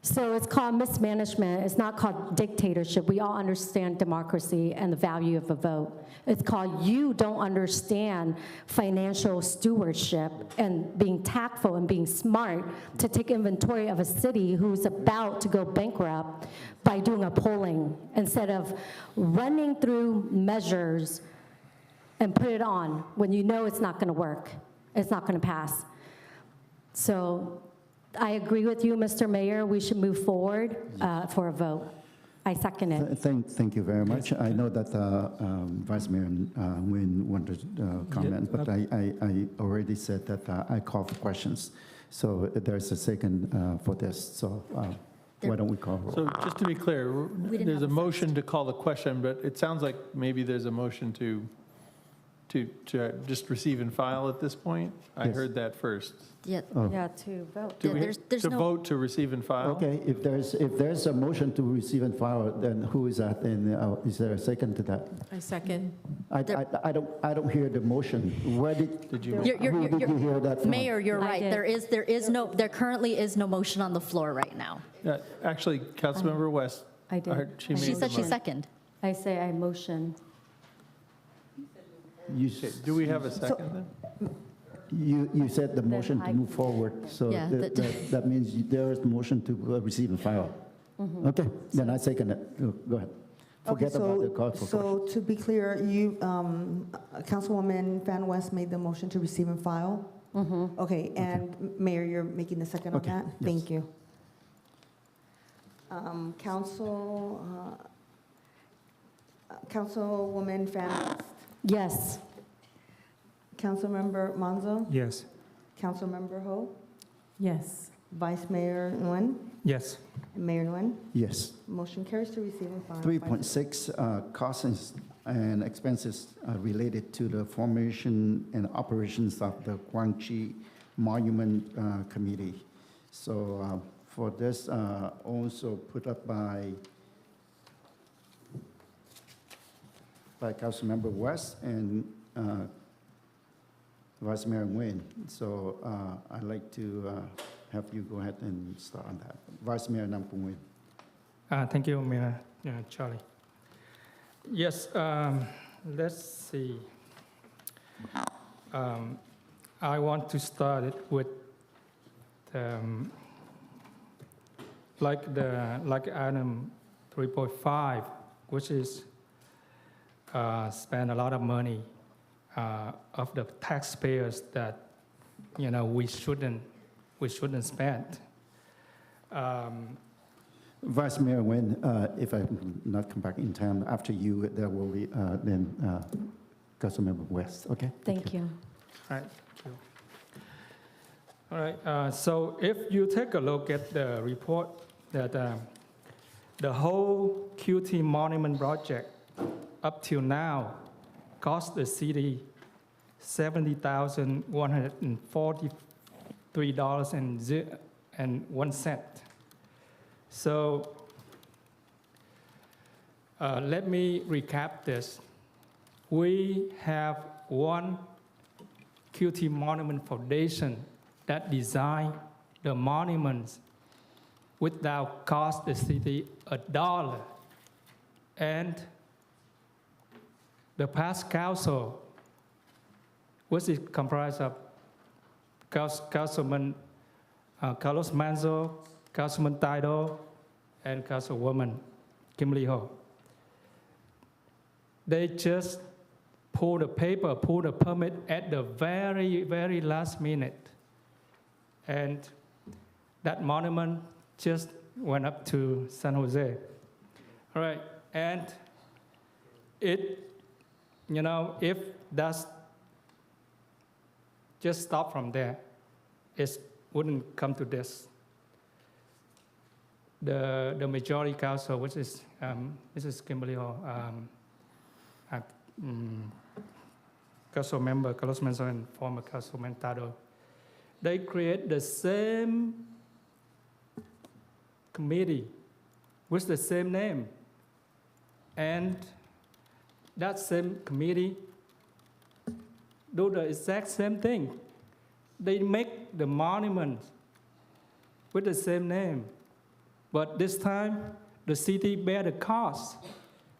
So it's called mismanagement. It's not called dictatorship. We all understand democracy and the value of a vote. It's called you don't understand financial stewardship and being tactful and being smart to take inventory of a city who's about to go bankrupt by doing a polling instead of running through measures and put it on when you know it's not going to work. It's not going to pass. So I agree with you, Mr. Mayor. We should move forward for a vote. I second it. Thank you very much. I know that Vice Mayor Nguyen wanted to comment, but I already said that I call for questions. So there's a second for this. So why don't we call roll? So just to be clear, there's a motion to call the question, but it sounds like maybe there's a motion to just receive and file at this point? I Yes. heard that first. Yeah, Yeah, to vote. Do we- there's To no- vote to receive and file? Okay, if there's a motion to receive and file, then who is that? And is there a second to that? I second. I don't hear the motion. Where did you? who did you hear that from? Mayor, you're I right. did. There currently is no motion on the floor right now. Actually, Councilmember West. I did. She made She the said she motion. second. I say I motion. Okay, do we have a second then? You said the motion to move forward, so Yeah, that means there is motion to receive and file. Okay, then I second it. Go ahead. Okay, Forget about the call for so question. to be clear, Councilwoman Fan West made the motion to receive and file? Okay, and Mayor, you're making the second on Okay, that? yes. Thank you. Council, Councilwoman Fan West, Yes. Councilmember Monzo, Yes. Councilmember Ho, Yes. Vice Mayor Nguyen, Yes. and Mayor Nguyen. Yes. Motion carries to receive and file. 3.6, costs and expenses related to the formation and operations of the Quang Tri Monument Committee. So for this, also put up by Councilmember West and Vice Mayor Nguyen. So I'd like to have you go ahead and start on that. Vice Mayor Nam Pung Nguyen. Thank you, Mayor Charlie. Yes, let's see. I want to start it with like item 3.5, which is spend a lot of money of the taxpayers that we shouldn't spend. Vice Mayor Nguyen, if I'm not come back in time, after you, there will be then Councilmember West, okay? Thank you. All right, thank you. All right, so if you take a look at the report that the whole QT Monument project up till now cost the city $70,143.01. So let me recap this. We have one QT Monument Foundation that designed the monuments without cost the city $1. And the past council, which is comprised of Councilman Carlos Manzo, Councilman Taido, and Councilwoman Kimberly Ho. They just pulled the permit at the very, very last minute. And that monument just went up to San Jose. All right, and it, if that's just stop from there, it wouldn't come to this. The majority council, which is Mrs. Kimberly Ho, council member Carlos Manzo and former Councilman Tado, they create the same committee with the same name. And that same committee do the exact same thing. They make the monument with the same name. But this time, the city bear the cost,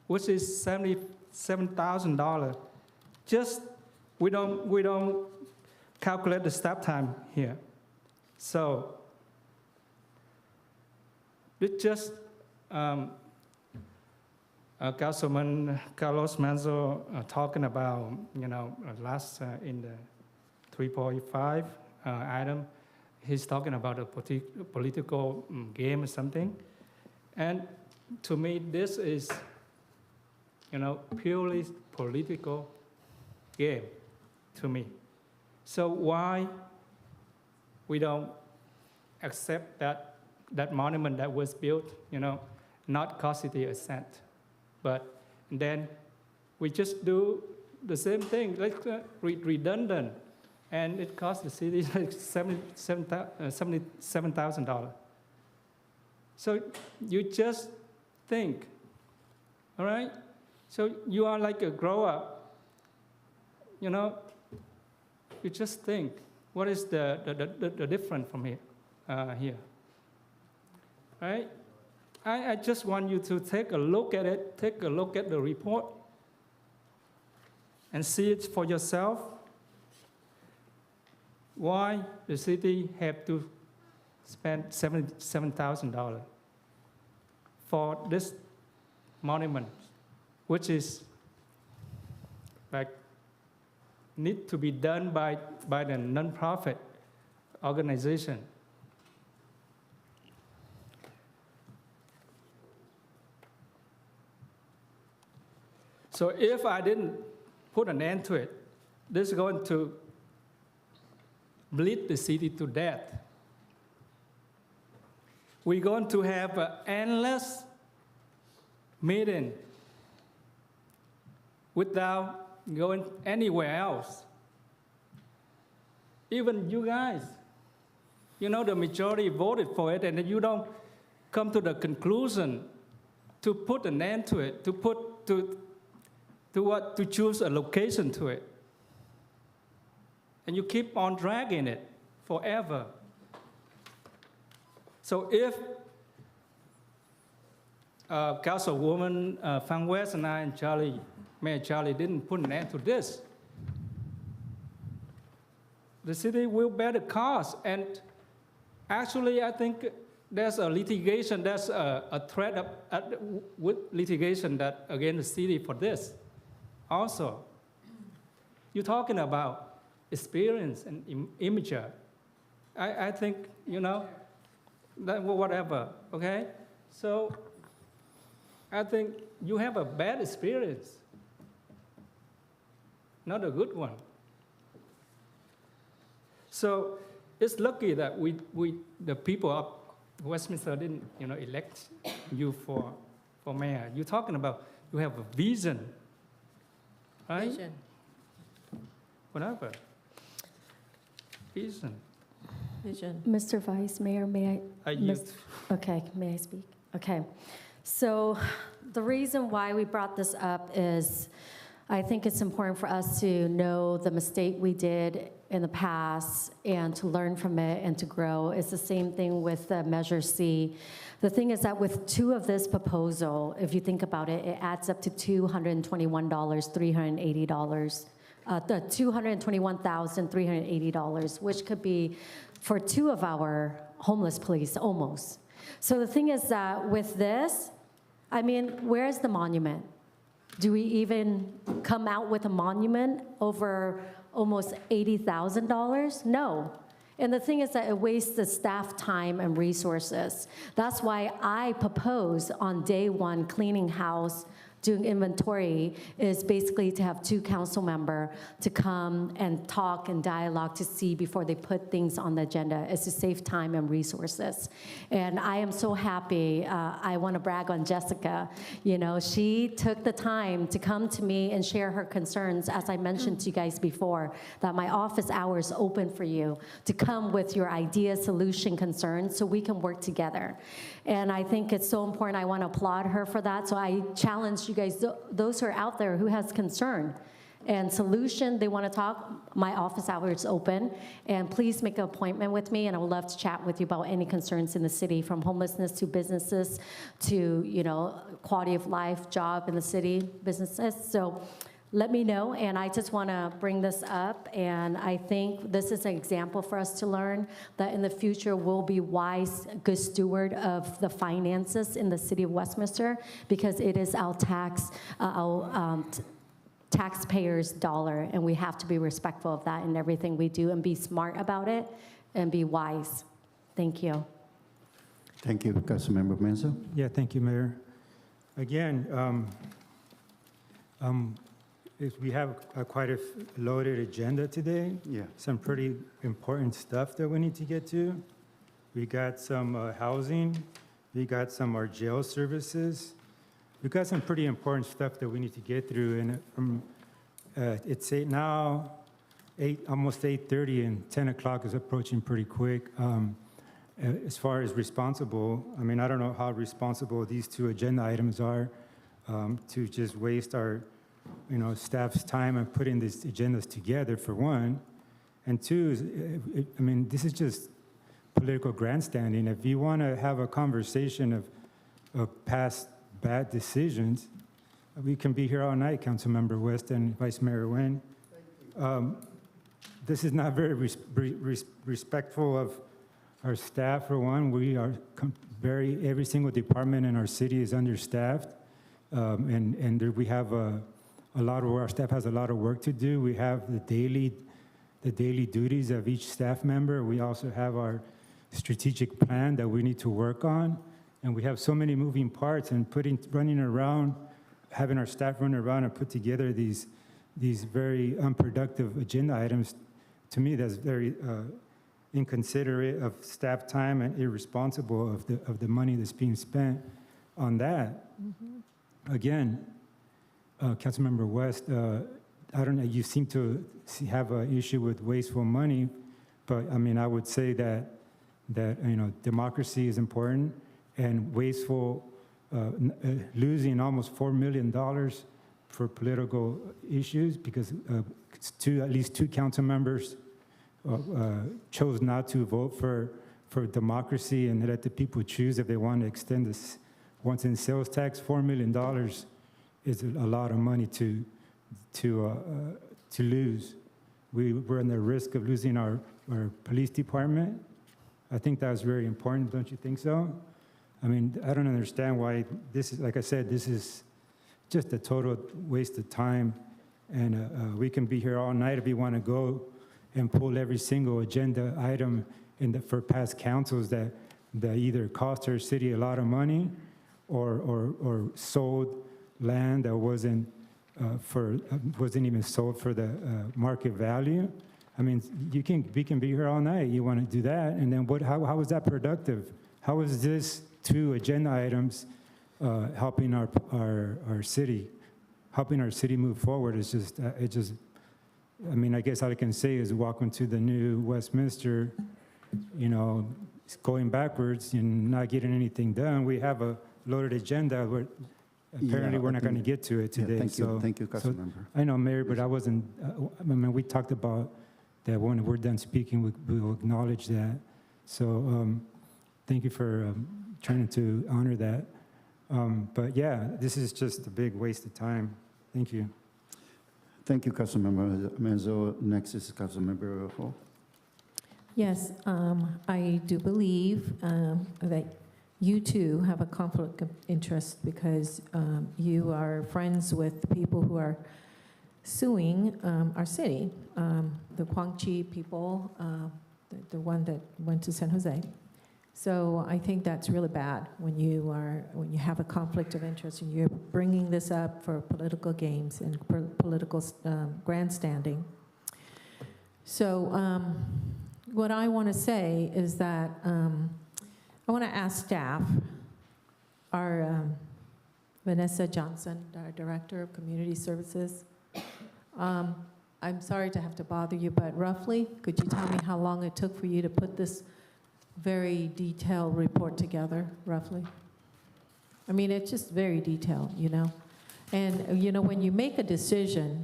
which is $77,000. Just, we don't calculate the staff time here. So, it's just, Councilman Carlos Manzo talking about, last in the 3.5 item, he's talking about a political game or something. And to me, this is, purely political game to me. So why we don't accept that monument that was built, not cost city a cent, but then we just do the same thing, like redundant, and it costs the city like $77,000. So you just think, all right? So you are like a grower, you just think, what is the difference from here? Right? I just want you to take a look at it, take a look at the report, and see it for yourself. Why the city have to spend $77,000 for this monument, which is like need to be done by the nonprofit organization. So if I didn't put an end to it, this is going to bleed the city to death. We're going to have an endless meeting without going anywhere else. Even you guys, you know, the majority voted for it, and then you don't come to the conclusion to put an end to it, to choose a location to it. And you keep on dragging it forever. So if Councilwoman Van West and I and Mayor Charlie didn't put an end to this, the city will bear the cost. And actually, I think there's a litigation, there's a threat with litigation that against the city for this also. You're talking about experience and image. I think, you know, that whatever, okay? So I think you have a bad experience, not a good one. So it's lucky that the people of Westminster didn't, you know, elect you for mayor. You're talking about you have a vision, right? Vision. Whatever. Vision. Mr. Vice Mayor, may I? Okay, may I speak? Okay. So the reason why we brought this up is I think it's important for us to know the mistake we did in the past and to learn from it and to grow. It's the same thing with Measure C. The thing is that with two of this proposal, if you think about it, it adds up to $221, $380. The $221,380, which could be for two of our homeless police, almost. So the thing is that with this, I mean, where's the monument? Do we even come out with a monument over almost $80,000? No. And the thing is that it wastes the staff time and resources. That's why I propose on day one cleaning house, doing inventory, is basically to have two council members to come and talk and dialogue to see before they put things on the agenda, is to save time and resources. And I am so happy. I want to brag on Jessica. You know, she took the time to come to me and share her concerns, as I mentioned to you guys before, that my office hours open for you to come with your idea, solution, concerns, so we can work together. And I think it's so important. I want to applaud her for that. So I challenge you guys, those who are out there who has concern and solution, they want to talk, my office hours open. And please make an appointment with me, and I would love to chat with you about any concerns in the city, from homelessness to businesses to, you know, quality of life, job in the city, businesses. So let me know, and I just want to bring this up, and I think this is an example for us to learn that in the future we'll be wise, good steward of the finances in the city of Westminster, because it is our taxpayers' dollar, and we have to be respectful of that in everything we do and be smart about it and be wise. Thank you. Thank you, Councilmember Menzo. Yeah, thank you, Mayor. Again, we have quite a loaded agenda today. Yeah. Some pretty important stuff that we need to get to. We got some housing. We got some our jail services. We got some pretty important stuff that we need to get through. And it's almost 8:30, and 10 o'clock is approaching pretty quick. As far as responsible, I mean, I don't know how responsible these two agenda items are to just waste our staff's time and putting these agendas together, for one. And two, I mean, this is just political grandstanding. If you want to have a conversation of past bad decisions, we can be here all night, Councilmember West and Vice Mayor Nguyen. This is not very respectful of our staff, for one. We are every single department in our city is understaffed, and we have our staff has a lot of work to do. We have the daily duties of each staff member. We also have our strategic plan that we need to work on, and we have so many moving parts, and running around having our staff run around and put together these very unproductive agenda items, to me, that's very inconsiderate of staff time and irresponsible of the money that's being spent on that. Again, Councilmember West, I don't know, you seem to have an issue with wasteful money, but I mean, I would say that democracy is important, and wasteful, losing almost $4 million for political issues because at least two council members chose not to vote for democracy and let the people choose if they want to extend this once in sales tax. $4 million is a lot of money to lose. We're in the risk of losing our police department. I think that's very important, don't you think so? I mean, I don't understand why this is, like I said, this is just a total waste of time. And we can be here all night if we want to go and pull every single agenda item for past councils that either cost our city a lot of money or sold land that wasn't even sold for the market value. I mean, we can be here all night. You want to do that, and then how is that productive? How is this 2 agenda items helping our city move forward? It's just I mean, I guess all I can say is welcome to the new Westminster. You know, it's going backwards and not getting anything done. We have a loaded agenda. Apparently, we're not going to get to it today. Yeah, thank you, Councilmember. I know, Mayor, but I wasn't. I mean, we talked about that when we're done speaking, we will acknowledge that. So, thank you for trying to honor that. But yeah, this is just a big waste of time. Thank you. Thank you, Councilmember Menzo. Next is Councilmember Ho. Yes, I do believe that you too have a conflict of interest because you are friends with people who are suing our city, the Guangxi people, the one that went to San Jose. So I think that's really bad when you have a conflict of interest and you're bringing this up for political games and political grandstanding. So what I want to say is that I want to ask staff, our Vanessa Johnson, our Director of Community Services. I'm sorry to have to bother you, but roughly, could you tell me how long it took for you to put this very detailed report together, roughly? I mean, it's just very detailed, you know? And, you know, when you make a decision,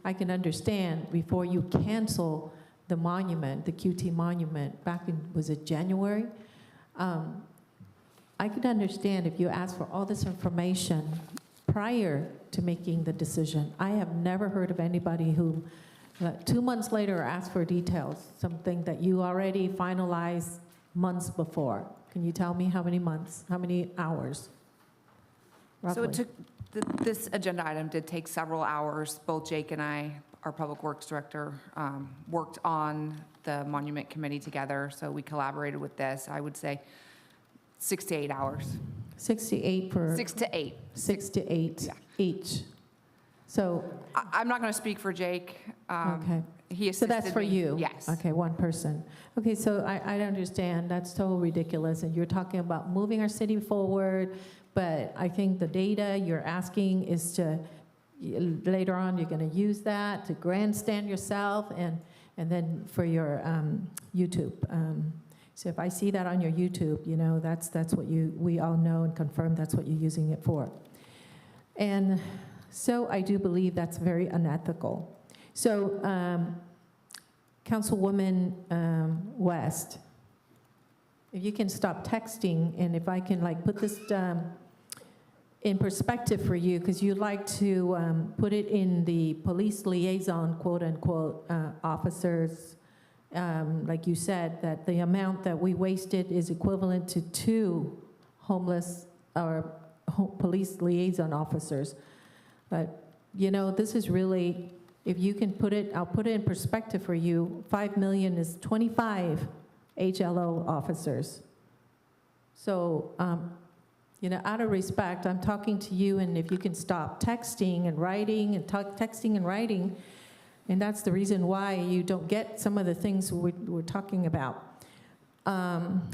I can understand before you cancel the monument, the QT monument, back in, was it January? I could understand if you asked for all this information prior to making the decision. I have never heard of anybody who 2 months later asked for details, something that you already finalized months before. Can you tell me how many months, how many hours? Roughly? So it took, this agenda item did take several hours. Both Jake and I, our Public Works Director, worked on the Monument Committee together, so we collaborated with this. I would say 6 to 8 hours. 6 to 8 for? 6 to 8. 6 to 8 each. So. I'm not going to speak for Jake. Okay. He So that's assisted for me. you? Yes. Okay, one person. Okay, so I understand, that's totally ridiculous, and you're talking about moving our city forward, but I think the data you're asking is to, later on, you're gonna use that to grandstand yourself, and then for your YouTube. So if I see that on your YouTube, you know, that's what we all know and confirm that's what you're using it for. And so I do believe that's very unethical. So, Councilwoman West, if you can stop texting, and if I can like put this in perspective for you, because you like to put it in the police liaison, quote unquote, officers, like you said, that the amount that we wasted is equivalent to 2 homeless or police liaison officers. But, you know, this is really, if you can put it, I'll put it in perspective for you. 5 million is 25 HLO officers. So You know, out of respect, I'm talking to you, and if you can stop texting and writing and texting and writing, and that's the reason why you don't get some of the things we're talking about.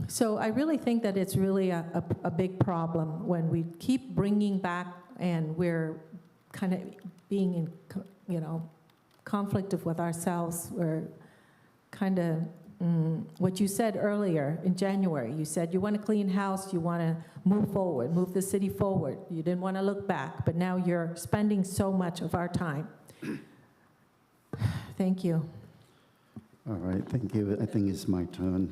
So I really think that it's really a big problem when we keep bringing back and we're kind of being in, you know, conflict with ourselves. We're kind of, what you said earlier in January, you said you want a clean house, you want to move forward, move the city forward. You didn't want to look back, but now you're spending so much of our time. Thank you. All right, thank you. I think it's my turn.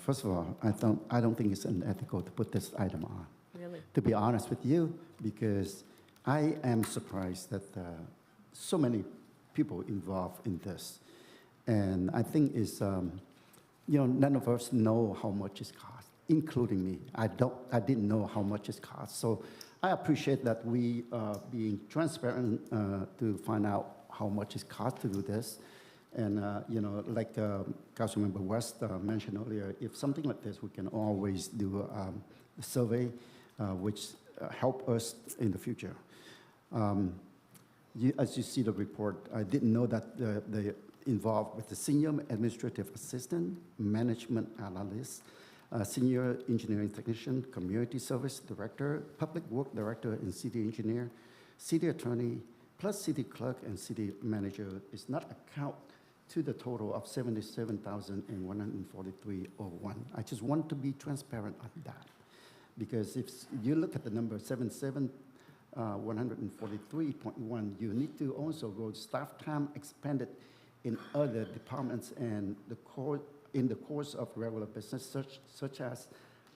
First of all, I don't think it's unethical to put this item on. Really? To be honest with you, because I am surprised that so many people involved in this. And I think it's, you know, none of us know how much it costs, including me. I didn't know how much it costs. So I appreciate that we are being transparent to find out how much it costs to do this. And, you know, like Councilmember West mentioned earlier, if something like this, we can always do a survey, which help us in the future. As you see the report, I didn't know that they involved with the senior administrative assistant, management analyst, senior engineering technician, community service director, public work director, and city engineer, city attorney, plus city clerk and city manager is not account to the total of $77,143.01. I just want to be transparent on that. Because if you look at the number 143.1, you need to also go staff time expended in other departments and in the course of regular business, such as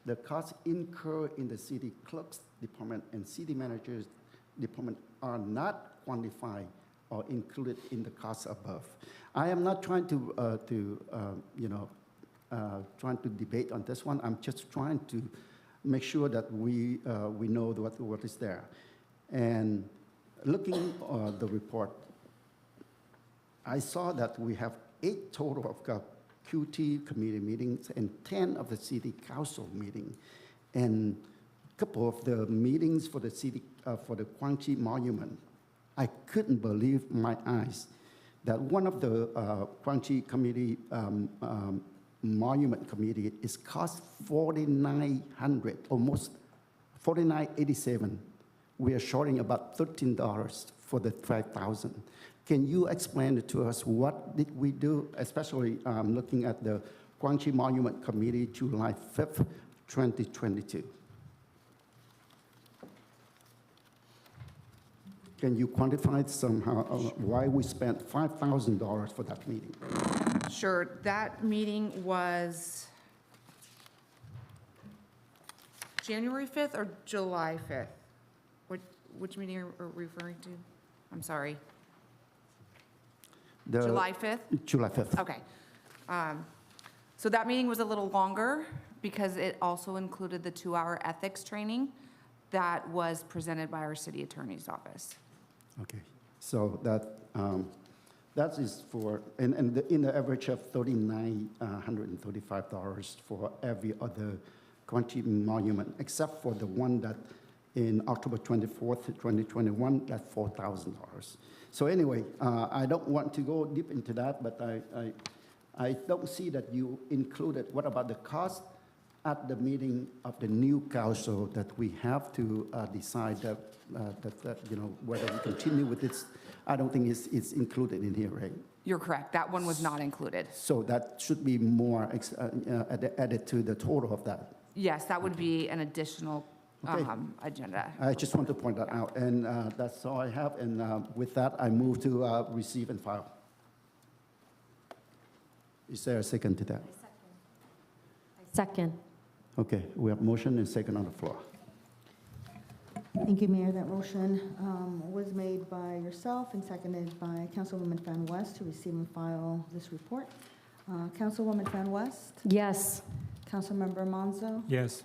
the costs incurred in the city clerk's department and city manager's department are not quantified or included in the costs above. I am not trying to trying to debate on this one. I'm just trying to make sure that we know what is there. And looking at the report, I saw that we have 8 total of QT committee meetings and 10 of the city council meeting, and a couple of the meetings for the city for the Quang Tri Monument. I couldn't believe my eyes that one of the Quang Tri committee monument committee is cost $4,900, almost $4,987. We are shorting about $13 for the 5,000. Can you explain it to us? What did we do, especially looking at the Quang Tri Monument Committee, July 5th, 2022? Can you quantify somehow why we spent $5,000 for that meeting? Sure, that meeting was January 5th or July 5th? Which meeting are you referring to? I'm sorry. July 5th? July 5th. Okay. So that meeting was a little longer because it also included the 2-hour ethics training that was presented by our city attorney's office. Okay, so that is for, in the average of $3,935 for every other Quang Tri monument, except for the one that in October 24th, 2021, that's $4,000. So anyway, I don't want to go deep into that, but I don't see that you included, what about the cost at the meeting of the new council that we have to decide that, whether we continue with this. I don't think it's included in here, right? You're correct. That one was not included. So that should be more added to the total of that. Yes, that would be an additional agenda. I just want to point that out, and that's all I have. And with that, I move to receive and file. Is there a second to that? Second. Okay, we have motion and second on the floor. Thank you, Mayor. That motion was made by yourself and seconded by Councilwoman Fan West to receive and file this report. Councilwoman Fan West? Yes. Councilmember Monzo? Yes.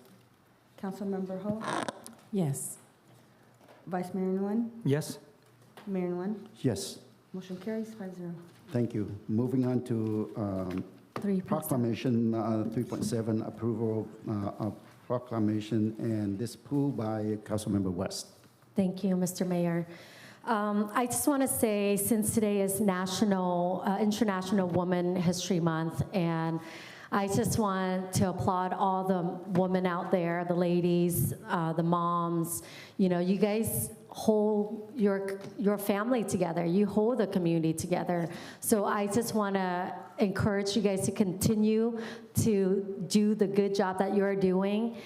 Councilmember Ho? Yes. Vice Mayor Nguyen? Yes. Mayor Nguyen? Yes, Motion carries 5-0. thank you. Moving on to Proclamation 3.7, approval of proclamation and disapproved by Councilmember West. Thank you, Mr. Mayor. I just want to say, since today is International Women History Month, and I just want to applaud all the women out there, the ladies, the moms. You know, you guys hold your family together. You hold the community together. So I just want to encourage you guys to continue to do the good job that you're doing.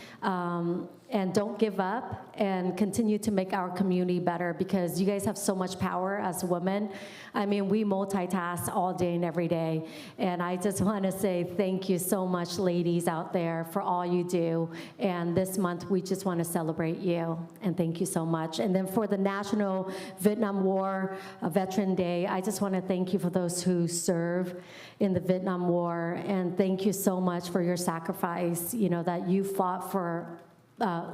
And don't give up and continue to make our community better, because you guys have so much power as women. I mean, we multitask all day and every day. And I just want to say thank you so much, ladies out there, for all you do. And this month, we just want to celebrate you. And thank you so much. And then for the National Vietnam War Veteran Day, I just want to thank you for those who serve in the Vietnam War. And thank you so much for your sacrifice, you know, that you fought for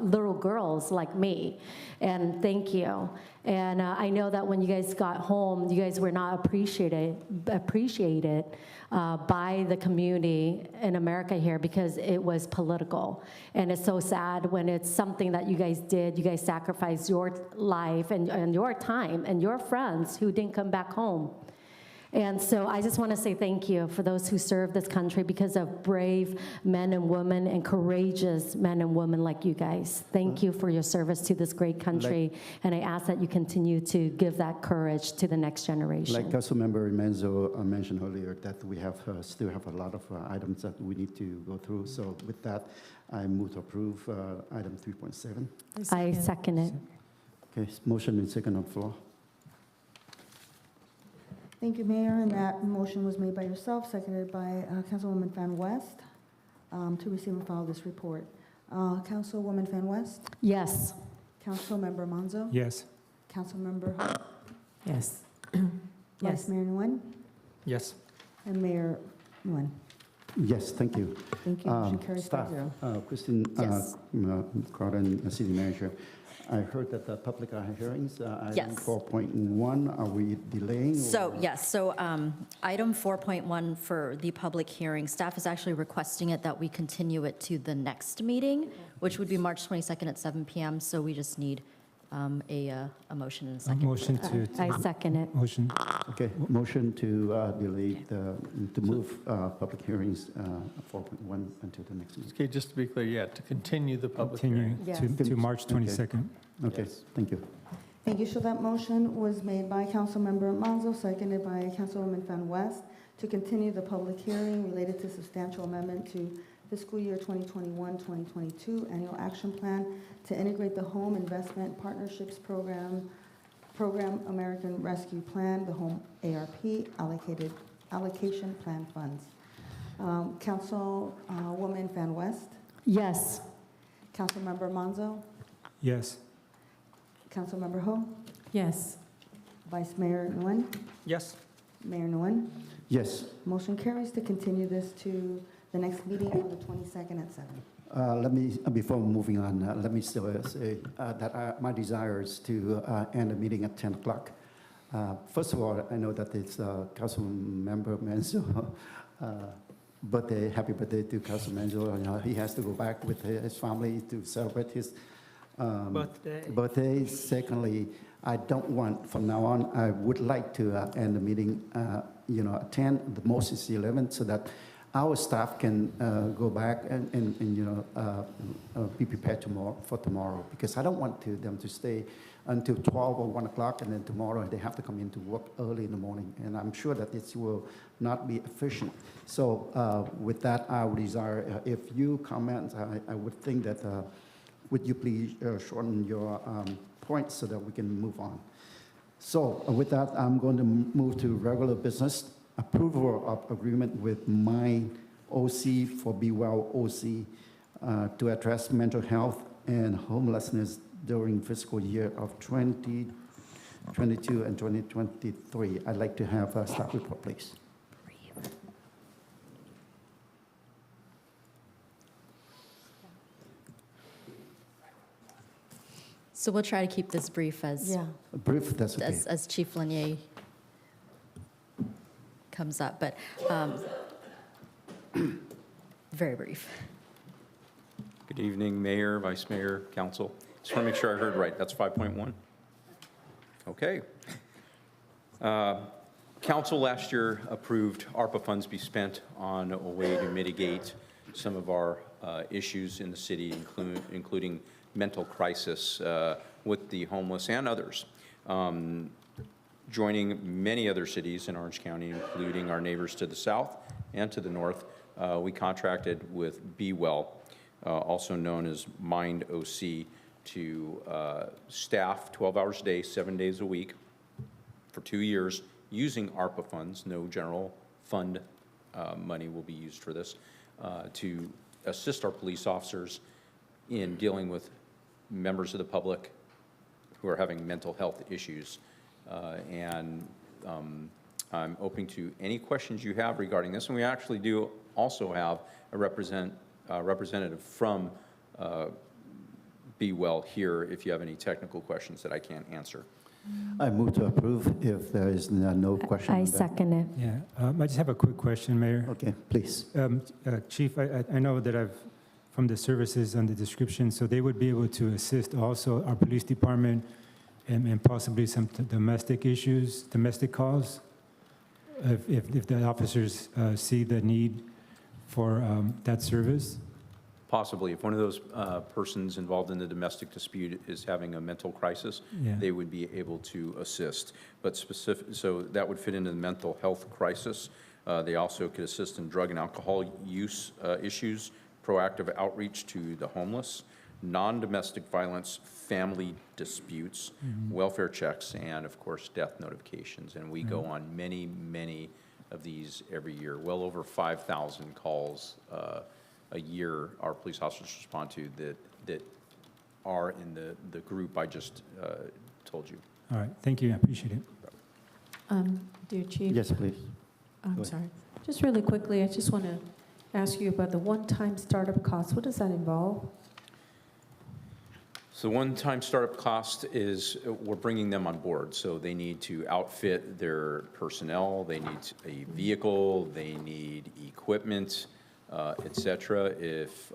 little girls like me, and thank you. And I know that when you guys got home, you guys were not appreciated by the community in America here, because it was political. And it's so sad when it's something that you guys did. You guys sacrificed your life and your time and your friends who didn't come back home. And so I just want to say thank you for those who serve this country, because of brave men and women and courageous men and women like you guys. Thank you for your service to this great country, and I ask that you continue to give that courage to the next generation. Like Councilmember Menzo mentioned earlier, that we have still have a lot of items that we need to go through. So with that, I move to approve item 3.7. I second it. Okay, motion and second on the floor. Thank you, Mayor, and that motion was made by yourself, seconded by Councilwoman Fan West, to receive and file this report. Councilwoman Fan West? Yes. Councilmember Monzo? Yes. Councilmember Ho? Yes. Vice Mayor Nguyen? Yes. And Mayor Nguyen. Yes, thank you. Thank you. Motion carries Staff, 5-0. Christine Yes. Carden, City Manager. I heard that the public hearings, item Yes. 4.1, are we delaying? So, yes, so item 4.1 for the public hearing, staff is actually requesting it that we continue it to the next meeting, which would be March 22nd at 7 p.m. So we just need a motion and a A second. motion to. I second it. Motion. Okay, motion to delay to move public hearings 4.1 until the next meeting. Okay, just to be clear, yeah, to continue the public Continue hearing. to March 22nd. Okay, thank you. Thank you. So that motion was made by Councilmember Monzo, seconded by Councilwoman Fan West, to continue the public hearing related to substantial amendment to fiscal year 2021-2022 annual action plan to integrate the Home Investment Partnerships Program American Rescue Plan, the Home ARP allocation plan funds. Councilwoman Fan West? Yes. Councilmember Monzo? Yes. Councilmember Ho? Yes. Vice Mayor Nguyen? Yes. Mayor Nguyen? Yes, Motion carries to continue this to the next meeting on the 22nd at 7. let me, before moving on, let me still say that my desire is to end the meeting at 10 o'clock. First of all, I know that it's Council Member Menzo birthday. Happy birthday to Council Menzo. You know, he has to go back with his family to celebrate his birthday. Secondly, I don't want, from now on, I would like to end the meeting, at 10, the most is 11, so that our staff can go back and be prepared for tomorrow. Because I don't want them to stay until 12 or 1 o'clock, and then tomorrow they have to come in to work early in the morning. And I'm sure that this will not be efficient. So with that, I would desire, if you comment, I would think that, would you please shorten your points so that we can move on. So with that, I'm going to move to regular business. Approval of agreement with My OC for Be Well OC to address mental health and homelessness during fiscal year of 2022 and 2023. I'd like to have a staff report, please. So we'll try to keep this brief as Brief, that's okay. as Chief Lanier comes up, but very brief. Good evening, Mayor, Vice Mayor, Council. Just want to make sure I heard right. That's 5.1? Okay. Council last year approved ARPA funds be spent on a way to mitigate some of our issues in the city, including mental crisis with the homeless and others. Joining many other cities in Orange County, including our neighbors to the south and to the north, we contracted with Be Well, also known as Mind OC, to staff 12 hours a day, 7 days a week for 2 years using ARPA funds. No general fund money will be used for this, to assist our police officers in dealing with members of the public who are having mental health issues. I'm open to any questions you have regarding this. And we actually do also have a representative from Be Well here if you have any technical questions that I can't answer. I move to approve if there is no question. I on that. second it. Yeah, I just have a quick question, Mayor. Okay, please. Chief, I know that from the services on the description, so they would be able to assist also our police department and possibly some domestic issues, domestic calls, if the officers see the need for that service? Possibly. If one of those persons involved in the domestic dispute is having a mental crisis, Yeah. they would be able to assist. But so that would fit into the mental health crisis. They also could assist in drug and alcohol use issues, proactive outreach to the homeless, non-domestic violence, family disputes, welfare checks, and of course, death notifications. And we go on many, many of these every year. Well over 5,000 calls a year our police officers respond to that are in the group I just told you. All right, thank you, I appreciate it. Dear Chief. Yes, please. I'm Go ahead. sorry. Just really quickly, I just want to ask you about the one-time startup cost. What does that involve? So one-time startup cost is we're bringing them on board. So they need to outfit their personnel, they need a vehicle, they need equipment, et cetera. If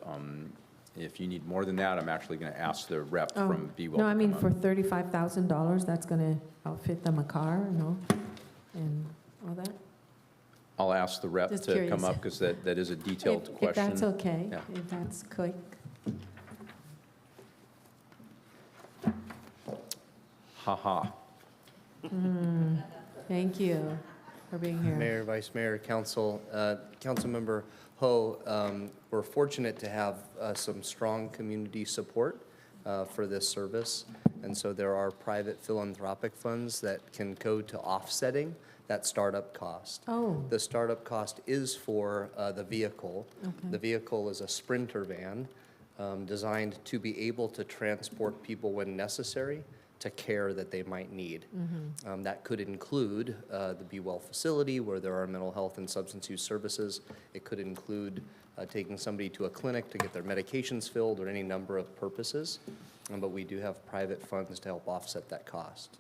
you need more than that, I'm actually going to ask the rep from Be Well. No, I mean, to for come up. $35,000, that's going to outfit them a car, and all that? I'll ask the rep Just to curious. come up because that is a detailed question. If that's okay, Yeah. if that's quick. Ha-ha. Thank you for being here. Mayor, Vice Mayor, Council, Councilmember Ho, we're fortunate to have some strong community support for this service. And so there are private philanthropic funds that can go to offsetting that startup cost. Oh. The startup cost is for the vehicle. Okay. The vehicle is a Sprinter van designed to be able to transport people when necessary to care that they might need. That could include the Be Well facility where there are mental health and substance use services. It could include taking somebody to a clinic to get their medications filled or any number of purposes. But we do have private funds to help offset that cost.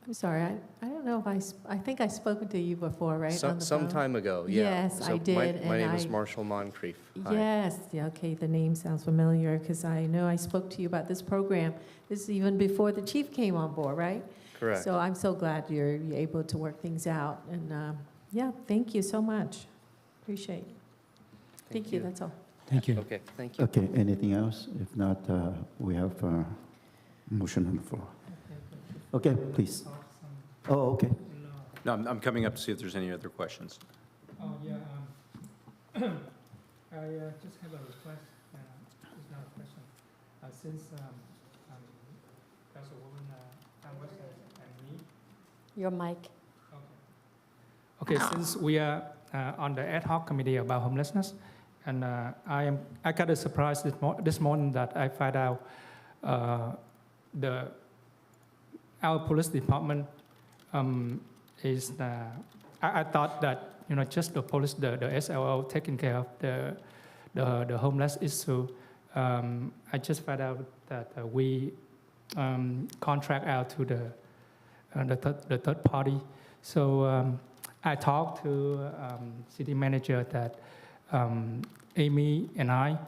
I'm sorry, I don't know if I think I've spoken to you before, right? on the Some phone? time ago, yeah. Yes, So I did. My and name is I- Marshall Moncrief. Hi. Yes, yeah, okay, the name sounds familiar, because I know I spoke to you about this program. This is even before the chief came on board, right? Correct. So I'm so glad you're able to work things out, and yeah, thank you so much. Appreciate it. Thank you, that's all. Thank you. Okay, thank you. Okay, anything else? If not, we have a motion on the floor. Okay, please. Oh, okay. No, I'm coming up to see if there's any other questions. Oh, yeah. I just have a request. It's not a question. Since Councilwoman West and me. Your mic. Okay, since we are on the ad hoc committee about homelessness, and I got a surprise this morning that I found out our police department is I thought that just the police, the SLO taking care of the homeless issue. I just found out that we contract out to the third party. So I talked to city manager that Amy and I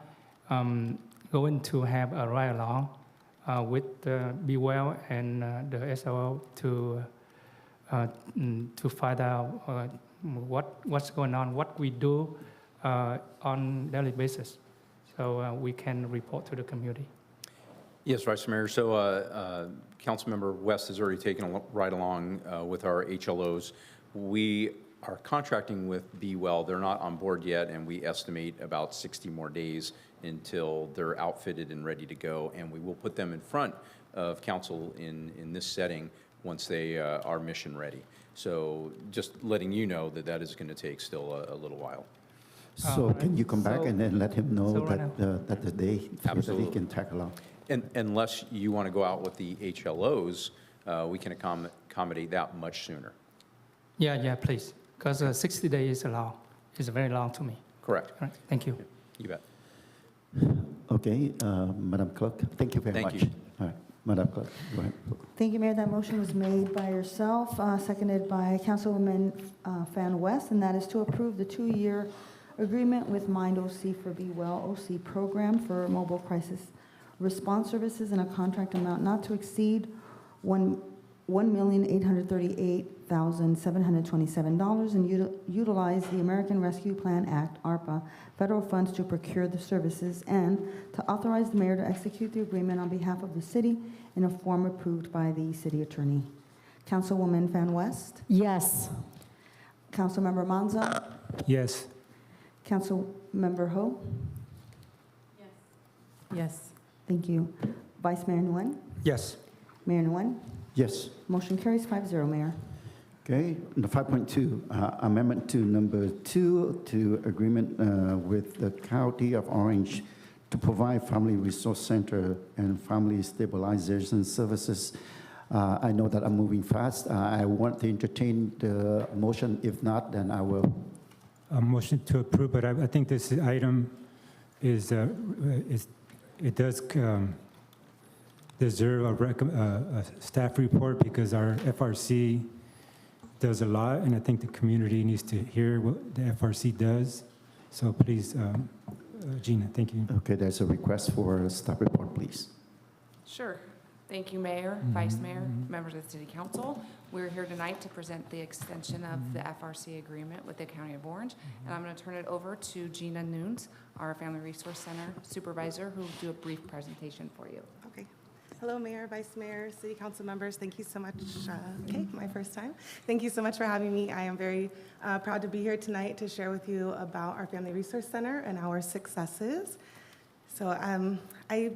going to have a ride along with the Be Well and the SOL to find out what's going on, what we do on daily basis, so we can report to the community. Yes, Vice Mayor. So Councilmember West has already taken a ride along with our HLOs. We are contracting with Be Well. They're not on board yet, and we estimate about 60 more days until they're outfitted and ready to go. And we will put them in front of council in this setting once they are mission ready. So just letting you know that that is going to take still a little while. So can you come back and then let him know right that the day so that he Absolutely. can tag along? And unless you want to go out with the HLOs, we can accommodate that much sooner. Yeah, please, because 60 days is very long to me. Correct. All right, thank you. You bet. Okay, Madam Clerk, thank you very Thank much. you. All right, Madam Clerk, go ahead. Thank you, Mayor. That motion was made by yourself, seconded by Councilwoman Fan West, and that is to approve the 2-year agreement with Mind OC for Be Well OC program for mobile crisis response services in a contract amount not to exceed $1,838,727 and utilize the American Rescue Plan Act, ARPA, federal funds to procure the services, and to authorize the mayor to execute the agreement on behalf of the city in a form approved by the city attorney. Councilwoman Fan West? Yes. Councilmember Manza? Yes. Councilmember Ho? Yes. Thank you. Vice Mayor Nguyen? Yes. Mayor Nguyen? Yes. Motion carries 5-0, Mayor. Okay, the 5.2, amendment to number 2 to agreement with the County of Orange to provide Family Resource Center and Family Stabilization Services. I know that I'm moving fast. I want to entertain the motion. If not, then I will. A motion to approve, but I think this item is it does deserve a staff report because our FRC does a lot, and I think the community needs to hear what the FRC does. So please, Gina, thank you. Okay, there's a request for a staff report, please. Sure. Thank you, Mayor, Vice Mayor, members of the City Council. We're here tonight to present the extension of the FRC agreement with the County of Orange. And I'm going to turn it over to Gina Nunes, our Family Resource Center Supervisor, who will do a brief presentation for you. Okay. Hello, Mayor, Vice Mayor, City Council members. Thank you so much. Okay, my first time. Thank you so much for having me. I am very proud to be here tonight to share with you about our Family Resource Center and our successes. So I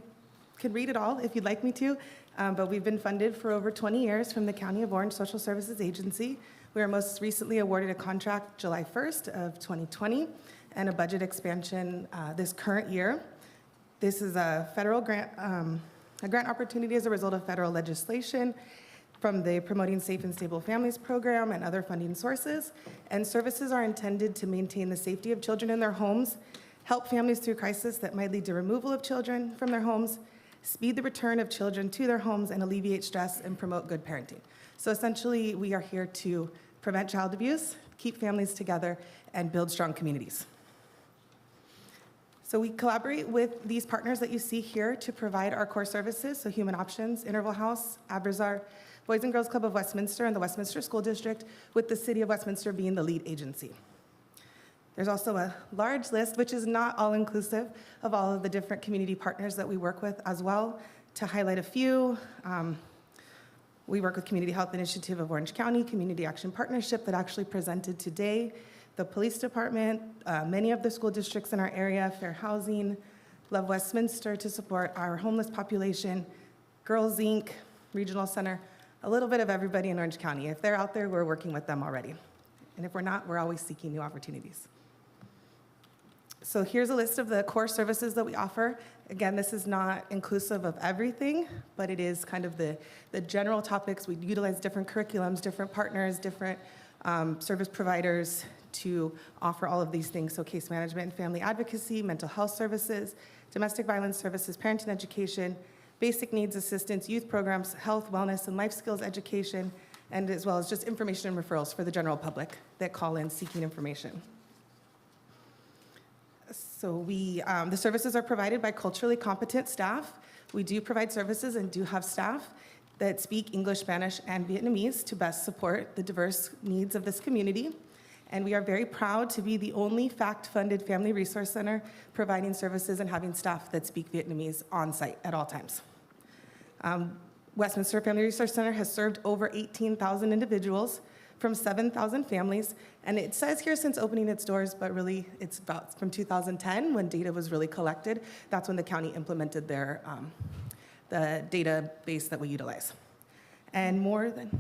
could read it all if you'd like me to, but we've been funded for over 20 years from the County of Orange Social Services Agency. We were most recently awarded a contract July 1st of 2020 and a budget expansion this current year. This is a federal grant, a grant opportunity as a result of federal legislation from the Promoting Safe and Stable Families program and other funding sources. And services are intended to maintain the safety of children in their homes, help families through crisis that might lead to removal of children from their homes, speed the return of children to their homes, and alleviate stress and promote good parenting. So essentially, we are here to prevent child abuse, keep families together, and build strong communities. So we collaborate with these partners that you see here to provide our core services, so Human Options, Interval House, Abrazar, Boys and Girls Club of Westminster, and the Westminster School District, with the City of Westminster being the lead agency. There's also a large list, which is not all-inclusive, of all of the different community partners that we work with as well. To highlight a few, we work with Community Health Initiative of Orange County, Community Action Partnership that actually presented today, the police department, many of the school districts in our area, Fair Housing, Love Westminster to support our homeless population, Girls Inc., Regional Center, a little bit of everybody in Orange County. If they're out there, we're working with them already. And if we're not, we're always seeking new opportunities. So here's a list of the core services that we offer. Again, this is not inclusive of everything, but it is kind of the general topics. We utilize different curriculums, different partners, different service providers to offer all of these things. So case management and family advocacy, mental health services, domestic violence services, parenting education, basic needs assistance, youth programs, health, wellness, and life skills education, and as well as just information and referrals for the general public that call in seeking information. So the services are provided by culturally competent staff. We do provide services and do have staff that speak English, Spanish, and Vietnamese to best support the diverse needs of this community. And we are very proud to be the only FACT-funded family resource center providing services and having staff that speak Vietnamese on site at all times. Westminster Family Resource Center has served over 18,000 individuals from 7,000 families, and it says here since opening its doors, but really it's about from 2010 when data was really collected. That's when the county implemented their the database that we utilize. And more than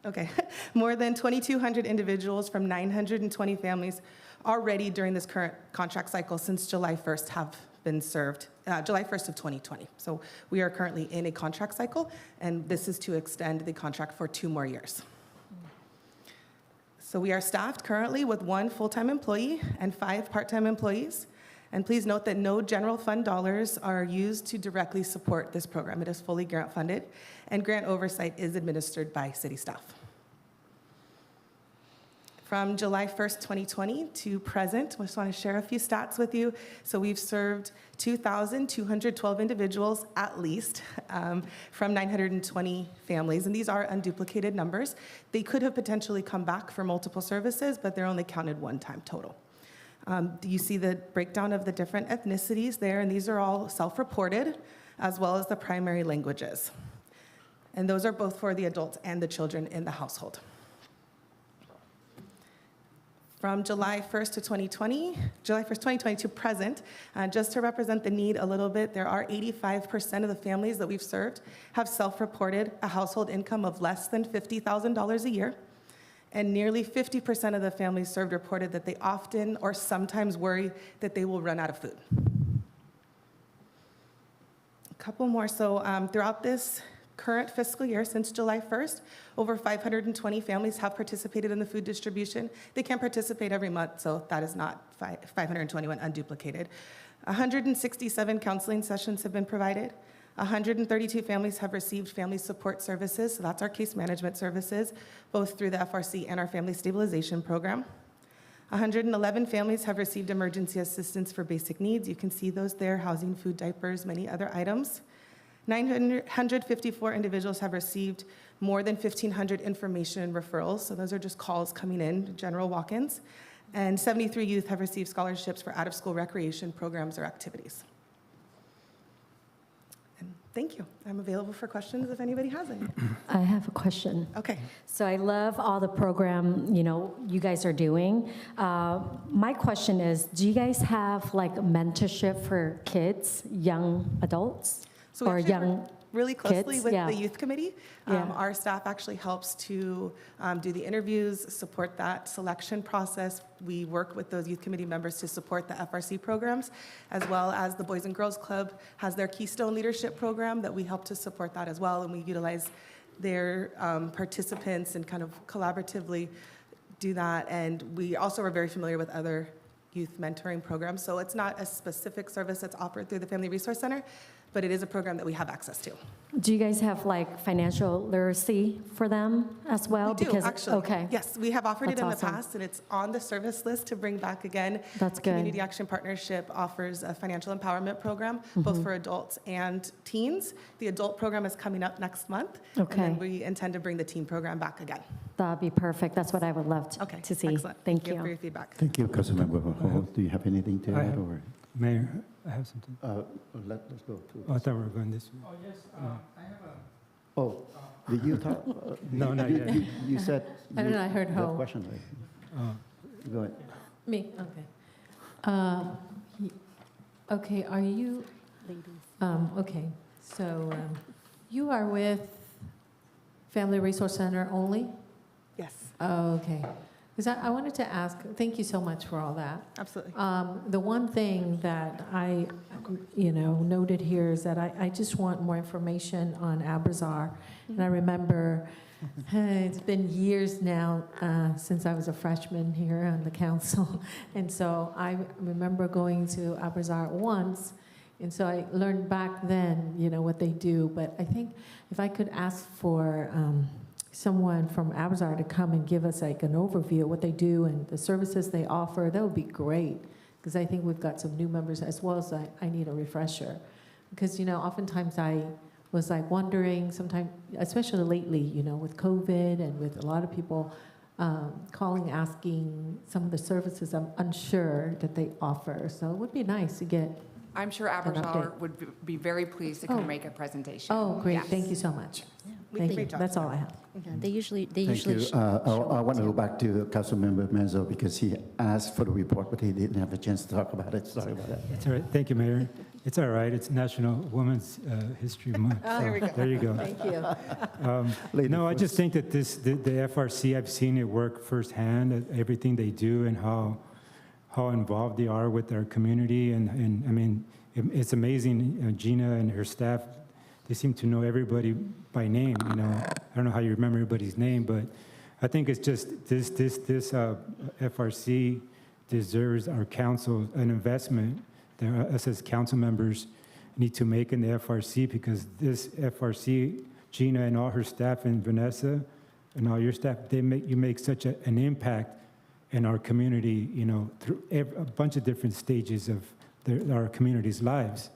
2,200 individuals from 920 families already during this current contract cycle since July 1st have been served, July 1st of 2020. So we are currently in a contract cycle, and this is to extend the contract for 2 more years. So we are staffed currently with 1 full-time employee and 5 part-time employees. And please note that no general fund dollars are used to directly support this program. It is fully grant funded, and grant oversight is administered by city staff. From July 1st, 2020 to present, I just want to share a few stats with you. So we've served 2,212 individuals at least from 920 families, and these are unduplicated numbers. They could have potentially come back for multiple services, but they're only counted 1 time total. You see the breakdown of the different ethnicities there, and these are all self-reported, as well as the primary languages. And those are both for the adults and the children in the household. From July 1st to 2020, July 1st, 2020 to present, just to represent the need a little bit, there are 85% of the families that we've served have self-reported a household income of less than $50,000 a year. And nearly 50% of the families served reported that they often or sometimes worry that they will run out of food. A couple more. So throughout this current fiscal year, since July 1st, over 520 families have participated in the food distribution. They can participate every month, so that is not 521 unduplicated. 167 counseling sessions have been provided. 132 families have received family support services, so that's our case management services, both through the FRC and our family stabilization program. 111 families have received emergency assistance for basic needs. You can see those there, housing, food, diapers, many other items. 954 individuals have received more than 1,500 information and referrals, so those are just calls coming in, general walk-ins. And 73 youth have received scholarships for out-of-school recreation programs or activities. Thank you. I'm available for questions if anybody has any. I have a question. Okay. So I love all the program, you guys are doing. My question is, do you guys have like mentorship for kids, young adults? So we or actually young work really closely kids? with Yeah. the youth committee. Yeah. Our staff actually helps to do the interviews, support that selection process. We work with those youth committee members to support the FRC programs, as well as the Boys and Girls Club has their Keystone Leadership Program that we help to support that as well, and we utilize their participants and kind of collaboratively do that. And we also are very familiar with other youth mentoring programs, so it's not a specific service that's offered through the Family Resource Center, but it is a program that we have access to. Do you guys have like financial literacy for them as well? We do, actually. Okay. Yes, we have offered That's it in awesome. the past, and it's on the service list to bring back again. That's good. Community Action Partnership offers a financial empowerment program, both Mhm. for adults and teens. The adult program is coming up next month. Okay. And then we intend to bring the teen program back again. That'd be perfect. That's what I would love Okay, to see. excellent. Thank for you. your feedback. Thank you, Councilmember Hall. Do you have anything to I add? have- Or Mayor, I have something. let's go to. Oh, I thought we were going this way. Oh, yes, No. I have a... Oh, did you talk? No, not yet. You said. I don't know, I heard you have a Ho. question, right? Oh. Go ahead. Me, okay. Okay, are you, okay, so you are with Family Resource Center only? Yes, Oh, okay. Because I wanted to ask, thank you so much for all that. absolutely. The one thing that I, noted here is that I just want more information on Abrazar. And I remember, it's been years now since I was a freshman here on the council. And so I remember going to Abrazar once. And so I learned back then, what they do. But I think if I could ask for someone from Abrazar to come and give us like an overview of what they do and the services they offer, that would be great. Because I think we've got some new members as well as I need a refresher. Because, you know, oftentimes I was like wondering, sometimes, especially lately, you know, with COVID and with a lot of people calling, asking some of the services I'm unsure that they offer. So it would be nice to get. I'm sure an Abrazar update. would be very pleased to come make a presentation. Oh, great. Yes. Thank you so much. Thank you. That's all I have. Yeah, they usually Thank you. show I up want to too. go back to Councilmember Menzo because he asked for the report, but he didn't have a chance to talk about it. Sorry about that. It's all right. Thank you, Mayor. It's all right. It's National Women's History Month. Oh, there we go. There you go. Thank you. Lady No, I just first. think that the FRC, I've seen it work firsthand, everything they do and how involved they are with our community. And I mean, it's amazing. Gina and her staff, they seem to know everybody by name. You know, I don't know how you remember everybody's name, but I think it's just this FRC deserves our council an investment that us as council members need to make in the FRC, because this FRC, Gina and all her staff and Vanessa and all your staff, you make such an impact in our community, you know, through a bunch of different stages of our community's lives.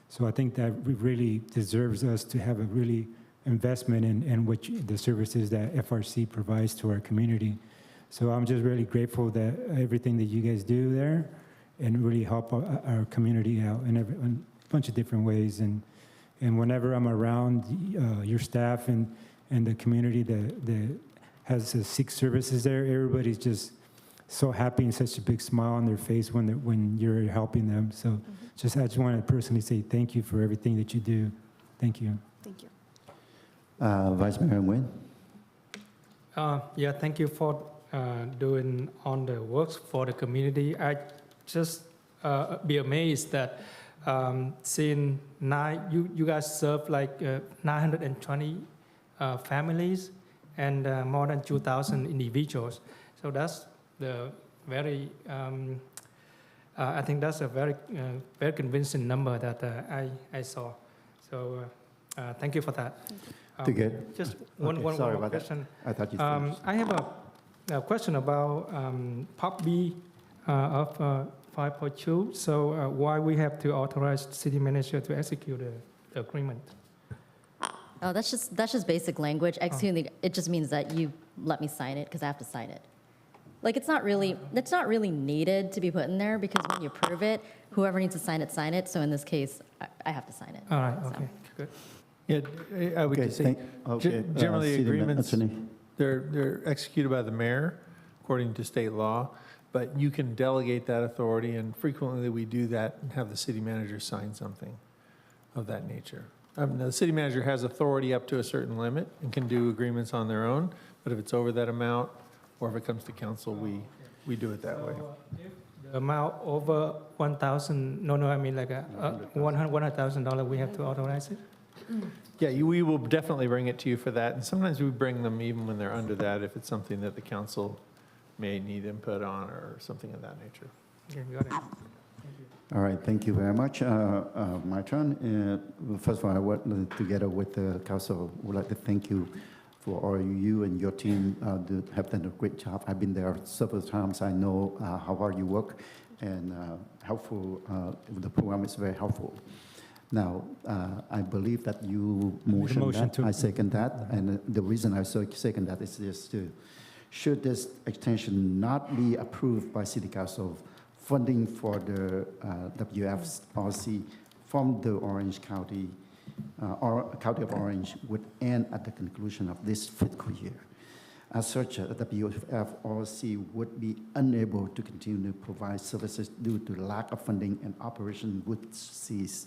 So I think that really deserves us to have a really investment in the services that FRC provides to our community. So I'm just really grateful that everything that you guys do there and really help our community out in a bunch of different ways. And whenever I'm around your staff and the community that has Sikh services there, everybody's just so happy and such a big smile on their face when you're helping them. So I just want to personally say thank you for everything that you do. Thank you. Thank you. Vice Mayor Nguyen. Yeah, thank you for doing all the works for the community. I just be amazed that since you guys serve like 920 families and more than 2,000 individuals. So that's the very, I think that's a very convincing number that I saw. So thank you for that. To get Just one sorry more about question. that. I thought you finished. I have a question about Part B of 5.2. So why we have to authorize the city manager to execute the agreement? Oh, that's just basic language. Executing it just means that you let me sign it because I have to sign it. Like it's not really needed to be put in there because when you approve it, whoever needs to sign it. So in this case, I have to sign it. All right. So. Okay. Good. Yeah, I would Okay, just say, generally City agreements, Attorney. they're executed by the mayor according to state law, but you can delegate that authority, and frequently we do that and have the city manager sign something of that nature. The city manager has authority up to a certain limit and can do agreements on their own, but if it's over that amount, or if it comes to council, we do it that way. The amount over 1,000, I mean like $100,000, we have to authorize it? Yeah, we will definitely bring it to you for that, and sometimes we bring them even when they're under that, if it's something that the council may need input on or something of that nature. Okay, got it. All right, thank you very much. My turn. First of all, I want, together with the council, would like to thank you for all you and your team have done a great job. I've been there several times. I know how hard you work and helpful. The program is very helpful. Now, I believe that you motion that. I second that. And the reason I second that is just to, should this extension not be approved by City Council, funding for the WFRC from the Orange County, or County of Orange would end at the conclusion of this fiscal year. As such, the WFRC would be unable to continue to provide services due to lack of funding, and operation would cease,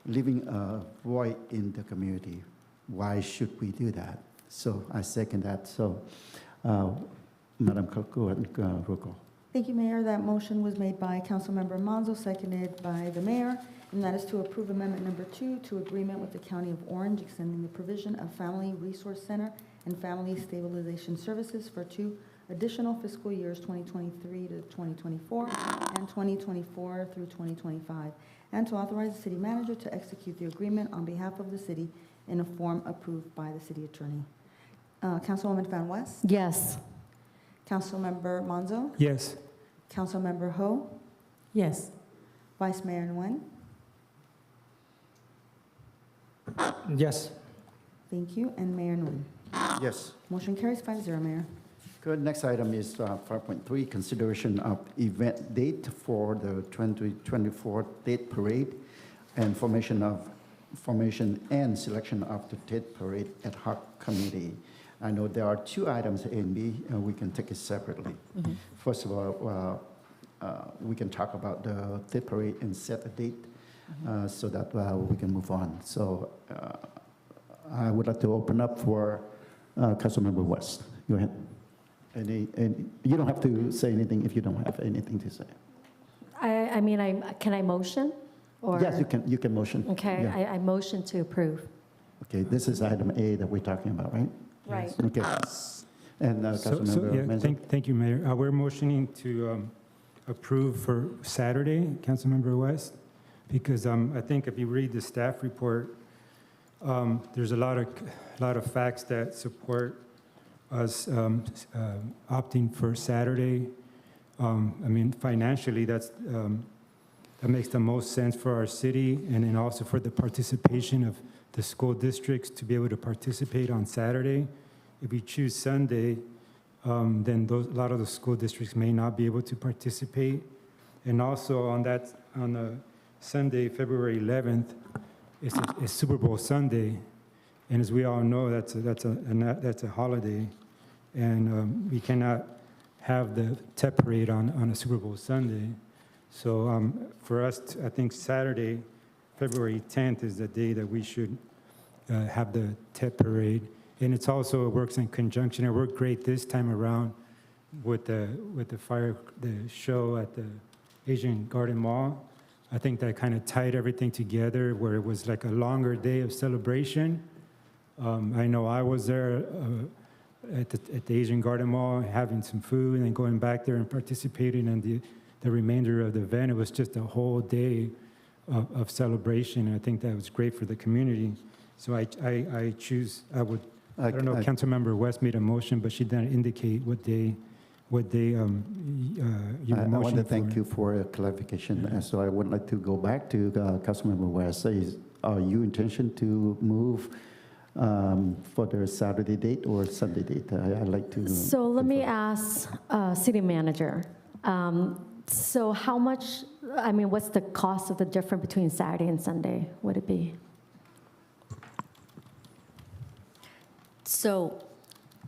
leaving a void in the community. Why should we do that? So I second that. So, Madam Clerk, go ahead and roll call. Thank you, Mayor. That motion was made by Councilmember Monzo, seconded by the mayor, and that is to approve amendment number 2 to agreement with the County of Orange, extending the provision of Family Resource Center and Family Stabilization Services for 2 additional fiscal years, 2023 to 2024 and 2024 through 2025, and to authorize the city manager to execute the agreement on behalf of the city in a form approved by the city attorney. Councilwoman Van West, Yes. Councilmember Monzo, Yes. Councilmember Ho, Yes. Vice Mayor Nguyen. Yes. Thank you, and Mayor Nguyen. Yes. Motion carries 5-0, Mayor. Good. Next item is 5.3, consideration of event date for the 2024 Date Parade and formation and selection of the Date Parade ad hoc committee. I know there are two items, A and B, and we can take it separately. First of all, we can talk about the Date Parade and set a date so that we can move on. So I would like to open up for Councilmember West. Go ahead. And you don't have to say anything if you don't have anything to say. I mean, can I motion? Or? Yes, you can motion. Okay, Yeah. I motion to approve. Okay, this is item A that we're talking about, right? Right. Okay. And Councilmember Menzo? Thank you, Mayor. We're motioning to approve for Saturday, Councilmember West, because I think if you read the staff report, there's a lot of facts that support us opting for Saturday. I mean, financially, that makes the most sense for our city, and then also for the participation of the school districts to be able to participate on Saturday. If we choose Sunday, then a lot of the school districts may not be able to participate. And also on the Sunday, February 11th, it's Super Bowl Sunday, and as we all know, that's a holiday, and we cannot have the TEP parade on a Super Bowl Sunday. So for us, I think Saturday, February 10th is the day that we should have the TEP parade. And it works in conjunction. It worked great this time around with the show at the Asian Garden Mall. I think that kind of tied everything together, where it was like a longer day of celebration. I know I was there at the Asian Garden Mall having some food and going back there and participating in the remainder of the event. It was just a whole day of celebration, and I think that was great for the community. So I don't know if Councilmember West made a motion, but she didn't indicate what day you were motioning for. I want to thank you for a clarification. And so I would like to go back to Councilmember West. Are you intention to move for the Saturday date or Sunday date? I'd like to. So let me ask City Manager. So how much, what's the cost of the difference between Saturday and Sunday? Would it be? So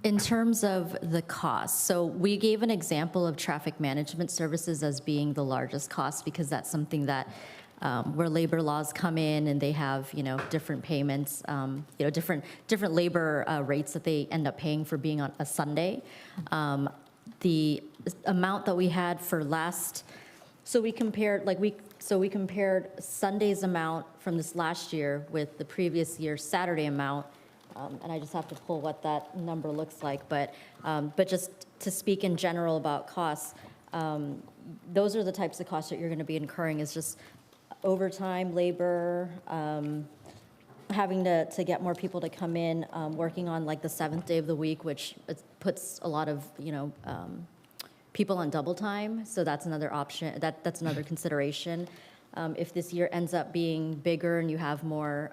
in terms of the cost, so we gave an example of traffic management services as being the largest cost, because that's something that where labor laws come in and they have, different payments, different labor rates that they end up paying for being on a Sunday. The amount that we had for we compared Sunday's amount from this last year with the previous year's Saturday amount. And I just have to pull what that number looks like. But just to speak in general about costs, those are the types of costs that you're going to be incurring, is just overtime, labor, having to get more people to come in, working on like the 7th day of the week, which puts a lot of, people on double time. So that's another option. That's another consideration. If this year ends up being bigger and you have more,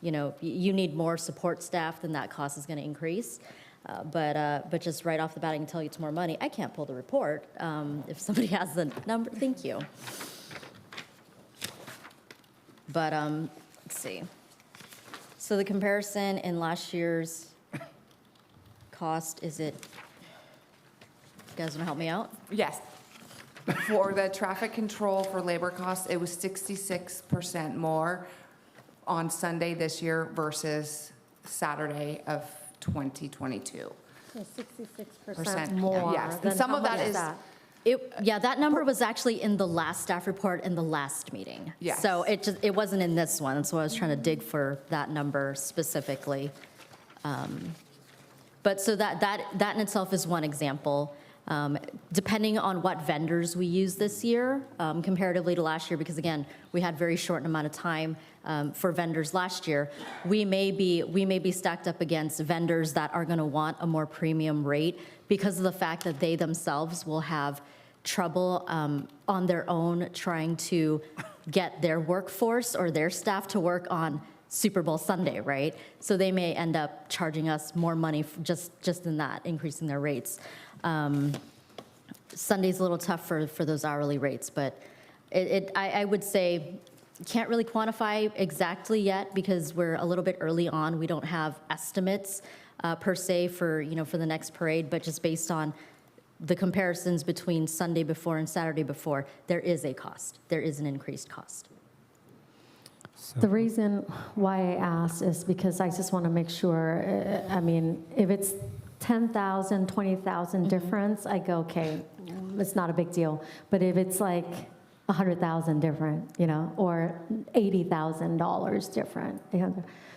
you need more support staff, then that cost is going to increase. But just right off the bat, I can tell you it's more money. I can't pull the report. If somebody has the number, thank you. But let's see. So the comparison in last year's cost, you guys want to help me out? Yes. For the traffic control for labor costs, it was 66% more on Sunday this year versus Saturday of 2022. So 66% more. Yes, Then and some how of that much is. That number was actually in the last staff report in the last meeting. Yes. So it wasn't in this one, so I was trying to dig for that number specifically. But so that in itself is one example. Depending on what vendors we use this year, comparatively to last year, because again, we had very short amount of time for vendors last year, we may be stacked up against vendors that are going to want a more premium rate because of the fact that they themselves will have trouble on their own trying to get their workforce or their staff to work on Super Bowl Sunday, right? So they may end up charging us more money just in that, increasing their rates. Sunday's a little tough for those hourly rates, but I would say can't really quantify exactly yet because we're a little bit early on. We don't have estimates per se for the next parade, but just based on the comparisons between Sunday before and Saturday before, there is a cost. There is an increased cost. The reason why I asked is because I just want to make sure, if it's 10,000, 20,000 difference, I go, okay, it's not a big deal. But if it's like 100,000 different, or $80,000 different,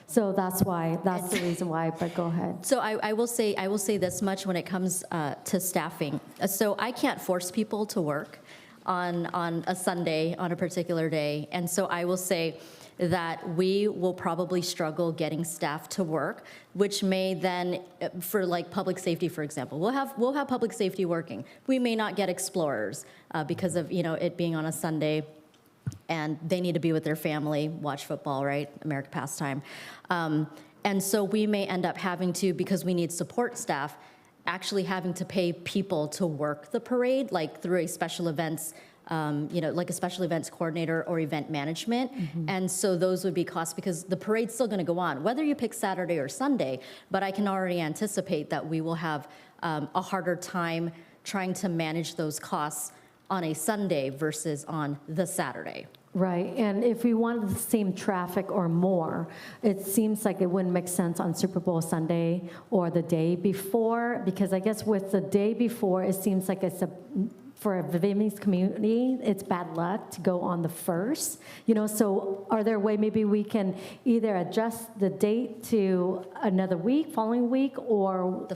so that's the reason why, but go ahead. So I will say this much when it comes to staffing. So I can't force people to work on a Sunday, on a particular day. And so I will say that we will probably struggle getting staff to work, which may then, for like public safety, for example, we'll have public safety working. We may not get explorers because of it being on a Sunday, and they need to be with their family, watch football, right? American pastime. And so we may end up having to, because we need support staff, actually having to pay people to work the parade, like through a special events. Like a special events coordinator or event management. And so those would be costs because the parade's still going to go on, whether you pick Saturday or Sunday, but I can already anticipate that we will have a harder time trying to manage those costs on a Sunday versus on the Saturday. Right, and if we wanted the same traffic or more, it seems like it wouldn't make sense on Super Bowl Sunday or the day before, because I guess with the day before, it seems like for a Vietnamese community, it's bad luck to go on the first. So are there a way maybe we can either adjust the date to another week, following week, or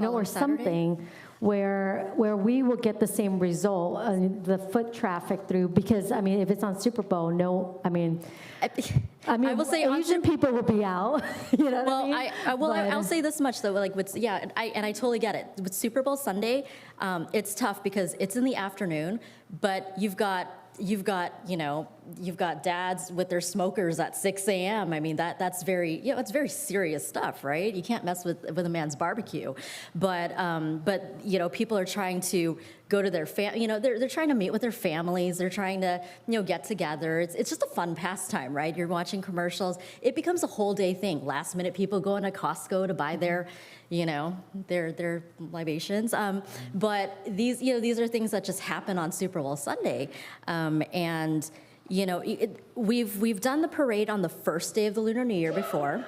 or something where we will get the same result, the foot traffic through, because if it's on Super Bowl, I will say Asian people will be out. I'll say this much though, and I totally get it. With Super Bowl Sunday, it's tough because it's in the afternoon, but you've got dads with their smokers at 6 a.m. That's very, it's very serious stuff, right? You can't mess with a man's barbecue. But people are trying to go to their they're trying to meet with their families. They're trying to, get together. It's just a fun pastime, right? You're watching commercials. It becomes a whole day thing. Last minute people go into Costco to buy their libations. But these are things that just happen on Super Bowl Sunday. We've done the parade on the first day of the Lunar New Year before.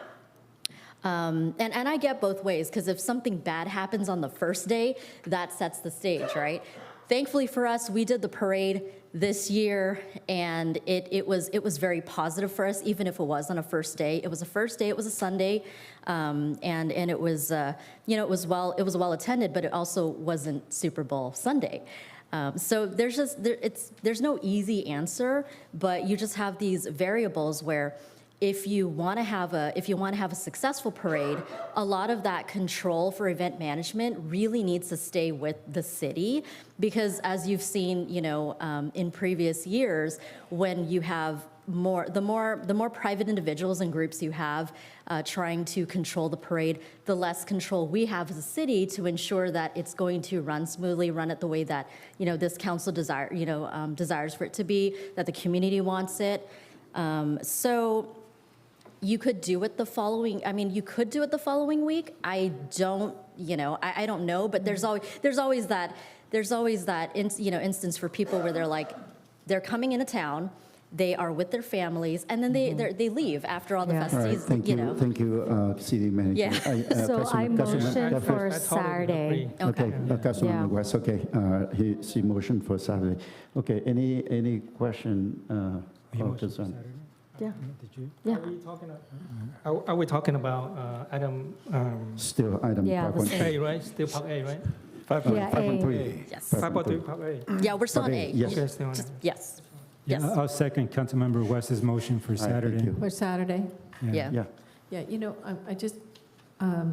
And I get both ways, because if something bad happens on the first day, that sets the stage, right? Thankfully for us, we did the parade this year, and it was very positive for us, even if it was on a first day. It was a first day, it was a Sunday, and it was it was well attended, but it also wasn't Super Bowl Sunday. So there's no easy answer, but you just have these variables where if you want to have a successful parade, a lot of that control for event management really needs to stay with the city, because as you've seen, in previous years, when you have the more private individuals and groups you have trying to control the parade, the less control we have as a city to ensure that it's going to run smoothly, run it the way that this council desires for it to be, that the community wants it. So you could do it the following. You could do it the following week. I don't know, but there's always that instance for people where they're coming into town. They are with their families, and then they leave after all the festivities. Right, thank you, City Manager. Yeah. So I motion for Saturday. Okay, Councilmember West. Okay, he motioned for Saturday. Okay, any question or concern? Yeah. Did you? Yeah. Are we talking about item? Still item Yeah, 5.8. A, right? Still part A, right? Yeah, 5.3. Yes. 5.3, Part A. Yeah, we're still on A. Yes. Okay, still on Just- A. Yes. Yeah, Yes. I'll second Councilmember West's motion for All right, thank Saturday. you. For Saturday? Yeah. Yeah. Yeah, you know, I just, I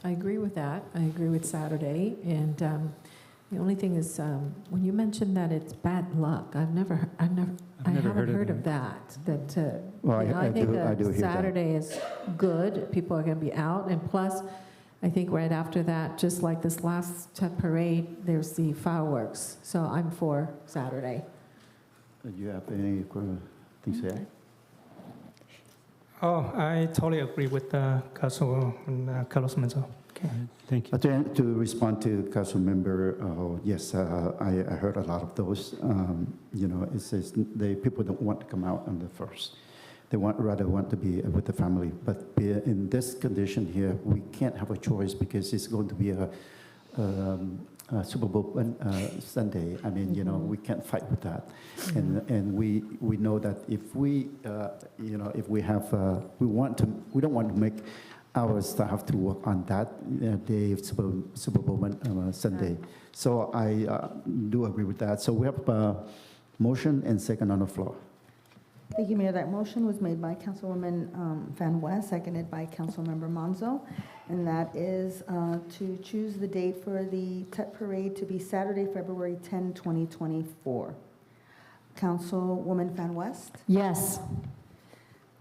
agree with that. I agree with Saturday. And the only thing is, when you mentioned that it's bad luck, I haven't heard of that. Well, You know, I think I do hear that. Saturday is good. People are going to be out. And plus, I think right after that, just like this last parade, there's the fireworks. So I'm for Saturday. Do you have any things to add? Oh, I totally agree with Councilman Carlos Menzo. Okay. Thank you. To respond to Councilmember, yes, I heard a lot of those. You know, it says people don't want to come out on the first. They rather want to be with the family. But in this condition here, we can't have a choice because it's going to be a Super Bowl Sunday. I mean, you know, we can't fight with that. And we know that if we, you know, if we have, we don't want to make our staff to work on that day of Super Bowl Sunday. So I do agree with that. So we have a motion and second on the floor. Thank you, Mayor. That motion was made by Councilwoman Van West, seconded by Councilmember Monzo, and that is to choose the date for the Tet Parade to be Saturday, February 10, 2024. Councilwoman Van West, Yes.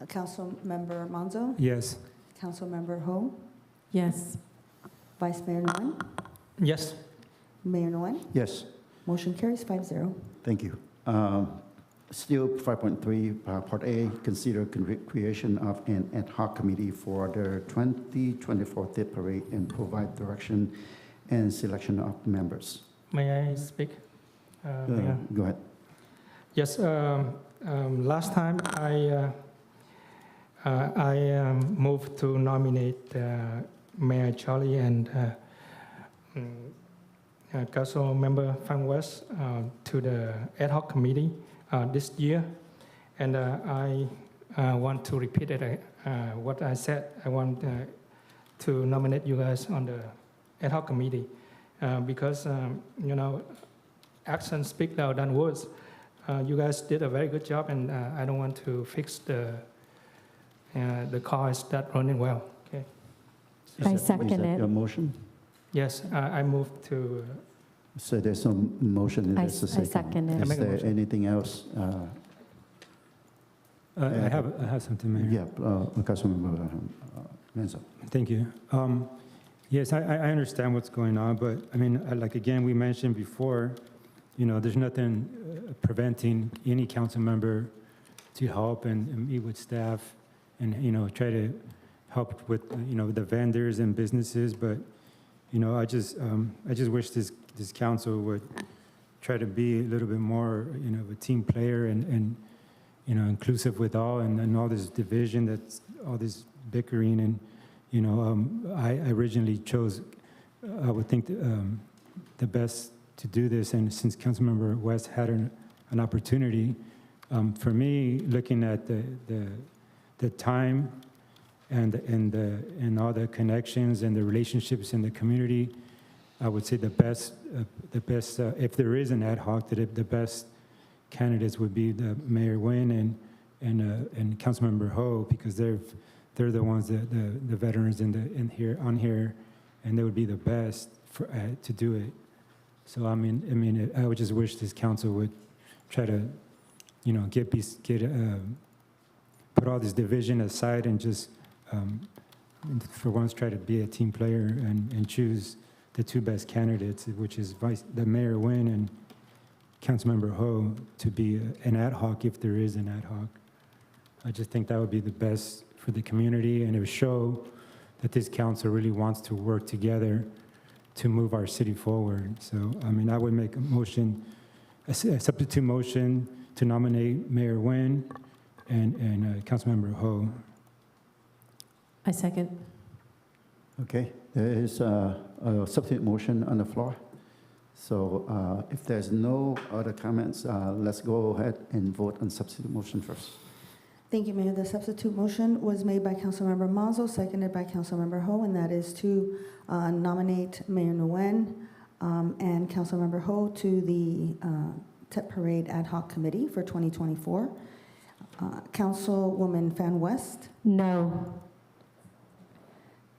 Councilmember Monzo, Yes. Councilmember Ho, Yes. Vice Mayor Nguyen, Yes. Mayor Nguyen. Yes, Motion carries 5-0. thank you. Still 5.3, Part A, consider creation of an ad hoc committee for the 2024 Tet Parade and provide direction and selection of members. May I speak? Mayor? Go ahead. Yes, last time I moved to nominate Mayor Charlie and Council Member Van West to the ad hoc committee this year, and I want to repeat it. What I said, I want to nominate you guys on the ad hoc committee because you know, actions speak louder than words. You guys did a very good job, and I don't want to fix the cars that running well. Okay. I Is second that it. your motion? Yes, I moved to. So there's no motion and I there's a second. second it. I Is make a there motion. anything else? I have something, Mayor. Yeah, Councilmember Menzo. Thank you. Yes, I understand what's going on, but I mean, like again, we mentioned before, you know, there's nothing preventing any council member to help and meet with staff and, you know, try to help with, you know, the vendors and businesses. But, you know, I just wish this council would try to be a little bit more, you know, a team player and you know, inclusive with all and all this division, that's all this bickering. And, you know, I originally chose, I would think, the best to do this. And since Councilmember West had an opportunity, for me, looking at the time and all the connections and the relationships in the community, I would say the best, if there is an ad hoc, that the best candidates would be the Mayor Nguyen and Councilmember Ho, because they're the ones that the veterans on here, and they would be the best to do it. So I mean, I would just wish this council would try to, you know, put all this division aside and just for once try to be a team player and choose the two best candidates, which is the Mayor Nguyen and Councilmember Ho, to be an ad hoc if there is an ad hoc. I just think that would be the best for the community, and it would show that this council really wants to work together to move our city forward. So, I mean, I would make a motion, a substitute motion to nominate Mayor Nguyen and Councilmember Ho. I second. Okay, there is a substitute motion on the floor. So if there's no other comments, let's go ahead and vote on substitute motion first. Thank you, Mayor. The substitute motion was made by Councilmember Monzo, seconded by Councilmember Ho, and that is to nominate Mayor Nguyen and Councilmember Ho to the Tet Parade Ad Hoc Committee for 2024. Councilwoman Fan West, No.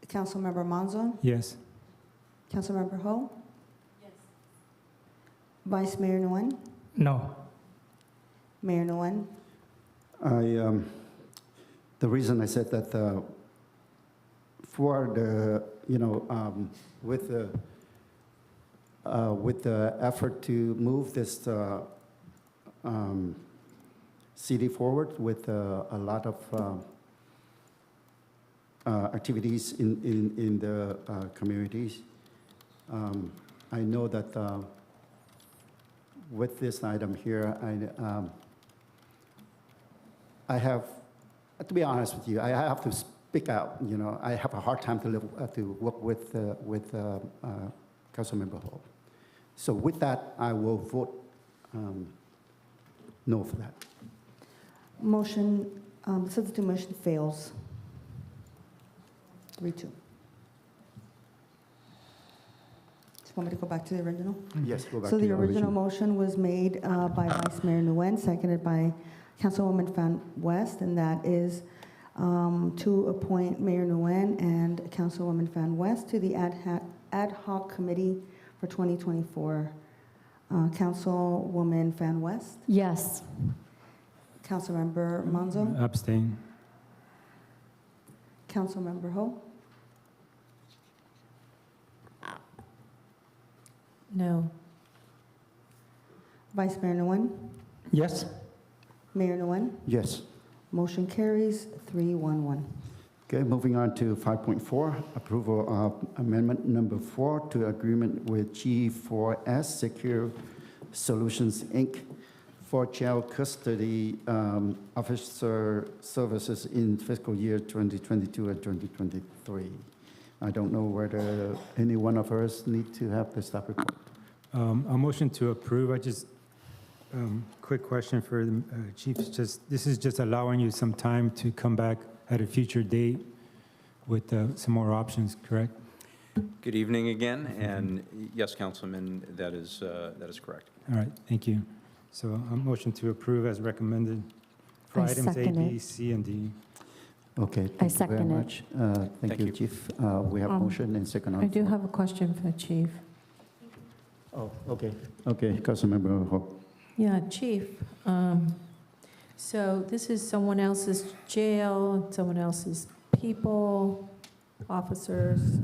Councilmember Monzo, Yes. Councilmember Ho. Yes. Vice Mayor Nguyen, No. Mayor Nguyen. The reason I said that for the, with the effort to move this city forward with a lot of activities in the communities, I know that with this item here, I have, to be honest with you, I have to speak out. I have a hard time to work with Councilmember Hall. So with that, I will vote no for that. Motion, the substitute motion fails. 3-2. Just want me to go back to the original? Yes, go back So to the your original motion was made by Vice Mayor Nguyen, seconded by Councilwoman Fan West, and that is to appoint Mayor Nguyen and Councilwoman Fan West to the ad hoc committee for 2024. Councilwoman Fan West, Yes. Councilmember Monzo, Abstain. Councilmember Ho, No. Vice Mayor Nguyen, Yes. Mayor Nguyen. Yes. Motion carries 3-1-1. Okay, moving on to 5.4, approval of amendment number 4 to agreement with G4S Secure Solutions, Inc. for jail custody officer services in fiscal year 2022 and 2023. I don't know whether any one of us need to have the staff report. A motion to approve. I just, quick question for the chief. This is just allowing you some time to come back at a future date with some more options, correct? Good evening again, and yes, Councilman, that is correct. All right, thank you. So a motion to approve as recommended for I items A, second B, it. C, and D. Okay, I thank you very second it. much. Thank you, Chief. We have Um, motion and second on. I do have a question for the chief. Oh, okay. Okay, Councilmember Ho. Yeah, Chief, so this is someone else's jail, someone else's people, officers?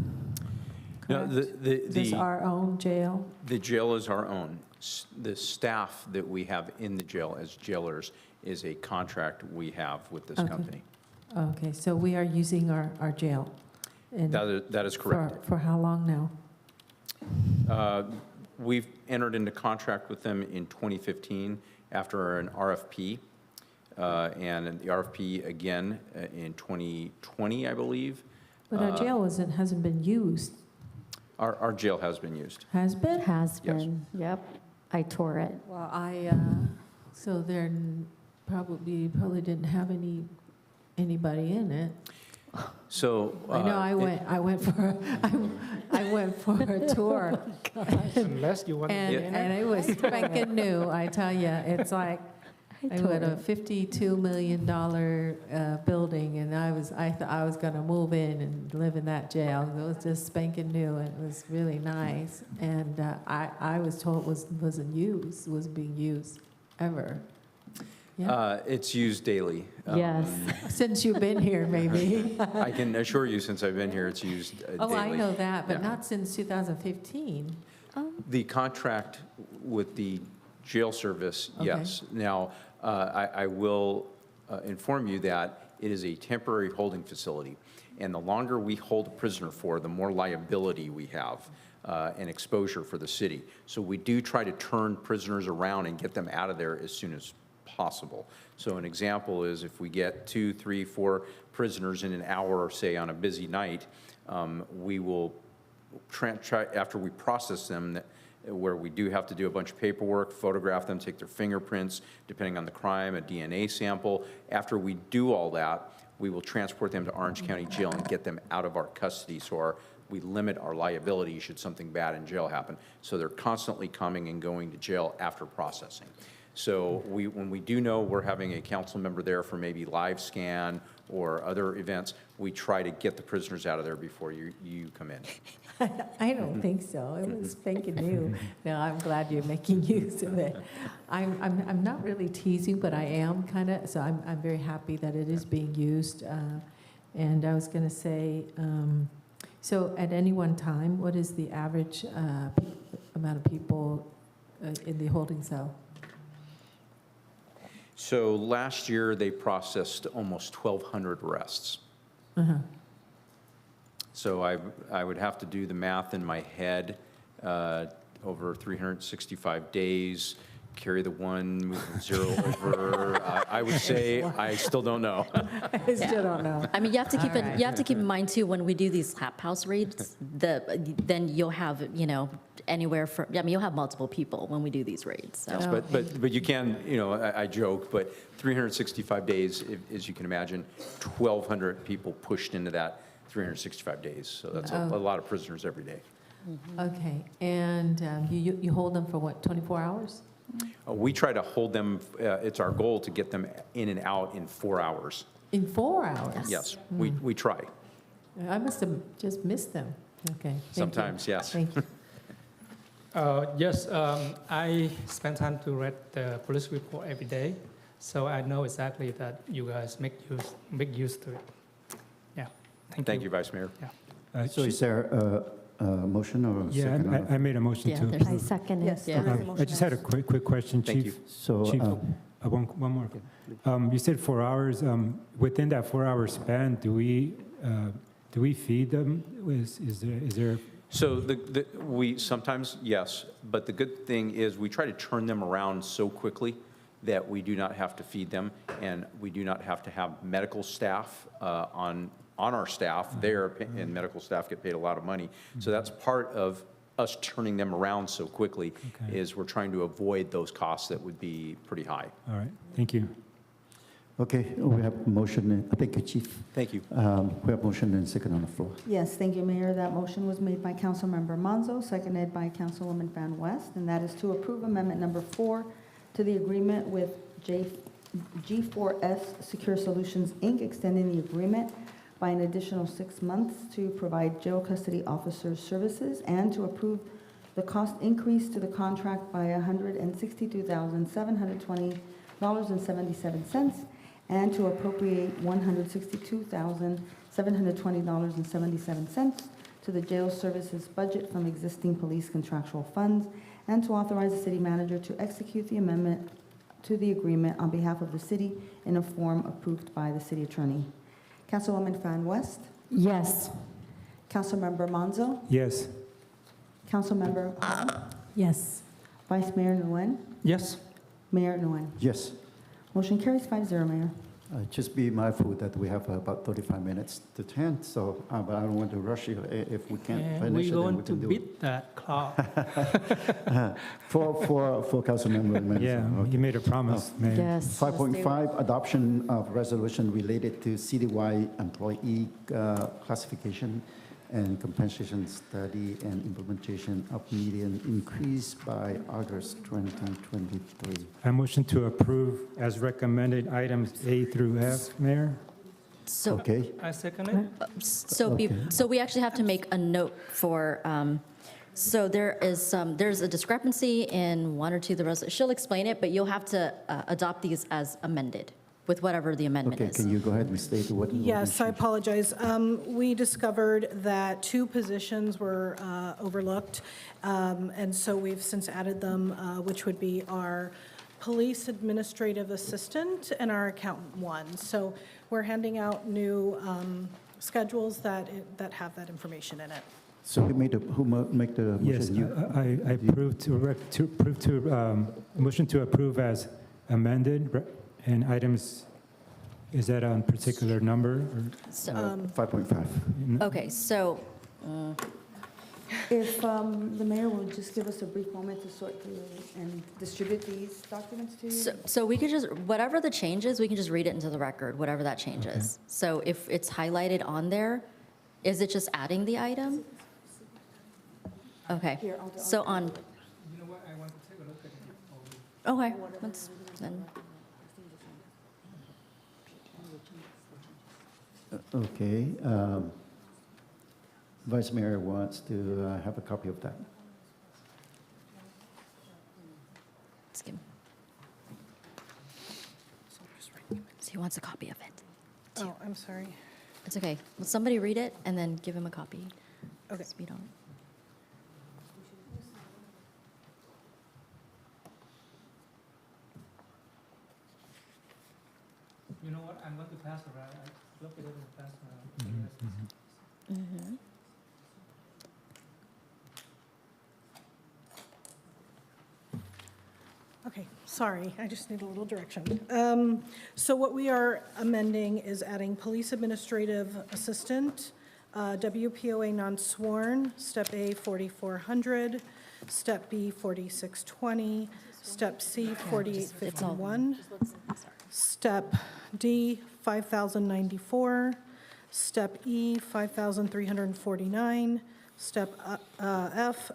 No, correct? Is this our own jail? The jail is our own. The staff that we have in the jail as jailers is a contract we have with this Okay. company. Okay, so we are using our jail? and That is correct. For how long now? We've entered into contract with them in 2015 after an RFP, and the RFP again in 2020, I believe. But our jail hasn't been used. Our jail has been used. Has been? Has Yes. been. Yep. I tore it. Well, so there probably didn't have anybody in it. So. I know I went for a tour. Unless you want to be in And it was spanking new, I tell you. It's like, I tore went a it. $52 million building, and I thought I was going to move in and live in that jail. It was just spanking new, and it was really nice. And I was told it wasn't being used ever. Yeah. It's used daily. Yes. Since you've been here, maybe. I can assure you, since I've been here, it's used daily. Oh, I know that, but Yeah. not since 2015. The contract with the jail service, yes. Now, I will inform you that it is a temporary holding facility, and the longer we hold a prisoner for, the more liability we have and exposure for the city. So we do try to turn prisoners around and get them out of there as soon as possible. So an example is if we get 2, 3, 4 prisoners in an hour, say on a busy night, we will try, after we process them, where we do have to do a bunch of paperwork, photograph them, take their fingerprints, depending on the crime, a DNA sample. After we do all that, we will transport them to Orange County Jail and get them out of our custody so our we limit our liability should something bad in jail happen. So they're constantly coming and going to jail after processing. So when we do know we're having a council member there for maybe live scan or other events, we try to get the prisoners out of there before you come in. I don't think so. It was spanking new. No, I'm glad you're making use of it. I'm not really teasing, but I am kind of, so I'm very happy that it is being used. And I was going to say, so at any one time, what is the average amount of people in the holding cell? So last year, they processed almost 1,200 arrests. Uh-huh. So I would have to do the math in my head, over 365 days, carry the one, move the zero over. I would say I still don't know. I still don't know. I mean, you have to keep All in, right. you have to keep in mind too, when we do these lap house raids, then you'll have, you know, anywhere from, I mean, you'll have multiple people when we do these raids, so. Yes, but you can, you know, I joke, but 365 days, as you can imagine, 1,200 people pushed into that 365 days. So that's a lot of prisoners every day. Okay, and you hold them for what, 24 hours? We try to hold them, it's our goal to get them in and out in 4 hours. In 4 hours? Yes, we try. I must have just missed them. Okay. thank you. Sometimes, yes. Thank you. Yes, I spend time to read the police report every day, so I know exactly that you guys make use to it. Yeah, Thank you, Vice Mayor. Yeah. So is there a motion or a Yeah, second? I made a motion Yeah, to there's- approve. I second it. Yes, Yeah. there is a motion. I just had a quick question, Thank Chief. you. So, Chief, one more. You said 4 hours. Within that 4 hour span, do we feed them? Is there? So we sometimes, yes, but the good thing is we try to turn them around so quickly that we do not have to feed them, and we do not have to have medical staff on our staff there, and medical staff get paid a lot of money. So that's part of us turning them around so quickly, is we're trying to avoid those costs that would be pretty high. All right, thank you. Okay, we have a motion. Thank you, Chief. Thank you. We have motion and second on the floor. Yes, thank you, Mayor. That motion was made by Councilmember Monzo, seconded by Councilwoman Van West, and that is to approve Amendment Number 4 to the agreement with G4S Secure Solutions, Inc., extending the agreement by an additional 6 months to provide jail custody officers services, and to approve the cost increase to the contract by $162,720.77, and to appropriate $162,720.77 to the jail services budget from existing police contractual funds, and to authorize the city manager to execute the amendment to the agreement on behalf of the city in a form approved by the city attorney. Councilwoman Fan West, Yes. Councilmember Monzo, Yes. Councilmember Hall, Yes. Vice Mayor Nguyen, Yes. Mayor Nguyen. Yes. Motion carries 5-0, Mayor. Just be mindful that we have about 35 minutes to 10, so, but I don't want to rush you. If we can't And finish we're it, then going we to can do it. beat that clock. For Councilmember Menzo. Yeah, Okay. you made a promise, Mayor. Yes. 5.5, adoption of resolution related to citywide employee classification and compensation study and implementation of median increase by August 2023. I motion to approve as recommended items A through F, Mayor. So, Okay, I second it. so we actually have to make a note for, so there's a discrepancy in one or two of the resolutions. She'll explain it, but you'll have to adopt these as amended, with whatever the amendment okay, is. can you go ahead and state what? Yes, I apologize. We discovered that 2 positions were overlooked, and so we've since added them, which would be our police administrative assistant and our accountant 1. So we're handing out new schedules that have that information in it. So who make the motion? Yes, You? I approve motion to approve as amended, and items, is that on particular number? Or? So, 5.5. okay, so, If the mayor will just give us a brief moment to sort through and distribute these documents to you. so we could just, whatever the change is, we can just read it into the record, whatever that change is. So if it's highlighted on there, Is it just adding the item? Okay, so on, You know what, I want to take a look at it. okay, let's, then, Okay. Vice Mayor wants to have a copy of that. let's give him. So he wants a copy of it. Oh, I'm sorry. It's okay. Will somebody read it and then give him a copy? Okay. Speed on it. You know what, I'm going to pass around, I look at it and pass around. Mhm. Okay, sorry, I just need a little direction. So what we are amending is adding police administrative assistant, WPOA non-sworn, step A, 4,400, step B, 4,620, step C, 4,851, step D, 5,094, step E, 5,349, step F,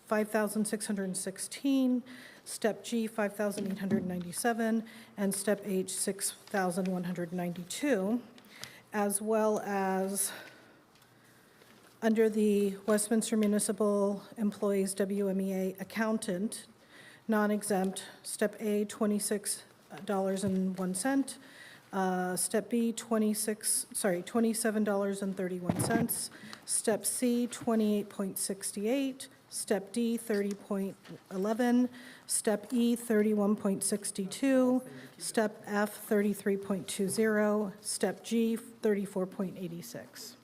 5,616, step G, 5,897, and step H, 6,192, as well as under the Westminster Municipal Employees WMEA Accountant, non-exempt, step A, $26.01, step B, $27.31, step C, 28.68, step D, 30.11, step E, 31.62, step F, 33.20, step G, 34.86.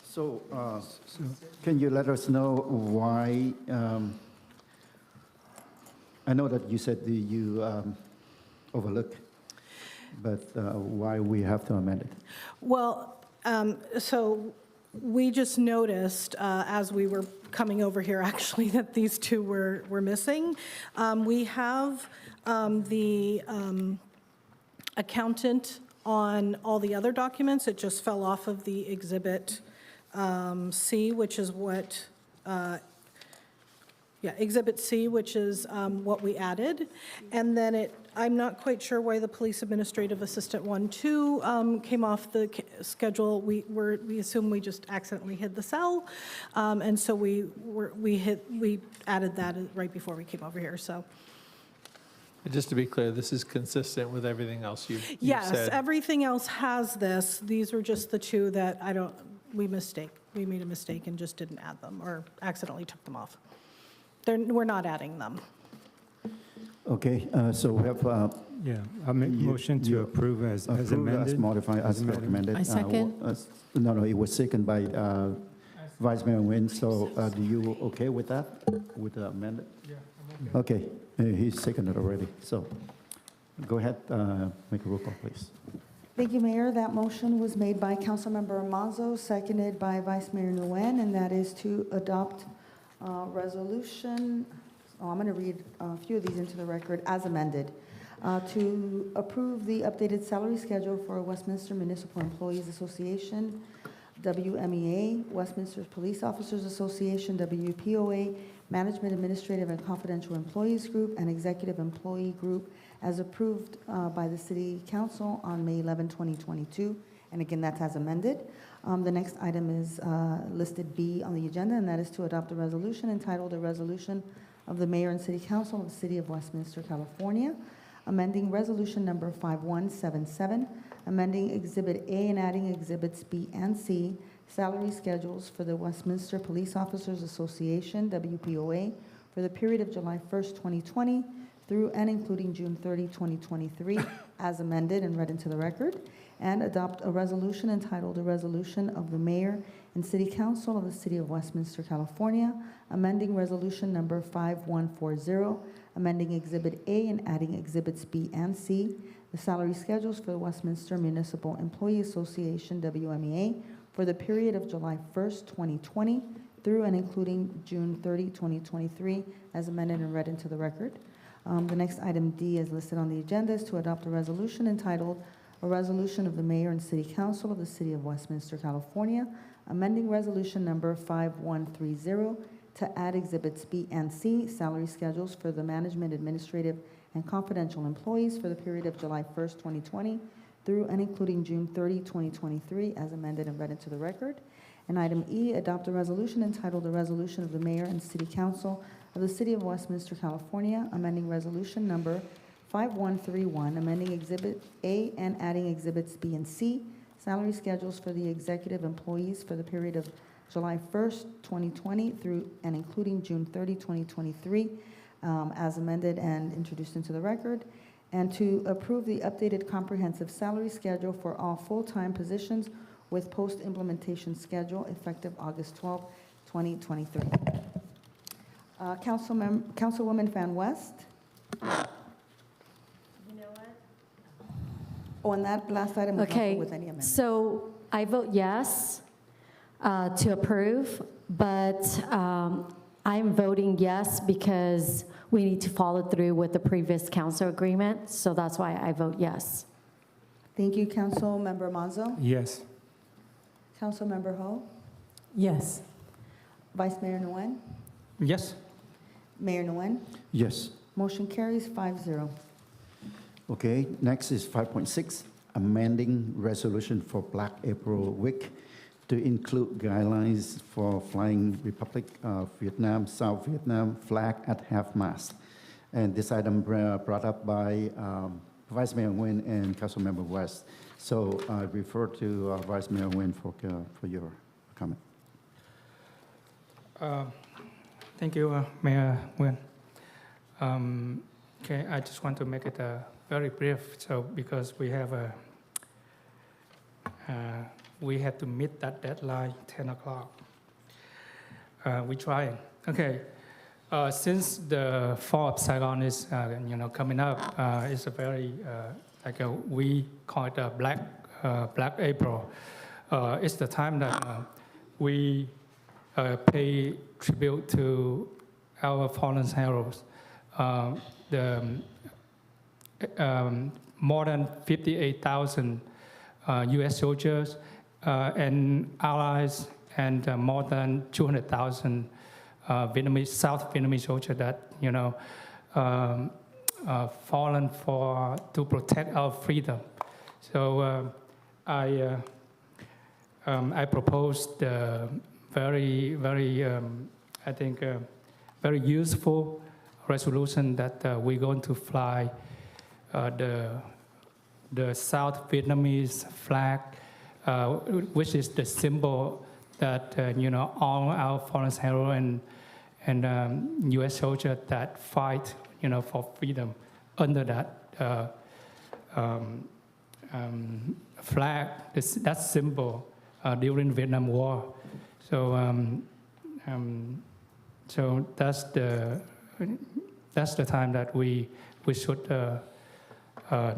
So can you let us know why, I know that you said you overlook, but why we have to amend it? Well, so we just noticed as we were coming over here, actually, that these two were missing. We have the accountant on all the other documents. It just fell off of the Exhibit C, which is what, Exhibit C, which is what we added. And then I'm not quite sure why the police administrative assistant 1, 2 came off the schedule. We assume we just accidentally hid the cell. And so we added that right before we came over here, so. Just to be clear, this is consistent with everything else you've said? Yes, everything else has this. These were just the two that we made a mistake and just didn't add them or accidentally took them off. We're not adding them. Okay, so we have. Yeah, I'll make motion to approve as amended. As modified, as recommended. I second. No, it was seconded by Vice Mayor Nguyen. So do you okay with that, with the amended? Yeah, I'm okay. Okay, he's seconded already. So go ahead, make a roll call, please. Thank you, Mayor. That motion was made by Councilmember Mazo, seconded by Vice Mayor Nguyen, and that is to adopt resolution, I'm going to read a few of these into the record, as amended, to approve the updated salary schedule for Westminster Municipal Employees Association, WMEA, Westminster Police Officers Association, WPOA, Management Administrative and Confidential Employees Group, and Executive Employee Group, as approved by the City Council on May 11, 2022. And again, that's as amended. The next item is listed B on the agenda, and that is to adopt a resolution entitled, "A Resolution of the Mayor and City Council of the City of Westminster, California, amending Resolution Number 5177, amending Exhibit A and adding Exhibits B and C, salary schedules for the Westminster Police Officers Association, WPOA, for the period of July 1st, 2020 through and including June 30, 2023, as amended and read into the record, and adopt a resolution entitled, "A Resolution of the Mayor and City Council of the City of Westminster, California, amending Resolution Number 5140, amending Exhibit A and adding Exhibits B and C, the salary schedules for the Westminster Municipal Employee Association, WMEA, for the period of July 1st, 2020 through and including June 30, 2023, as amended and read into the record." The next item D, as listed on the agenda, is to adopt a resolution entitled, a resolution of the Mayor and City Council of the City of Westminster, California, amending Resolution Number 5130 to add Exhibits B and C, salary schedules for the management, administrative, and confidential employees for the period of July 1st, 2020 through and including June 30, 2023, as amended and read into the record. And item E, adopt a resolution entitled A Resolution of the Mayor and City Council of the City of Westminster, California, amending Resolution Number 5131, amending Exhibit A and adding Exhibits B and C, salary schedules for the executive employees for the period of July 1st, 2020 through and including June 30, 2023, as amended and introduced into the record, and to approve the updated comprehensive salary schedule for all full-time positions with post-implementation schedule effective August 12, 2023. Councilwoman Fan West? On that last item, we'll Okay, with any amendments. so I vote yes to approve, but I'm voting yes because we need to follow through with the previous council agreement, so that's why I vote yes. Thank you, Councilmember Manzo. Yes. Councilmember Ho. Yes. Vice Mayor Nguyen. Yes. Mayor Nguyen. Yes. Motion carries 5-0. Okay, next is 5.6, amending resolution for Black April Week to include guidelines for flying Republic of Vietnam, South Vietnam flag at half-mast. And this item brought up by Vice Mayor Nguyen and Councilmember West. So I refer to Vice Mayor Nguyen for your comment. Thank you, Mayor Nguyen. Okay, I just want to make it very brief. So because we have we have to meet that deadline, 10 o'clock. We try. Okay. Since the fall of Saigon is coming up, it's a very we call it a Black April. It's the time that we pay tribute to our fallen heroes. More than 58,000 U.S. soldiers and allies, and more than 200,000 South Vietnamese soldiers that fallen to protect our freedom. So I proposed the very I think very useful resolution that we're going to fly the South Vietnamese flag, which is the symbol that all our fallen heroes and U.S. soldiers that fight for freedom under that flag, that symbol during Vietnam War. So so that's the time that we should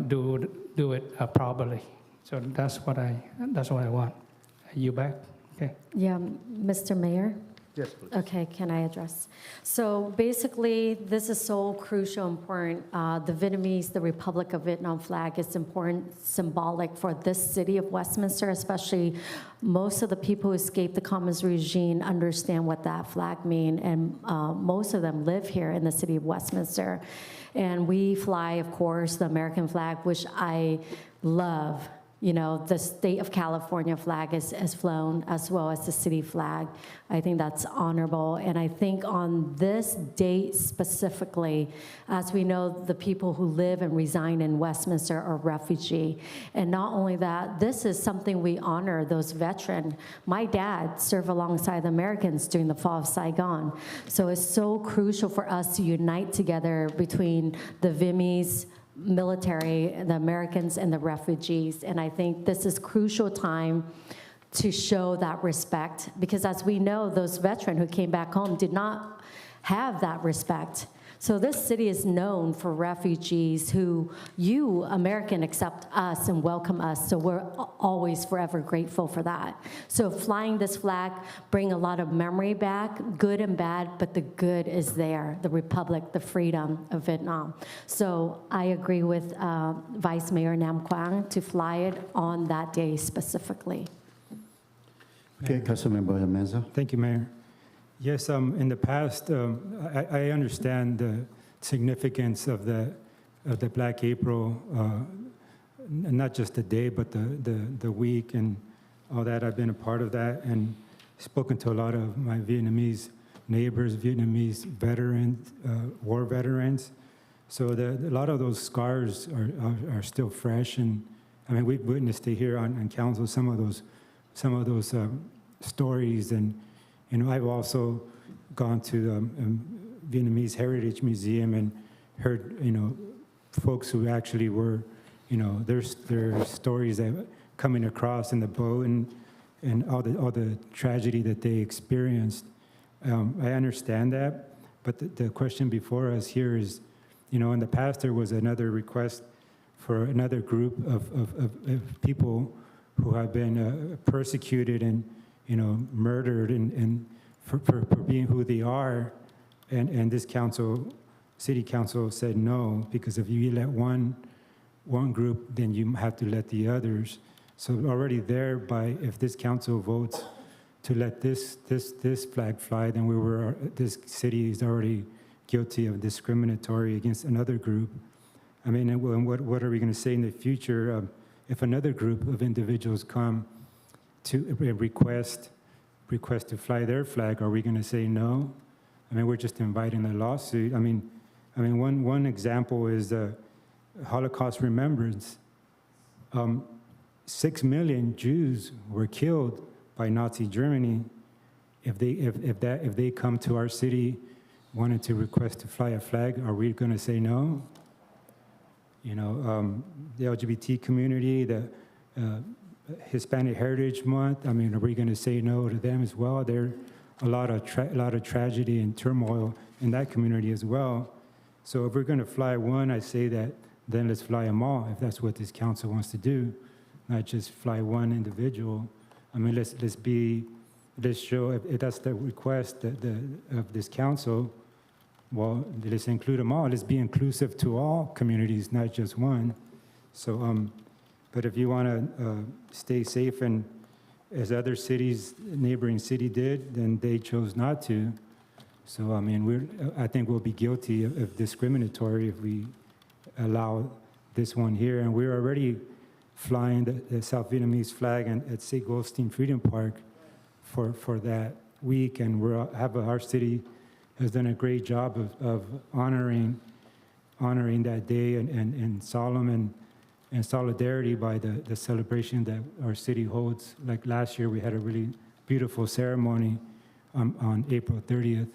do it properly. So that's what I want. You back? Okay. Yeah, Mr. Mayor? Yes, please. Okay, can I address? So basically, this is so crucial, important. The Vietnamese, the Republic of Vietnam flag is important, symbolic for this city of Westminster, especially most of the people who escaped the communist regime understand what that flag means, and most of them live here in the city of Westminster. And we fly, of course, the American flag, which I love. The state of California flag is flown, as well as the city flag. I think that's honorable. And I think on this date specifically, as we know, the people who live and reside in Westminster are refugee. And not only that, this is something we honor those veterans. My dad served alongside the Americans during the fall of Saigon. So it's so crucial for us to unite together between the Vietnamese military, the Americans, and the refugees. And I think this is crucial time to show that respect, because as we know, those veterans who came back home did not have that respect. So this city is known for refugees who you, American, accept us and welcome us. So we're always forever grateful for that. So flying this flag bring a lot of memory back, good and bad, but the good is there, the republic, the freedom of Vietnam. So I agree with Vice Mayor Nam Quang to fly it on that day specifically. Okay, Councilmember Menzo. Thank you, Mayor. Yes, in the past, I understand the significance of the Black April, not just the day, but the week and all that. I've been a part of that and spoken to a lot of my Vietnamese neighbors, Vietnamese veterans, war veterans. So a lot of those scars are still fresh, and I mean we've witnessed it here on council some of those stories, and you know I've also gone to Vietnamese Heritage Museum and heard folks who actually were their stories that coming across in the boat and all the tragedy that they experienced. I understand that, but the question before us here is, in the past there was another request for another group of people who have been persecuted and murdered and for being who they are, and this city council said no, because if you let one group, then you have to let the others. So already there, if this council votes to let this flag fly, then this city is already guilty of discriminatory against another group. I mean, and what are we going to say in the future if another group of individuals come to request to fly their flag? Are we going to say no? I mean, we're just inviting a lawsuit. I mean, one example is Holocaust remembrance. 6 million Jews were killed by Nazi Germany. If they come to our city wanting to request to fly a flag, are we going to say no? The LGBT community, the Hispanic Heritage Month, I mean, are we going to say no to them as well? There's a lot of tragedy and turmoil in that community as well. So if we're going to fly one, I say that then let's fly them all, if that's what this council wants to do, not just fly one individual. I mean, let's show, if that's the request of this council, well, let's include them all. Let's be inclusive to all communities, not just one. So, but if you want to stay safe, and as other cities, neighboring city did, then they chose not to. So, I mean, I think we'll be guilty of discriminatory if we allow this one here. And we're already flying the South Vietnamese flag at St. Goldstein Freedom Park for that week, and our city has done a great job of honoring that day and solemn and solidarity by the celebration that our city holds. Like last year, we had a really beautiful ceremony on April 30th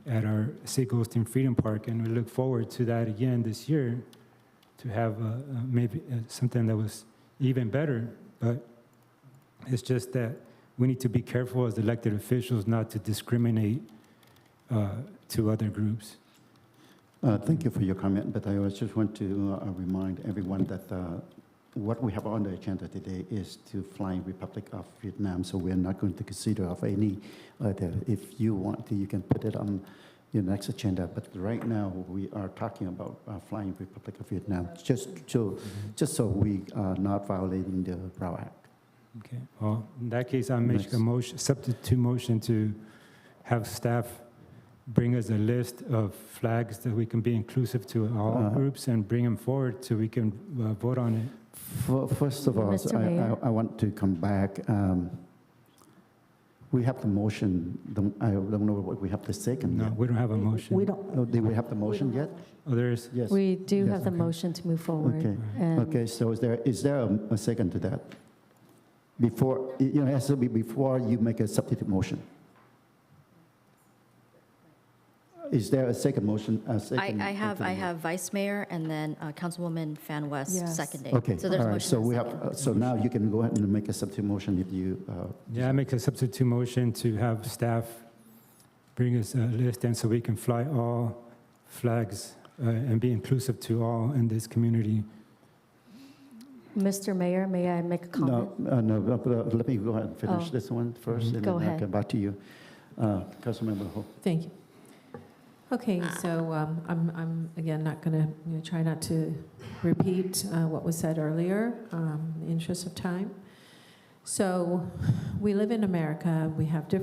at our St. Goldstein Freedom Park, and we look forward to that again this year, to have maybe something that was even better. But it's just that we need to be careful as elected officials not to discriminate to other groups. Thank you for your comment, but I just want to remind everyone that what we have on the agenda today is to fly Republic of Vietnam, so we're not going to consider of any other. If you want to, you can put it on your next agenda, but right now we are talking about flying Republic of Vietnam, just so we are not violating the Brown Act. Okay, well, in that case, I make a substitute motion to have staff bring us a list of flags that we can be inclusive to all groups and bring them forward so we can vote on it. First of all, I want to come back. We have the motion. I don't know what we have the second. No, we don't have a motion. We don't. Oh, do we have the motion yet? Oh, there is. Yes. We do have the motion to move forward. Okay. And Okay. So is there a second to that? Before it has to be before you make a substitute motion. Is there a second motion? I have Vice Mayor and then Councilwoman Fan West Yes. seconding. Okay. So there's all a right. motion So and a we second. have. So now you can go ahead and make a substitute motion if you. Yeah, I make a substitute motion to have staff bring us a list, and so we can fly all flags and be inclusive to all in this community. Mr. Mayor, may I make a comment? Let me go ahead and finish this one first, and Go then I'll ahead. come back to you. Councilmember Ho. Thank you. Okay, so I'm again not going to try not to repeat what was said earlier in the interest of time. So we live in America. We have to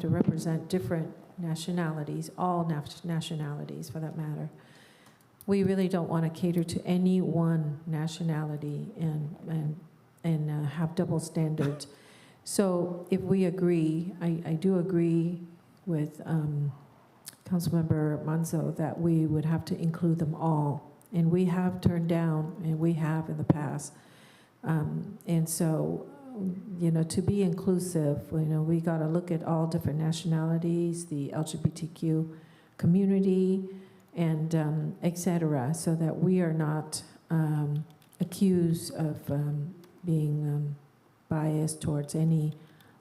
represent different nationalities, all nationalities for that matter. We really don't want to cater to any one nationality and have double standards. So if we agree, I do agree with Councilmember Manzo that we would have to include them all. And we have turned down, and we have in the past. And so, to be inclusive, we got to look at all different nationalities, the LGBTQ community, and et cetera, so that we are not accused of being biased towards any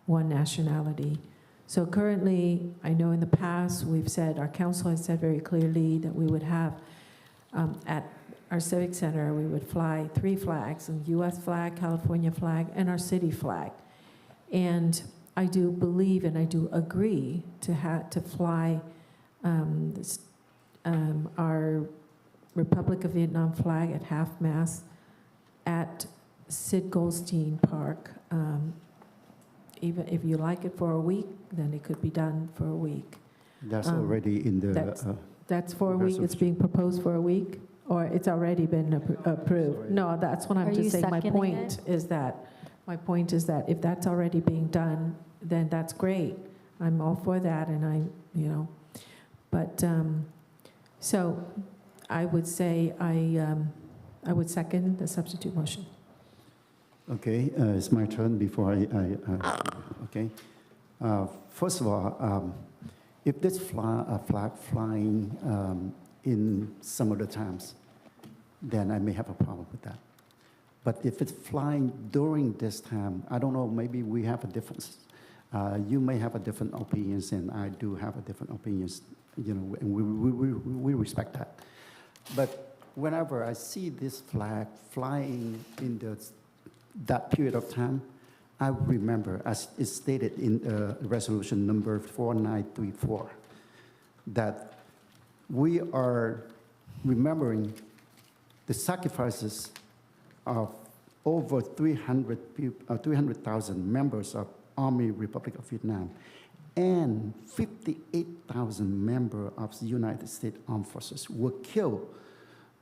one nationality. So currently, I know in the past, our council has said very clearly that we would have, at our Civic Center, we would fly 3 flags, a US flag, California flag, and our city flag. And I do believe and I do agree to fly our Republic of Vietnam flag at half-mast at Sid Goldstein Park. Even if you like it for a week, then it could be done for a week. That's already in the... That's for a week, it's being proposed for a week, or it's already been approved? No, that's what I'm Are you just saying. My seconding point is that if that's already being done, then that's great. I'm all for that, and but, so I would say I would second the substitute motion. Okay, it's my turn before okay. First of all, if this flag flying in some of the times, then I may have a problem with that. But if it's flying during this time, I don't know, maybe we have a difference. You may have a different opinions, and I do have a different opinions, and we respect that. But whenever I see this flag flying in that period of time, I remember, as is stated in resolution number 4934, that we are remembering the sacrifices of over 300,000 members of Army Republic of Vietnam and 58,000 members of the United States Armed Forces were killed,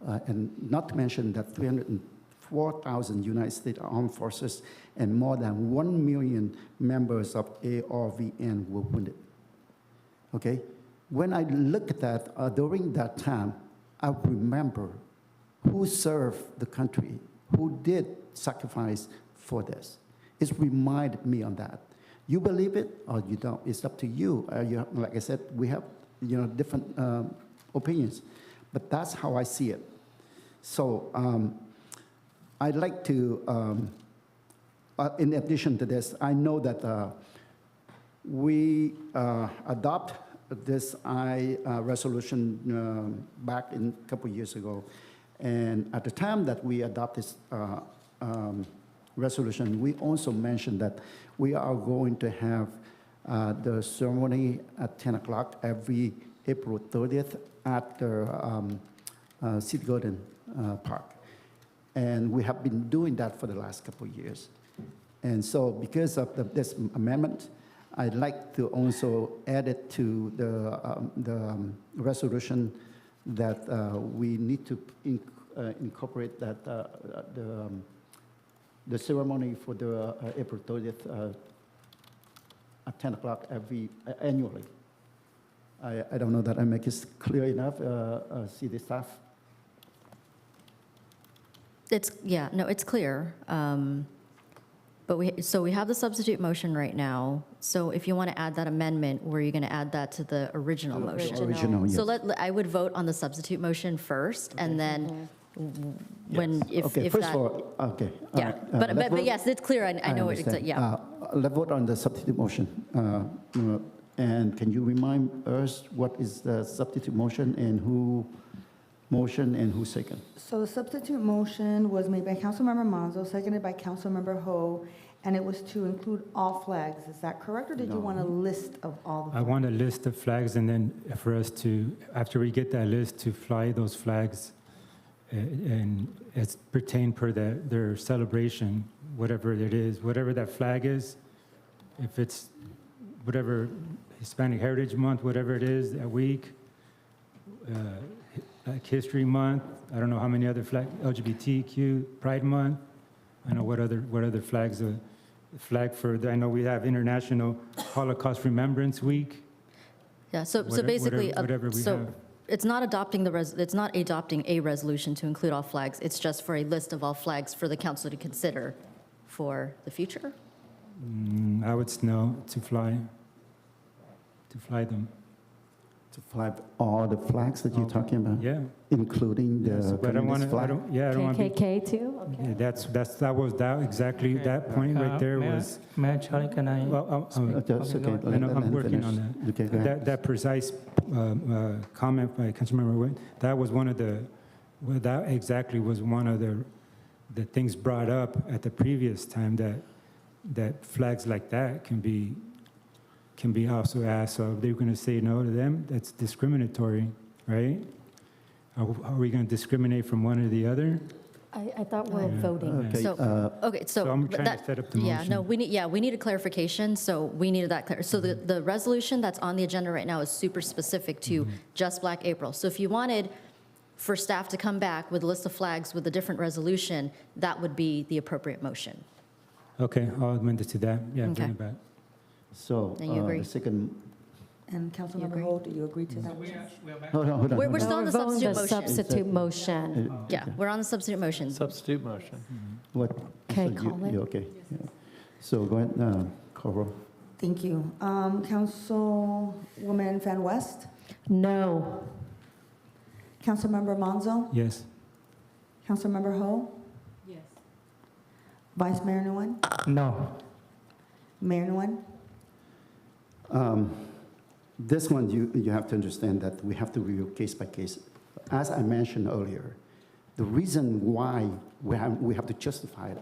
and not to mention that 304,000 United States Armed Forces and more than 1 million members of ARVN were wounded. Okay? When I look at that, during that time, I remember who served the country, who did sacrifice for this. It reminded me on that. You believe it or you don't, it's up to you. Like I said, we have different opinions, but that's how I see it. So I'd like to, in addition to this, I know that we adopt this resolution back in a couple years ago. And at the time that we adopt this resolution, we also mentioned that we are going to have the ceremony at 10 o'clock every April 30th at the City Garden Park. And we have been doing that for the last couple of years. And so because of this amendment, I'd like to also add it to the resolution that we need to incorporate that the ceremony for the April 30th at 10 o'clock annually. I don't know that I make it clear enough, city staff. It's clear. But we have the substitute motion right now. So if you want to add that amendment, were you going to add that to the original motion? Original, yes. So I would vote on the substitute motion first, and then First of all, okay. Yeah, but yes, it's clear. I know what it's, understand. yeah. Let's vote on the substitute motion. And can you remind us what is the substitute motion and who motion and who second? So the substitute motion was made by Councilmember Monzo, seconded by Councilmember Ho, and it was to include all flags. Is that correct, or did you No. want a list of all the I flags? want a list of flags, and then for us to, after we get that list, to fly those flags, and it's pertain per their celebration, whatever it is, whatever that flag is, if it's whatever Hispanic Heritage Month, whatever it is, that week, like History Month, I don't know how many other flags, LGBTQ, Pride Month, I know what other flags, flag for, I know we have International Holocaust Remembrance Week. Yeah, so Whatever- basically, whatever we so have. it's not adopting it's not adopting a resolution to include all flags. It's just for a list of all flags for the council to consider for the future. I would know to fly them. To fly all the flags that you're talking about? Yeah. Including Yes, the but I don't want communist to, flag? I don't want to. KKK too? Okay. Yeah, that exactly, that point right there was. Mayor Charlie, can I? Well, That's okay. I know, Let I'm him working finish. on that. Okay, go ahead. That precise comment by Councilmember Wynn, that was one of that exactly was one of the things brought up at the previous time, that flags like that can be also asked. So if they're going to say no to them, that's discriminatory, right? Are we going to discriminate from one or the other? I thought we were voting. Okay, So I'm trying to set up the Yeah, motion. no, we need a clarification, so we needed that clear. So the resolution that's on the agenda right now is super specific to just Black April. So if you wanted for staff to come back with a list of flags with a different resolution, that would be the appropriate motion. Okay, I'll amend it to that. Yeah, bring Okay. it back. So, And you agree? the second, And Councilmember Ho, do you agree to that? hold on. We're still on the We're voting substitute motion. substitute motion. Yeah, we're on the substitute motion. Substitute motion. What? Okay, so call it. you okay. Yeah. So go ahead, call roll. Thank you. Councilwoman Fan West, No. Councilmember Monzo, Yes. Councilmember Ho, Yes. Vice Mayor Nguyen, No. Mayor Nguyen. This one, you have to understand that we have to review case by case. As I mentioned earlier, the reason why we have to justify it,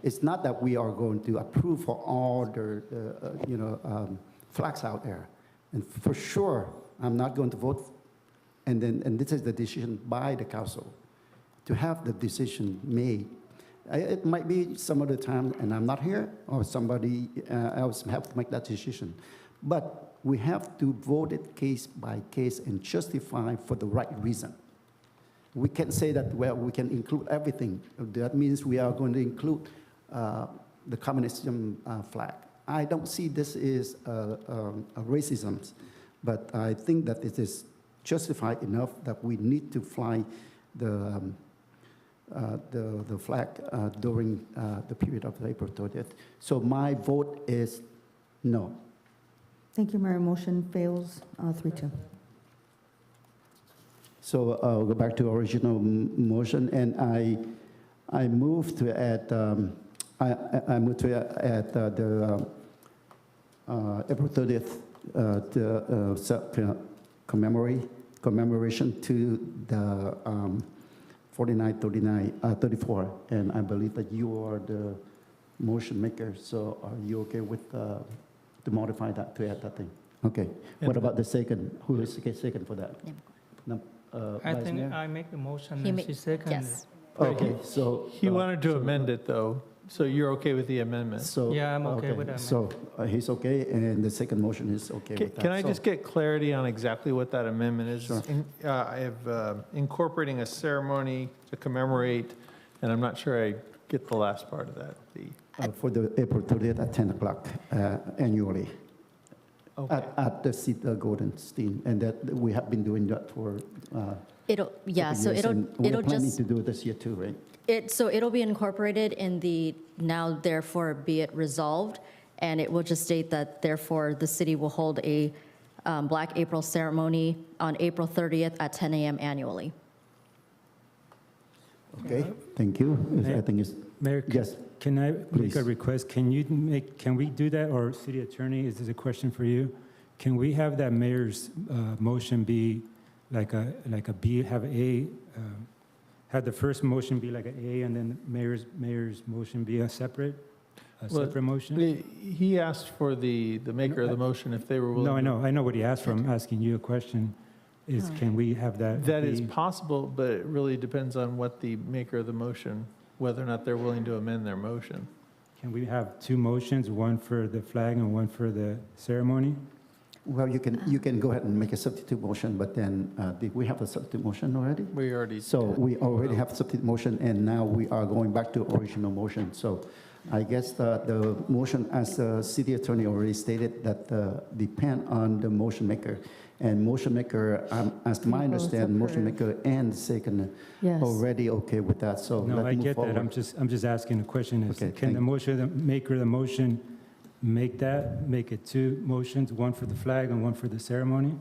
it's not that we are going to approve for all the flags out there. And for sure, I'm not going to vote, and this is the decision by the council, to have the decision made. It might be some other time, and I'm not here, or somebody else have to make that decision. But we have to vote it case by case and justify for the right reason. We can't say that, well, we can include everything. That means we are going to include the communism flag. I don't see this is a racism, but I think that it is justified enough that we need to fly the flag during the period of April 30th. So my vote is no. Thank you, Mayor. Motion fails 3-2. So I'll go back to original motion, and I move to add the April 30th commemoration to the 34, and I believe that you are the motion maker. So are you okay with to modify that to add that thing? Okay. What about the second? Who is the second for that? No. I Vice think Mayor? I make the motion He and ma- she seconded. yes. Okay, so. He wanted to amend it, though, so you're okay with the amendment? So. Yeah, I'm okay with that So he's okay, and the second motion is okay with that. Can I So- just get clarity on exactly what that amendment is? Sure. I have incorporating a ceremony to commemorate, and I'm not sure I get the last part of that. For the April 30th at 10 o'clock annually Okay. at the Goldenstein, and that we have been doing that for It'll, yeah, couple so years, and it'll we're planning just, to do it this year too, right? so it'll be incorporated in the now therefore be it resolved, and it will just state that therefore the city will hold a Black April ceremony on April 30th at 10 a.m. annually. Okay, thank you. I think it's, Mayor, yes. can I make Please. a request? Can we do that, or city attorney, is this a question for you? can we have that mayor's motion be like a B, have A, have the first motion be like an A, and then mayor's motion be a separate motion? He asked for the maker of the motion if they were willing. No, I know what he asked for. I'm asking you a question. Can we have that? That is be- possible, but it really depends on what the maker of the motion, whether or not they're willing to amend their motion. Can we have two motions, one for the flag and one for the ceremony? Well, you can go ahead and make a substitute motion, but then, did we have a substitute motion already? We already. So we already have substitute motion, and now we are going back to original motion. So I guess the motion, as the city attorney already stated, that depend on the motion maker. And motion maker, as my understanding, motion maker and second Yes. already okay with that, so No, let's I move get that. forward. I'm just asking a question. Okay, Can the maker of the motion make it two motions, one for the flag and one for the ceremony?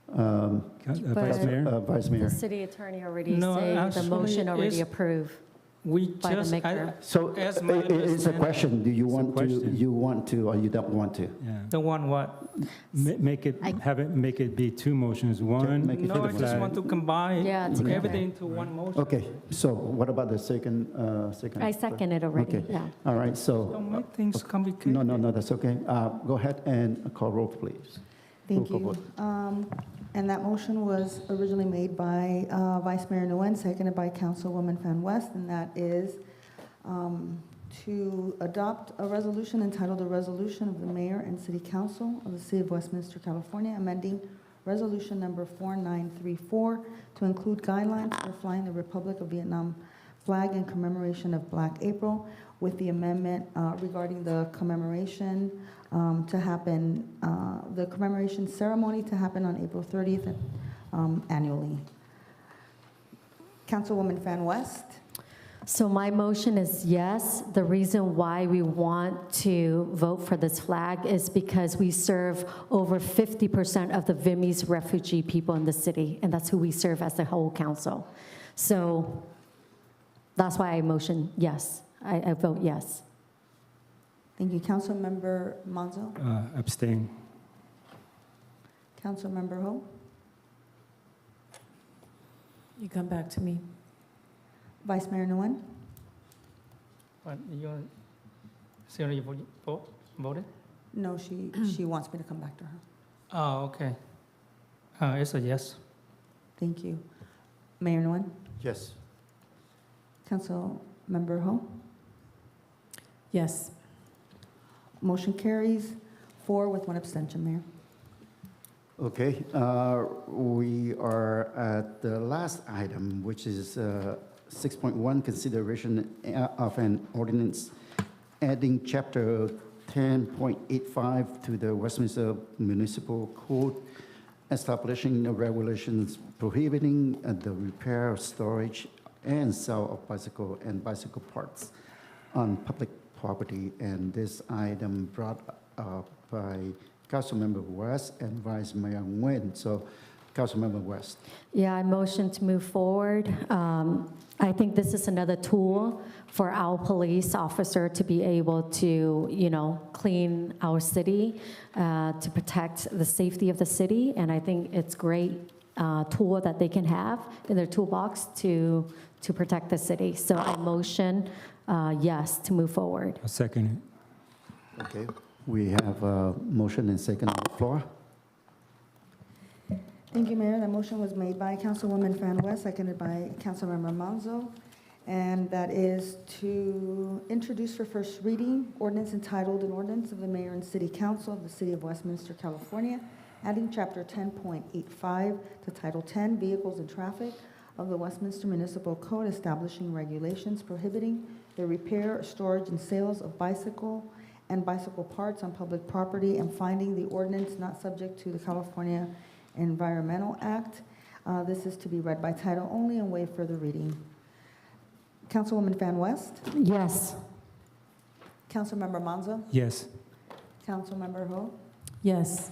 Vice Mayor? Vice Mayor. The city attorney already No, say the actually, motion already it's- approved. We By the just, maker. So As my it's a understanding- question, do you It's a want to, question. you want to, or you don't want to? Yeah. the one what? Make it be two motions, one make it for No, I the just flag. want to combine Yeah, together. everything into one motion. Okay, so what about the second? I second it already, Okay. yeah. All right, so, Don't make things complicated. no, that's okay. Go ahead and call roll, please. Thank Roll call you. vote. And that motion was originally made by Vice Mayor Nguyen, seconded by Councilwoman Fan West, and that is to adopt a resolution entitled, "A Resolution of the Mayor and City Council of the City of Westminster, California, amending Resolution Number 4934 to include guidelines for flying the Republic of Vietnam flag in commemoration of Black April, with the amendment regarding the commemoration to happen, the commemoration ceremony to happen on April 30th annually." Councilwoman Fan West? So my motion is yes. The reason why we want to vote for this flag is because we serve over 50% of the Vietnamese refugee people in the city, and that's who we serve as the whole council. So that's why I motion yes. I vote yes. Thank you. Councilmember Monzo? Abstain. Councilmember Ho? You come back to me. Vice Mayor Nguyen? What, you seriously voted? No, she wants me to come back to her. Oh, okay. It's a yes. Thank you. Mayor Nguyen? Yes. Councilmember Ho? Yes. Motion carries 4 with 1 abstention, Mayor. Okay, we are at the last item, which is 6.1, consideration of an ordinance adding chapter 10.85 to the Westminster Municipal Code, establishing the regulations prohibiting the repair, storage, and sale of bicycle and bicycle parts on public property. And this item brought up by Councilmember West and Vice Mayor Nguyen. So, Councilmember West. Yeah, I motion to move forward. I think this is another tool for our police officer to be able to, clean our city, to protect the safety of the city. And I think it's a great tool that they can have in their toolbox to protect the city. So I motion yes to move forward. I'll second it. Okay, we have a motion and second on the floor. Thank you, Mayor. That motion was made by Councilwoman Fan West, seconded by Councilmember Monzo, and that is to introduce for first reading ordinance entitled, "An Ordinance of the Mayor and City Council of the City of Westminster, California, adding Chapter 10.85 to Title 10, Vehicles and Traffic of the Westminster Municipal Code, establishing regulations prohibiting the repair, storage, and sales of bicycle and bicycle parts on public property, and finding the ordinance not subject to the California Environmental Act." This is to be read by title only and waive further reading. Councilwoman Fan West? Yes. Councilmember Monzo? Yes. Councilmember Ho? Yes.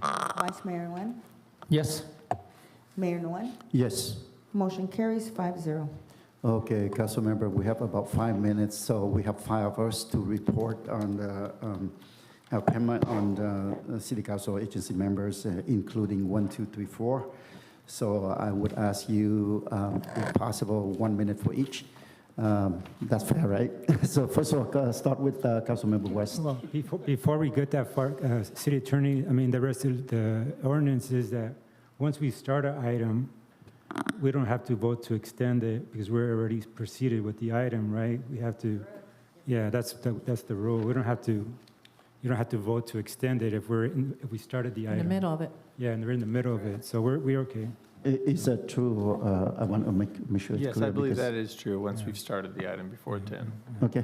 Vice Mayor Nguyen? Yes. Mayor Nguyen? Yes. Motion carries 5-0. Okay, Councilmember, we have about 5 minutes, so we have 5 of us to report on the have comment on the city council agency members, including 1, 2, 3, 4. So I would ask you, if possible, 1 minute for each. That's fair, right? So first of all, start with Councilmember West. Well, before we get that far, City Attorney, I mean, the rest of the ordinance is that once we start an item, we don't have to vote to extend it because we're already proceeded with the item, right? We have to, yeah, that's the rule. We don't have to, you don't have to vote to extend it if we started the item. In the middle of it. Yeah, and they're in the middle of it, so we're okay. Is that true? I want to make sure it's Yes, clear. I believe because- that is true, once we've started the item before 10. Okay,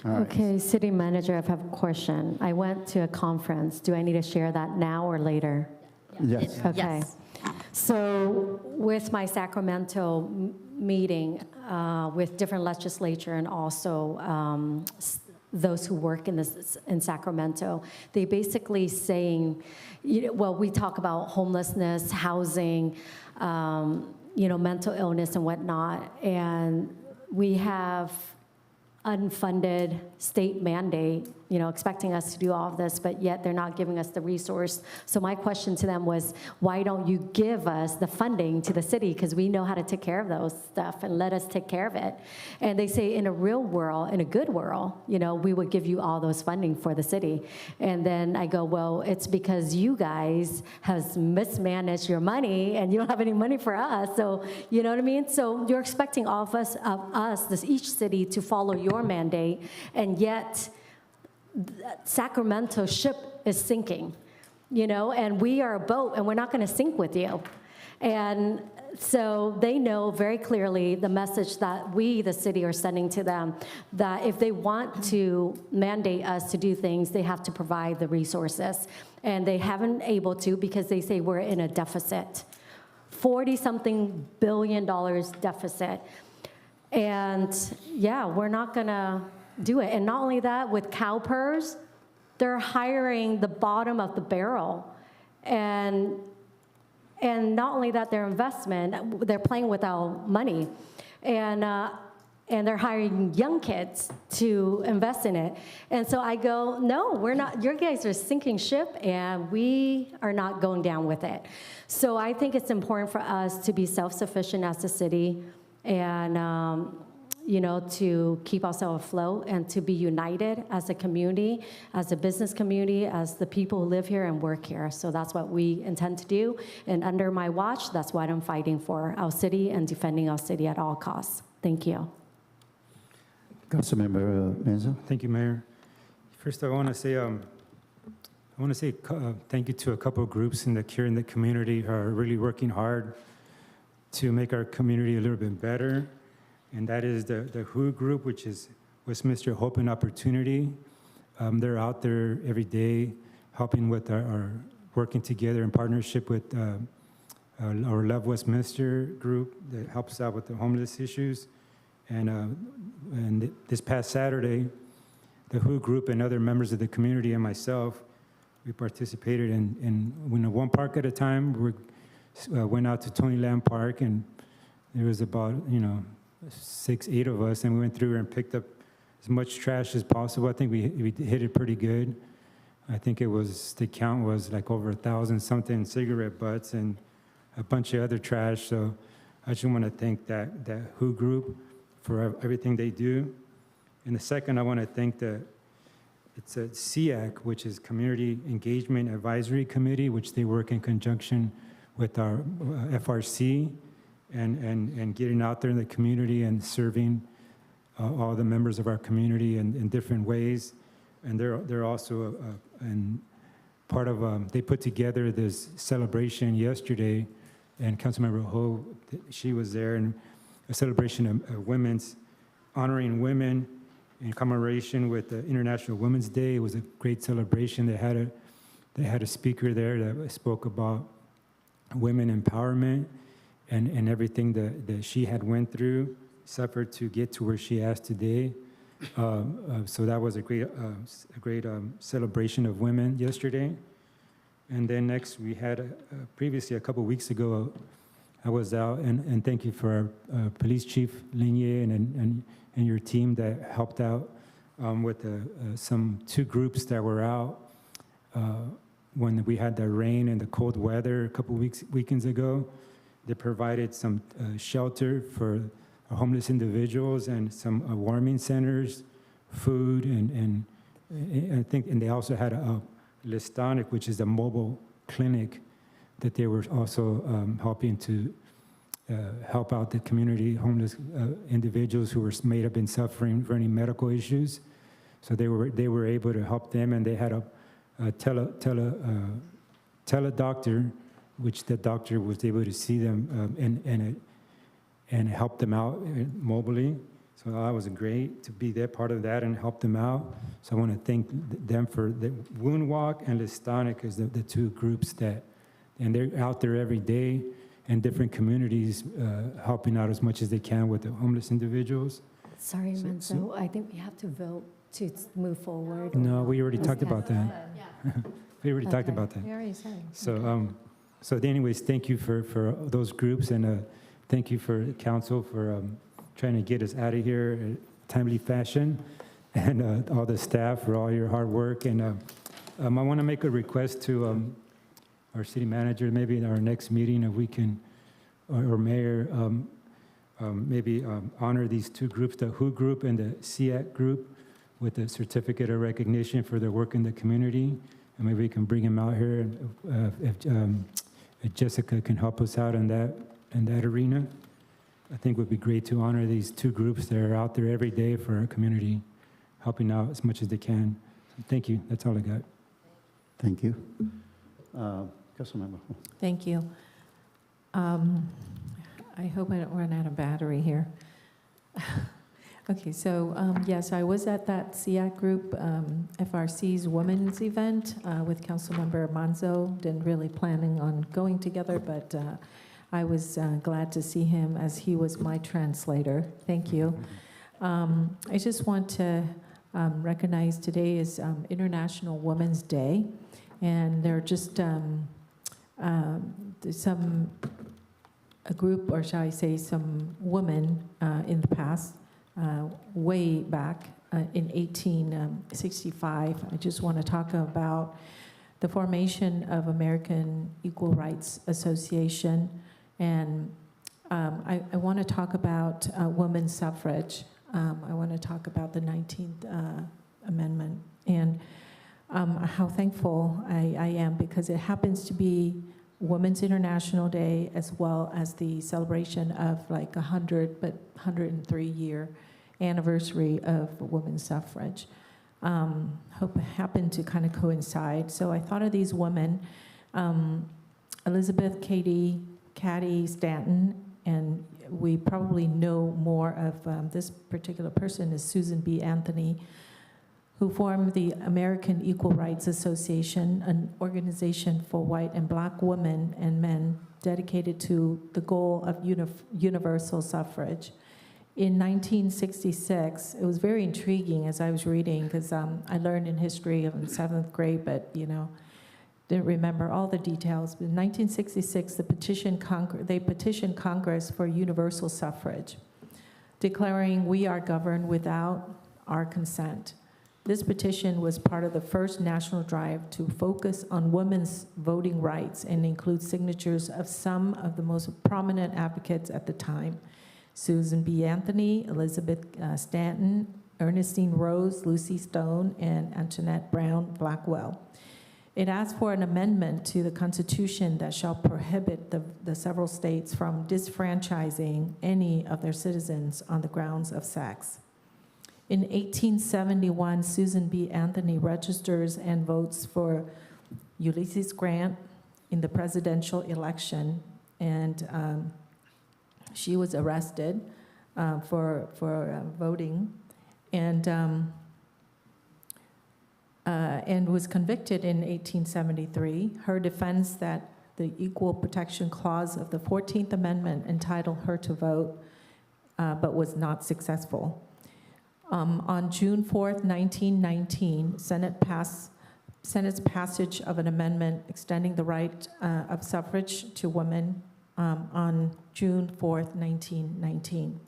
all right. Okay, City Manager, I have a question. I went to a conference. Do I need to share that now or later? Yes. Okay. Yes. So with my Sacramento meeting with different legislature and also those who work in Sacramento, they basically saying, well, we talk about homelessness, housing, mental illness and whatnot, and we have unfunded state mandate, expecting us to do all of this, but yet they're not giving us the resource. So my question to them was, why don't you give us the funding to the city? Because we know how to take care of those stuff and let us take care of it. And they say in a real world, in a good world, we would give you all those funding for the city. And then I go, well, it's because you guys has mismanaged your money and you don't have any money for us. So, you know what I mean? So you're expecting all of us, each city to follow your mandate, and yet Sacramento ship is sinking, and we are a boat and we're not going to sink with you. And so they know very clearly the message that we, the city, are sending to them, that if they want to mandate us to do things, they have to provide the resources. And they haven't able to because they say we're in a deficit, 40-something billion deficit. And yeah, we're not going to do it. And not only that, with CalPERS, they're hiring the bottom of the barrel. And not only that, their investment, they're playing with our money. And they're hiring young kids to invest in it. And so I go, no, we're not, your guys are sinking ship and we are not going down with it. So I think it's important for us to be self-sufficient as a city and, to keep ourselves afloat and to be united as a community, as a business community, as the people who live here and work here. So that's what we intend to do. And under my watch, that's what I'm fighting for, our city and defending our city at all costs. Thank you. Councilmember Menzo. Thank you, Mayor. First, I want to say thank you to a couple of groups here in the community who are really working hard to make our community a little bit better. And that is the WHO group, which is Westminster Hope and Opportunity. They're out there every day helping with our working together in partnership with our Love Westminster group that helps out with the homeless issues. And this past Saturday, the WHO group and other members of the community and myself, we participated in one park at a time. We went out to Tony Lamb Park, and there was about 6, 8 of us, and we went through and picked up as much trash as possible. I think we hit it pretty good. I think the count was like over 1,000-something cigarette butts and a bunch of other trash. So I just want to thank that WHO group for everything they do. And the second, I want to thank it's a CIAC, which is Community Engagement Advisory Committee, which they work in conjunction with our FRC and getting out there in the community and serving all the members of our community in different ways. And they're also part of, they put together this celebration yesterday, and Councilmember Ho, she was there, and a celebration of honoring women in commemoration with the International Women's Day. It was a great celebration. They had a speaker there that spoke about women empowerment and everything that she had went through, suffered to get to where she is today. So that was a great celebration of women yesterday. And then next we had, previously a couple weeks ago, I was out, and thank you for our Police Chief Linier and your team that helped out with some 2 groups that were out. when we had the rain and the cold weather a couple weekends ago. They provided some shelter for homeless individuals and some warming centers, food, and I think, and they also had a Listonic, which is a mobile clinic that they were also helping to help out the community, homeless individuals who may have been suffering for any medical issues. So they were able to help them, and they had a tele-doctor, which the doctor was able to see them and help them out mobily. So that was great to be there, part of that, and help them out. So I want to thank them for the Wound Walk and Listonic is the two groups that, and they're out there every day in different communities helping out as much as they can with the homeless individuals. Sorry, Manzo, I think we have to vote to move forward. No, we already talked about that. We already talked about that. We already said. So anyways, thank you for those groups, and thank you for council for trying to get us out of here in a timely fashion, and all the staff for all your hard work. And I want to make a request to our city manager, maybe in our next meeting, if we can, or mayor, maybe honor these two groups, the WHO group and the SEAC group, with a certificate of recognition for their work in the community. And maybe we can bring them out here, and if Jessica can help us out in that arena. I think it would be great to honor these two groups that are out there every day for our community, helping out as much as they can. So thank you. That's all I got. Thank you. Councilmember. Thank you. I hope I don't run out of battery here. Okay, so yes, I was at that SEAC group, FRC's Women's event with Councilmember Manzo. Didn't really planning on going together, but I was glad to see him as he was my translator. Thank you. I just want to recognize today is International Women's Day, and there are just a group, or shall I say, some women in the past, way back in 1865. I just want to talk about the formation of American Equal Rights Association, and I want to talk about women's suffrage. I want to talk about the 19th Amendment, and how thankful I am, because it happens to be Women's International Day, as well as the celebration of like 103-year anniversary of women's suffrage. Hope it happened to kind of coincide. So I thought of these women, Elizabeth Cady Stanton, and we probably know more of this particular person is Susan B. Anthony, who formed the American Equal Rights Association, an organization for white and black women and men dedicated to the goal of universal suffrage. In 1966, it was very intriguing as I was reading, because I learned in history in 7th grade, but didn't remember all the details. But in 1966, they petitioned Congress for universal suffrage, declaring we are governed without our consent. This petition was part of the first national drive to focus on women's voting rights and includes signatures of some of the most prominent advocates at the time: Susan B. Anthony, Elizabeth Stanton, Ernestine Rose, Lucy Stone, and Antoinette Brown Blackwell. It asked for an amendment to the Constitution that shall prohibit the several states from disfranchising any of their citizens on the grounds of sex. In 1871, Susan B. Anthony registers and votes for Ulysses Grant in the presidential election, and she was arrested for voting, and was convicted in 1873. Her defense that the Equal Protection Clause of the 14th Amendment entitled her to vote, but was not successful. On June 4th, 1919, Senate's passage of an amendment extending the right of suffrage to women on June 4th, 1919.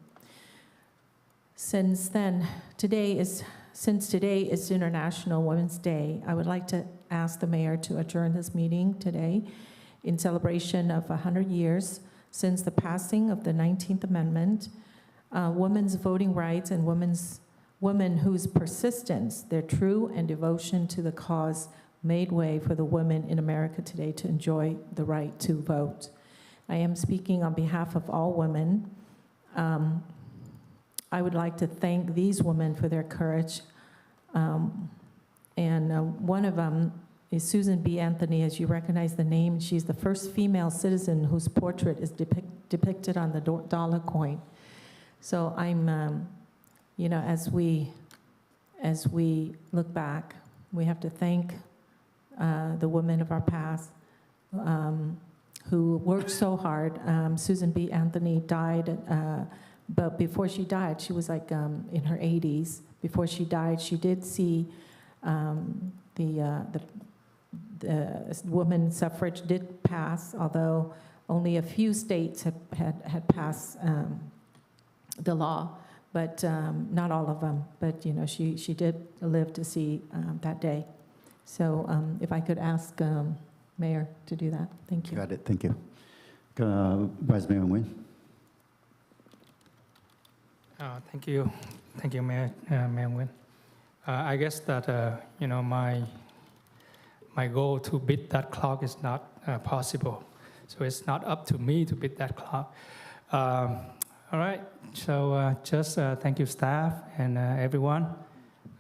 Since then, today is since today is International Women's Day, I would like to ask the mayor to adjourn this meeting today in celebration of 100 years since the passing of the 19th Amendment, women's voting rights, and women whose persistence, their true and devotion to the cause made way for the women in America today to enjoy the right to vote. I am speaking on behalf of all women. I would like to thank these women for their courage. One of them is Susan B. Anthony, as you recognize the name. She's the first female citizen whose portrait is depicted on the dollar coin. So I'm, as we look back, we have to thank the women of our past who worked so hard. Susan B. Anthony died, but before she died, she was like in her 80s. Before she died, she did see the women's suffrage did pass, although only a few states had passed the law, but not all of them. But she did live to see that day. So if I could ask Mayor to do that, thank you. Got it. Thank you. Vice Mayor Nguyen. Thank you, Mayor Nguyen. I guess that my goal to beat that clock is not possible, so it's not up to me to beat that clock. All right, so just thank you, staff and everyone,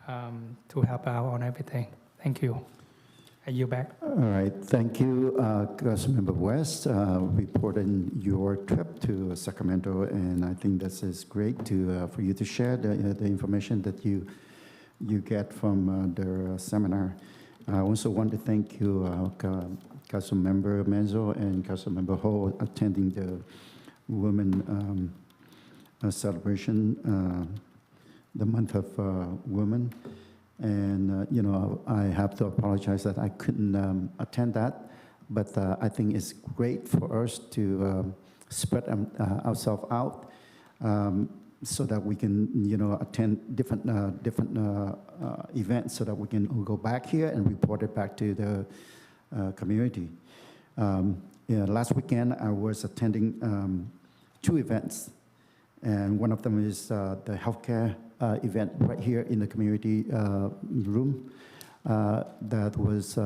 to help out on everything. Thank you. I yield back. All right, thank you, Councilmember West, reporting your trip to Sacramento, and I think this is great for you to share the information that you get from the seminar. I also want to thank you, Councilmember Menzo and Councilmember Ho, attending the Women celebration, the month of women. And, I have to apologize that I couldn't attend that, but I think it's great for us to spread ourselves out so that we can, attend different events so that we can go back here and report it back to the community. Last weekend, I was attending 2 events, and one of them is the healthcare event right here in the community room that was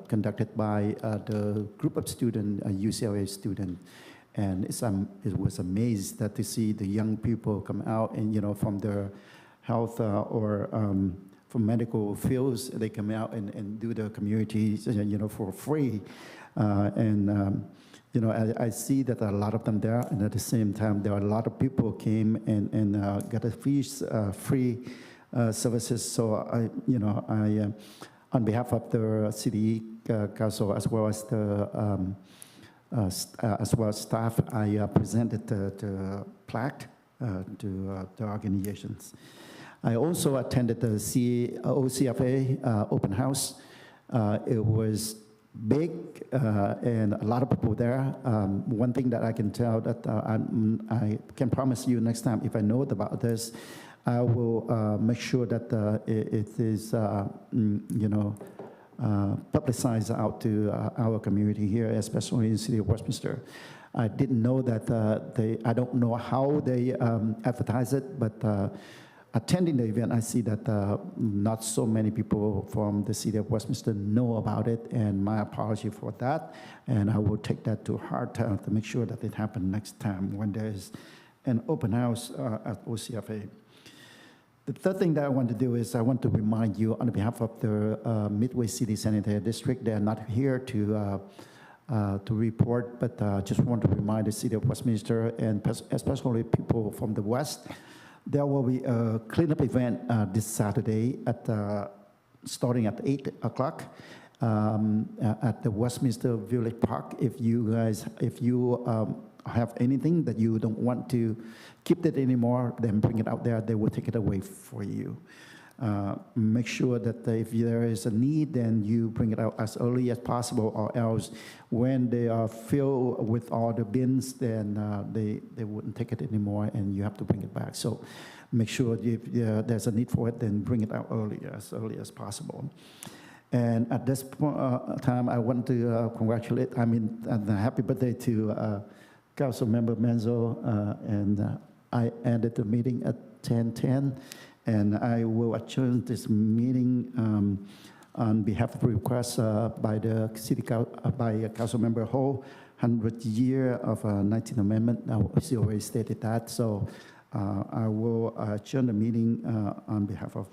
conducted by the group of students, a UCLA student. And it was amazed to see the young people come out and, from their health or from medical fields, they come out and do the community, for free. I see that a lot of them there, and at the same time, there are a lot of people came and got a free services. So I on behalf of the city council as well as staff, I presented the plaque to the organizations. I also attended the OCFA open house. It was big and a lot of people there. One thing that I can tell that I can promise you next time, if I know about this, I will make sure that it is publicized out to our community here, especially in the city of Westminster. I didn't know that I don't know how they advertise it, but attending the event, I see that not so many people from the city of Westminster know about it, and my apology for that. And I will take that to heart to make sure that it happens next time when there is an open house at OCFA. The third thing that I want to do is I want to remind you on behalf of the Midway City Sanitary District, they are not here to report, but just want to remind the city of Westminster and especially people from the West. There will be a cleanup event this Saturday starting at 8 o'clock at the Westminster Village Park. If you have anything that you don't want to keep it anymore, then bring it out there. They will take it away for you. Make sure that if there is a need, then you bring it out as early as possible, or else when they are filled with all the bins, then they wouldn't take it anymore, and you have to bring it back. So make sure if there's a need for it, then bring it out as early as possible. And at this time, I want to congratulate, and happy birthday to Council Member Menzo, and I ended the meeting at 10:10, and I will adjourn this meeting on behalf of the request by the by Council Member Ho, 100th year of 19th Amendment. She already stated that, so I will adjourn the meeting on behalf of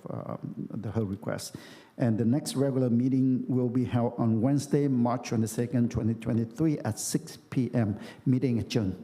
her request. And the next regular meeting will be held on Wednesday, March 22nd, 2023 at 6 p.m. Meeting adjourned.